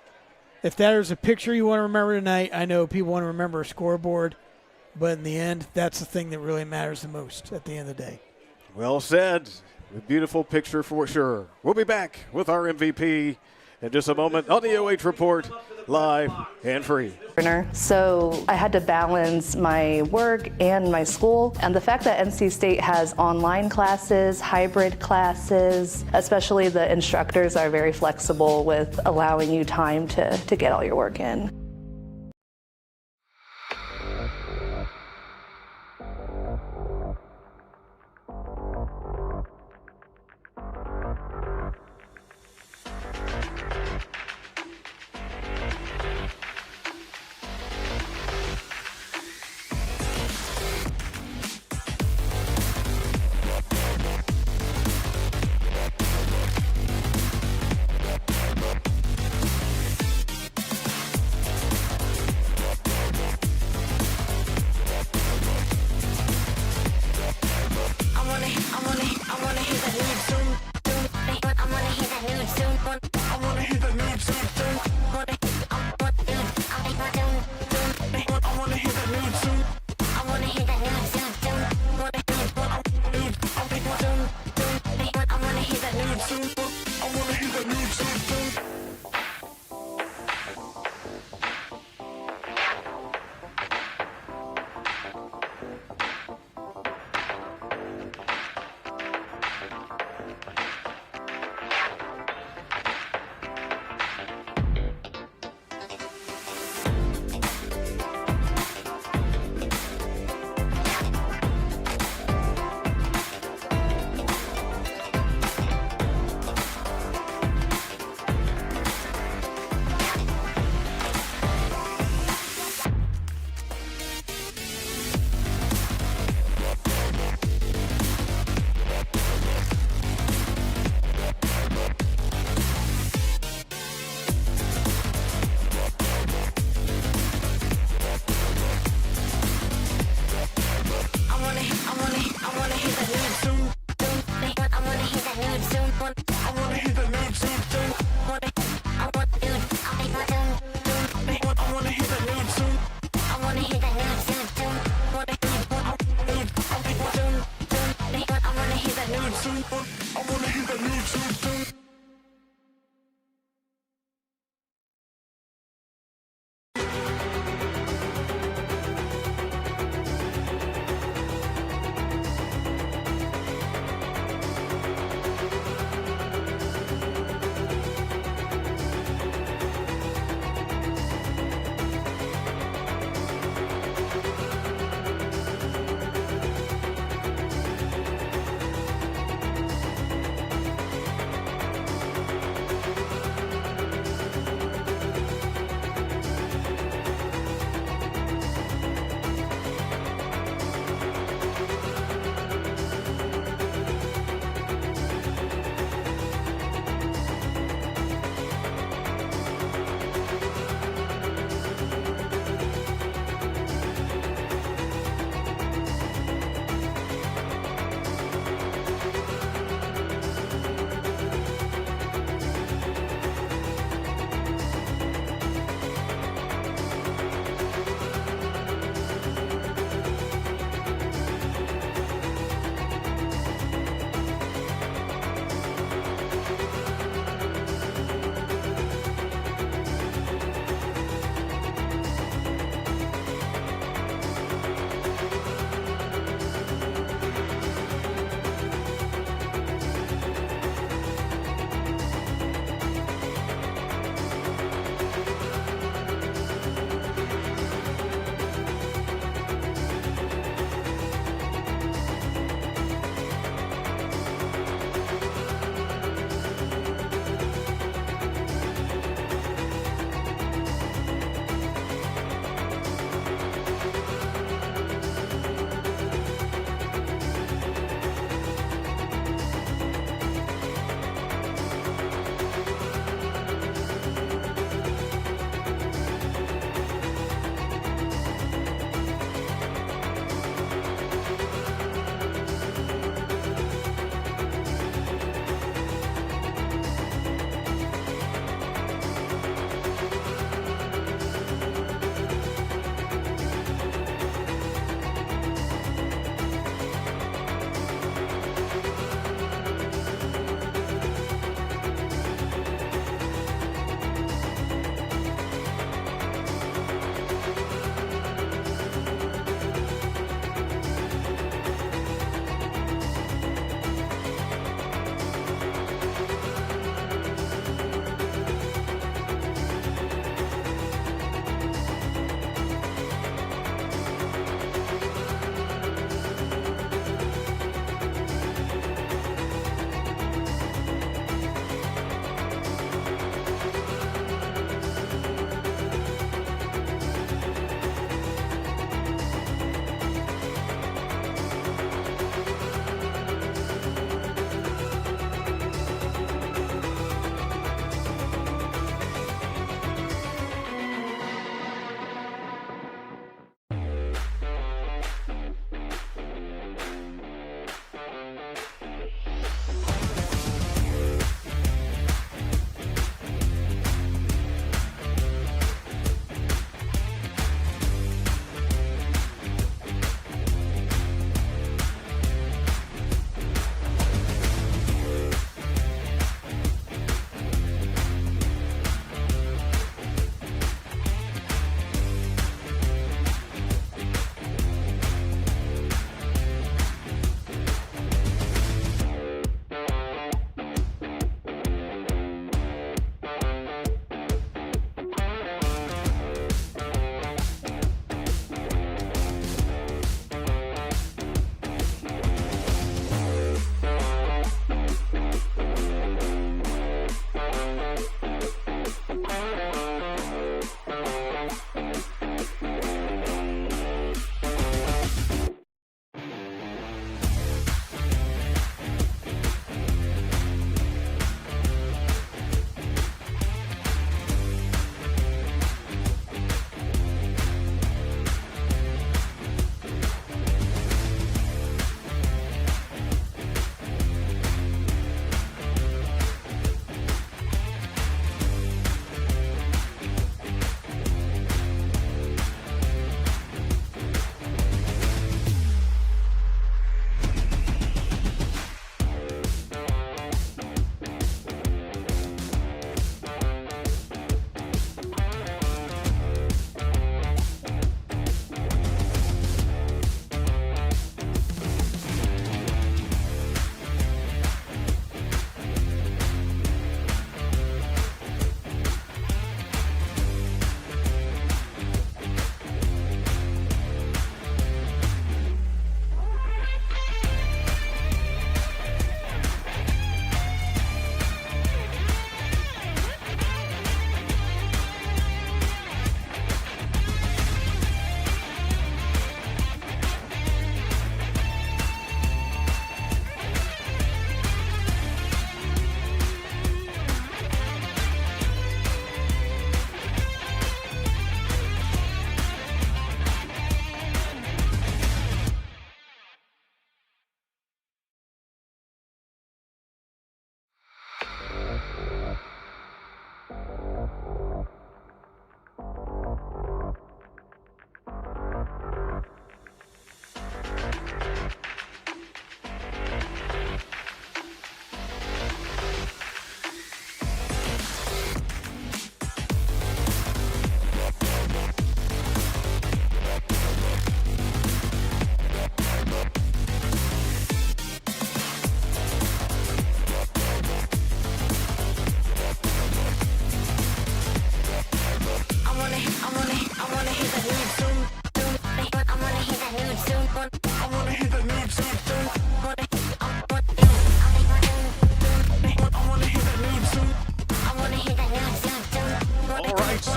S8: if that is a picture you want to remember tonight, I know people want to remember a scoreboard, but in the end, that's the thing that really matters the most at the end of the day.
S1: Well said. A beautiful picture for sure. We'll be back with our MVP in just a moment on the OH Report, live and free.
S10: So I had to balance my work and my school, and the fact that NC State has online classes, hybrid classes, especially the instructors are very flexible with allowing you time to get all your work in.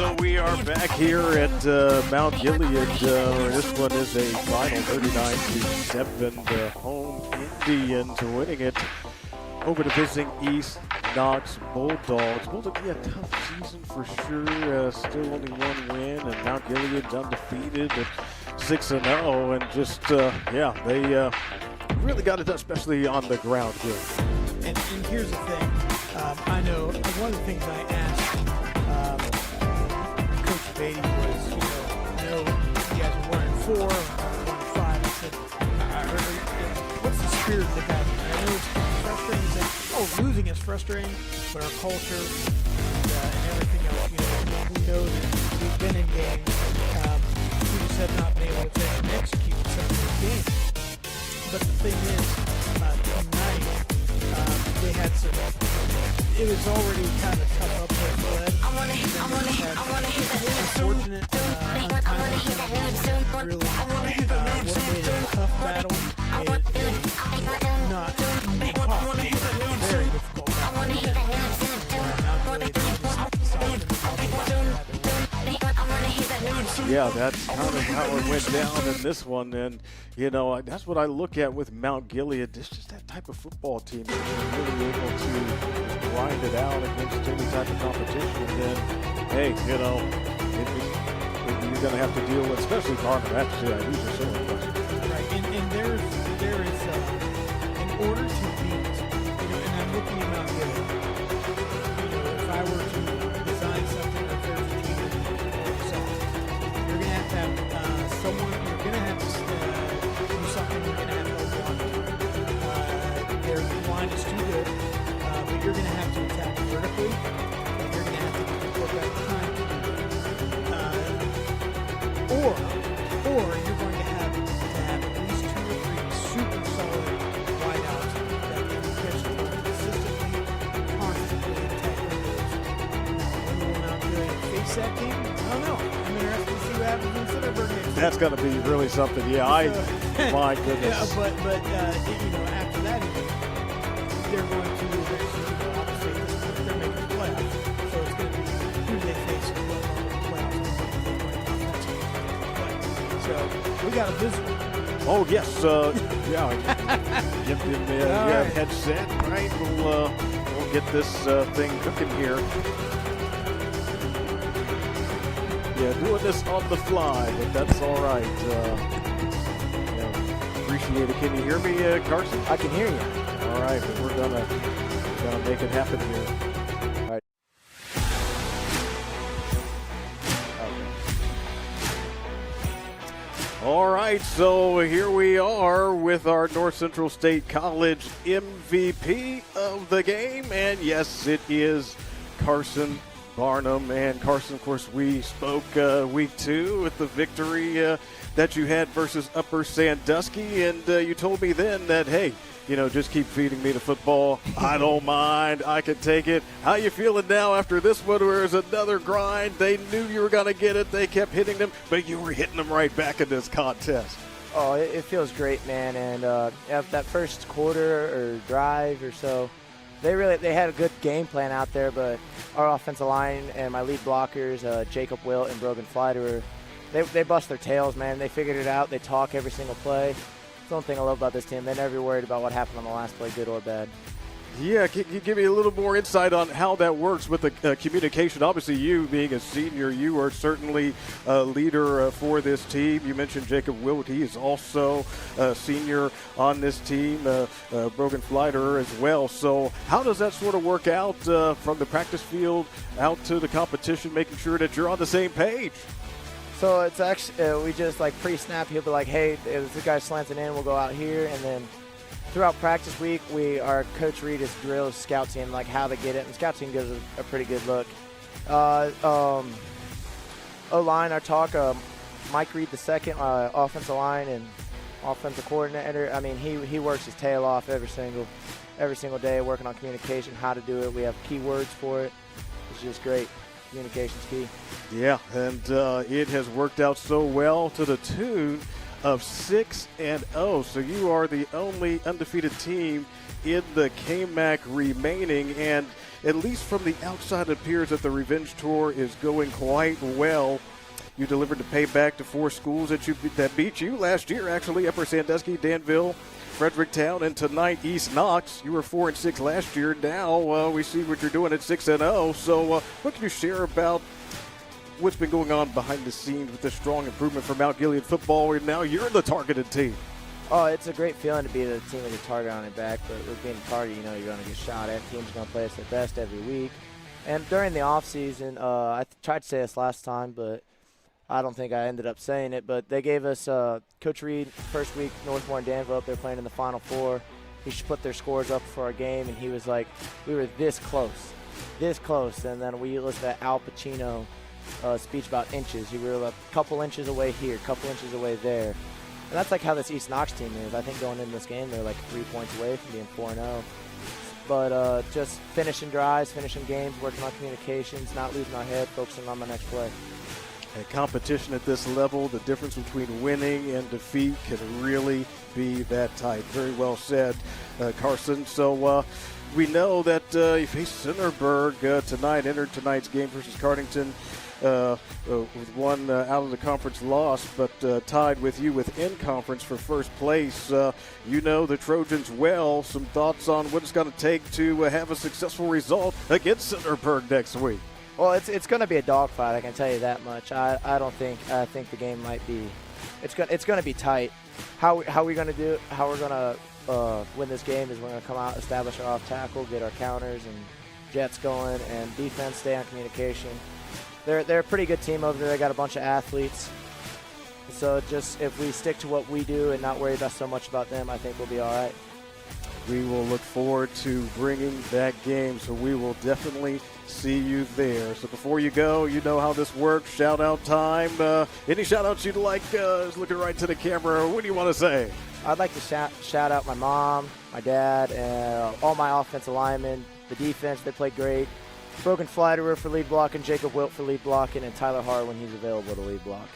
S1: so we are back here at Mount Gilead. This one is a final 39-7. The home Indians winning it over to visiting East Knox Bulldogs. Will it be a tough season for sure? Still only one win, and Mount Gilead's undefeated at 6-0. And just, they really got it done, especially on the ground here.
S8: And here's the thing. I know one of the things I asked Coach Beatty was, you know, you guys are 1-4, 1-5. I said, what's the spirit of the guy? I know it's frustrating. He said, losing is frustrating, but our culture and everything else, you know, we know that we've been in games. We just have not been able to execute some of those games. But the thing is, tonight, they had some. It was already kind of tough up there for them. I want to hit that unfortunate, untimely, really, what made it a tough battle. Not very difficult battle.
S1: Yeah, that's kind of how it went down in this one. And, you know, that's what I look at with Mount Gilead. It's just that type of football team that is really able to grind it out against any type of competition. And then, hey, you know, you're going to have to deal with, especially Barnum. These are so impressive.
S8: Right, and there is in order to beat, you know, and I'm looking at Mount Gilead. You know, if I were to design something or if there's a team that you're going to have someone, you're going to have to do something, you're going to have to block. Their line is too good, but you're going to have to attack vertically, and you're going to have to work out time to do that. Or you're going to have at least 2 or 3 super solid wideouts that can catch the ball consistently, constantly attack windows. When will Mount Gilead face that team? I don't know. I'm interested to see what happens in Centerburg next week.
S1: That's going to be really something. Yeah, my goodness.
S8: Yeah, but you know, after that, they're going to eventually, you know, obviously they're making the playoffs, so it's going to be who they face in the playoffs. So we got a visitor.
S1: Oh yes, give him the headset, right? We'll get this thing cooking here. Yeah, doing this on the fly, but that's all right. Appreciate it. Can you hear me, Carson?
S13: I can hear you.
S1: All right, well, we're gonna make it happen here. All right. All right, so here we are with our North Central State College MVP of the game, and yes, it is Carson Barnum. And Carson, of course, we spoke week 2 with the victory that you had versus Upper Sandusky, and you told me then that, hey, you know, just keep feeding me the football. I don't mind. I can take it. How you feeling now after this one where it's another grind? They knew you were going to get it. They kept hitting them, but you were hitting them right back in this contest.
S13: Oh, it feels great, man. And that first quarter or drive or so, they had a good game plan out there, but our offensive line and my lead blockers, Jacob Wilt and Brogan Flighter, they bust their tails, man. They figured it out. They talk every single play. That's the one thing I love about this team. They're never worried about what happened on the last play, good or bad.
S1: Yeah, can you give me a little more insight on how that works with the communication? Obviously, you being a senior, you are certainly a leader for this team. You mentioned Jacob Wilt. He is also a senior on this team, Brogan Flighter as well. So how does that sort of work out from the practice field out to the competition, making sure that you're on the same page?
S13: So it's actually, we just like pre-snap, he'll be like, hey, if this guy's slanting in, we'll go out here. And then throughout practice week, our Coach Reed has drilled scout team, like how to get it. And scout team gives a pretty good look. O-line, our talk, Mike Reed II, offensive line and offensive coordinator. I mean, he works his tail off every single day working on communication, how to do it. We have keywords for it. It's just great. Communication's key.
S1: Yeah, and it has worked out so well to the tune of 6-0. So you are the only undefeated team in the KMAC remaining, and at least from the outside, it appears that the revenge tour is going quite well. You delivered the payback to 4 schools that beat you last year, actually: Upper Sandusky, Danville, Fredericktown, and tonight East Knox. You were 4-6 last year. Now we see what you're doing at 6-0. So what can you share about what's been going on behind the scenes with this strong improvement for Mount Gilead football, and now you're the targeted team?
S13: Oh, it's a great feeling to be the team with a target on your back, but with being a target, you know you're going to get shot at. Teams are going to play us their best every week. And during the offseason, I tried to say this last time, but I don't think I ended up saying it, but they gave us Coach Reed first week, Northmore and Danville up there playing in the Final Four. He should put their scores up for our game, and he was like, we were this close. And then we listened to Al Pacino speech about inches. We were a couple inches away here, a couple inches away there. And that's like how this East Knox team is. I think going into this game, they're like 3 points away from being 4-0. But just finishing drives, finishing games, working on communications, not losing our head, focusing on my next play.
S1: A competition at this level, the difference between winning and defeat can really be that tight. Very well said, Carson. So we know that you face Centerburg tonight, entered tonight's game versus Cardington with one out of the conference loss, but tied with you within conference for first place. You know the Trojans well. Some thoughts on what it's going to take to have a successful result against Centerburg next week?
S13: Well, it's going to be a dogfight. I can tell you that much. I think the game might be. It's going to be tight. How we going to do it? How we're going to win this game is we're going to come out, establish our off tackle, get our counters and jets going, and defense stay on communication. They're a pretty good team over there. They got a bunch of athletes. So just if we stick to what we do and not worry about so much about them, I think we'll be all right.
S1: We will look forward to bringing that game, so we will definitely see you there. So before you go, you know how this works. Shout-out time. Any shout-outs you'd like? Looking right to the camera. What do you want to say?
S13: I'd like to shout out my mom, my dad, and all my offensive linemen. The defense, they played great. Brogan Flatterer for lead blocking, Jacob Wilt for lead blocking, and Tyler Hart when he's available to lead block.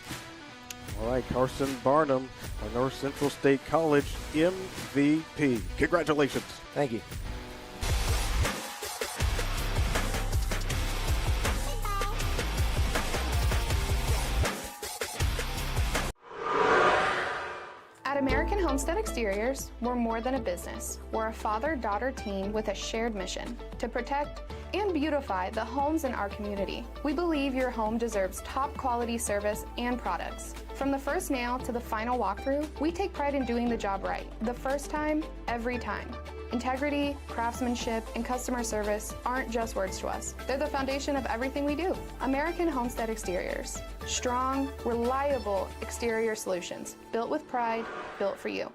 S1: All right, Carson Barnum, our North Central State College MVP. Congratulations.
S13: Thank you.
S5: At American Homestead Exteriors, we're more than a business. We're a father-daughter team with a shared mission to protect and beautify the homes in our community. We believe your home deserves top quality service and products. From the first nail to the final walkthrough, we take pride in doing the job right. The first time, every time. Integrity, craftsmanship, and customer service aren't just words to us. They're the foundation of everything we do. American Homestead Exteriors. Strong, reliable exterior solutions. Built with pride, built for you.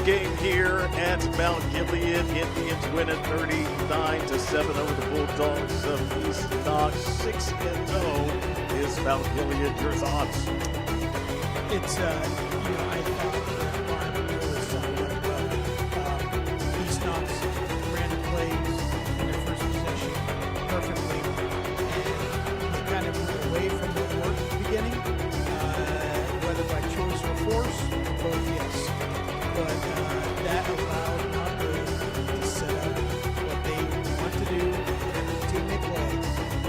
S1: Game here at Mount Gilead. Indians win it 39-7 over the Bulldogs of East Knox. 6-0 is Mount Gilead. Your thoughts?
S8: It's I thought that Barnum really summed up well. East Knox ran the plays in their first possession perfectly, and they kind of moved away from what worked at the beginning, whether by choice or force, both yes. But that allowed Mount Gilead to set up what they want to do, every team they play,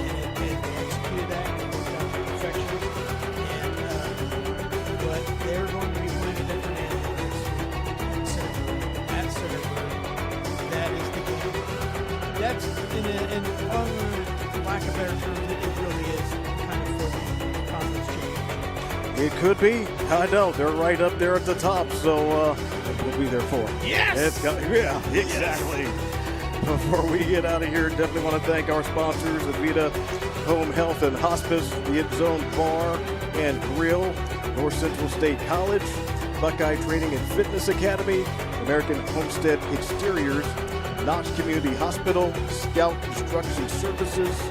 S8: and they executed that and worked out to perfection. But they're going to be playing a different animal next week at Centerburg. That is the game. That's, in lack of better terms, it really is kind of for the conference championship.
S1: It could be. I know. They're right up there at the top, so we'll be there for it.
S8: Yes!
S1: Yeah, exactly. Yes. Before we get out of here, definitely want to thank our sponsors, Avita Home Health and Hospice, the End Zone Bar and Grill, North Central State College, Buckeye Training and Fitness Academy, American Homestead Exteriors, Knox Community Hospital, Scout Construction Services,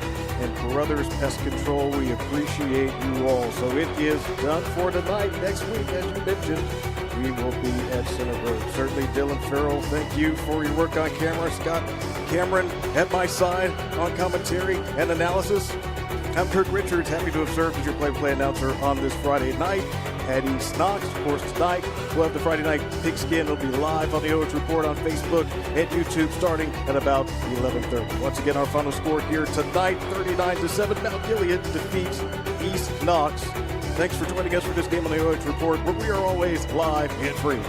S1: and Brothers Pest Control. We appreciate you all. So it is done for tonight. Next week, as you mentioned, we will be at Center Road. Certainly, Dylan Farrell, thank you for your work on camera. Scott Cameron at my side on commentary and analysis. I'm Kirk Richards, happy to have served as your play-by-play announcer on this Friday night at East Knox. Of course, tonight we'll have the Friday night pigskin. It'll be live on the OH Report on Facebook and YouTube starting at about 11:30. Once again, our final score here tonight, 39-7. Mount Gilead defeats East Knox. Thanks for joining us for this game on the OH Report, where we are always live and free.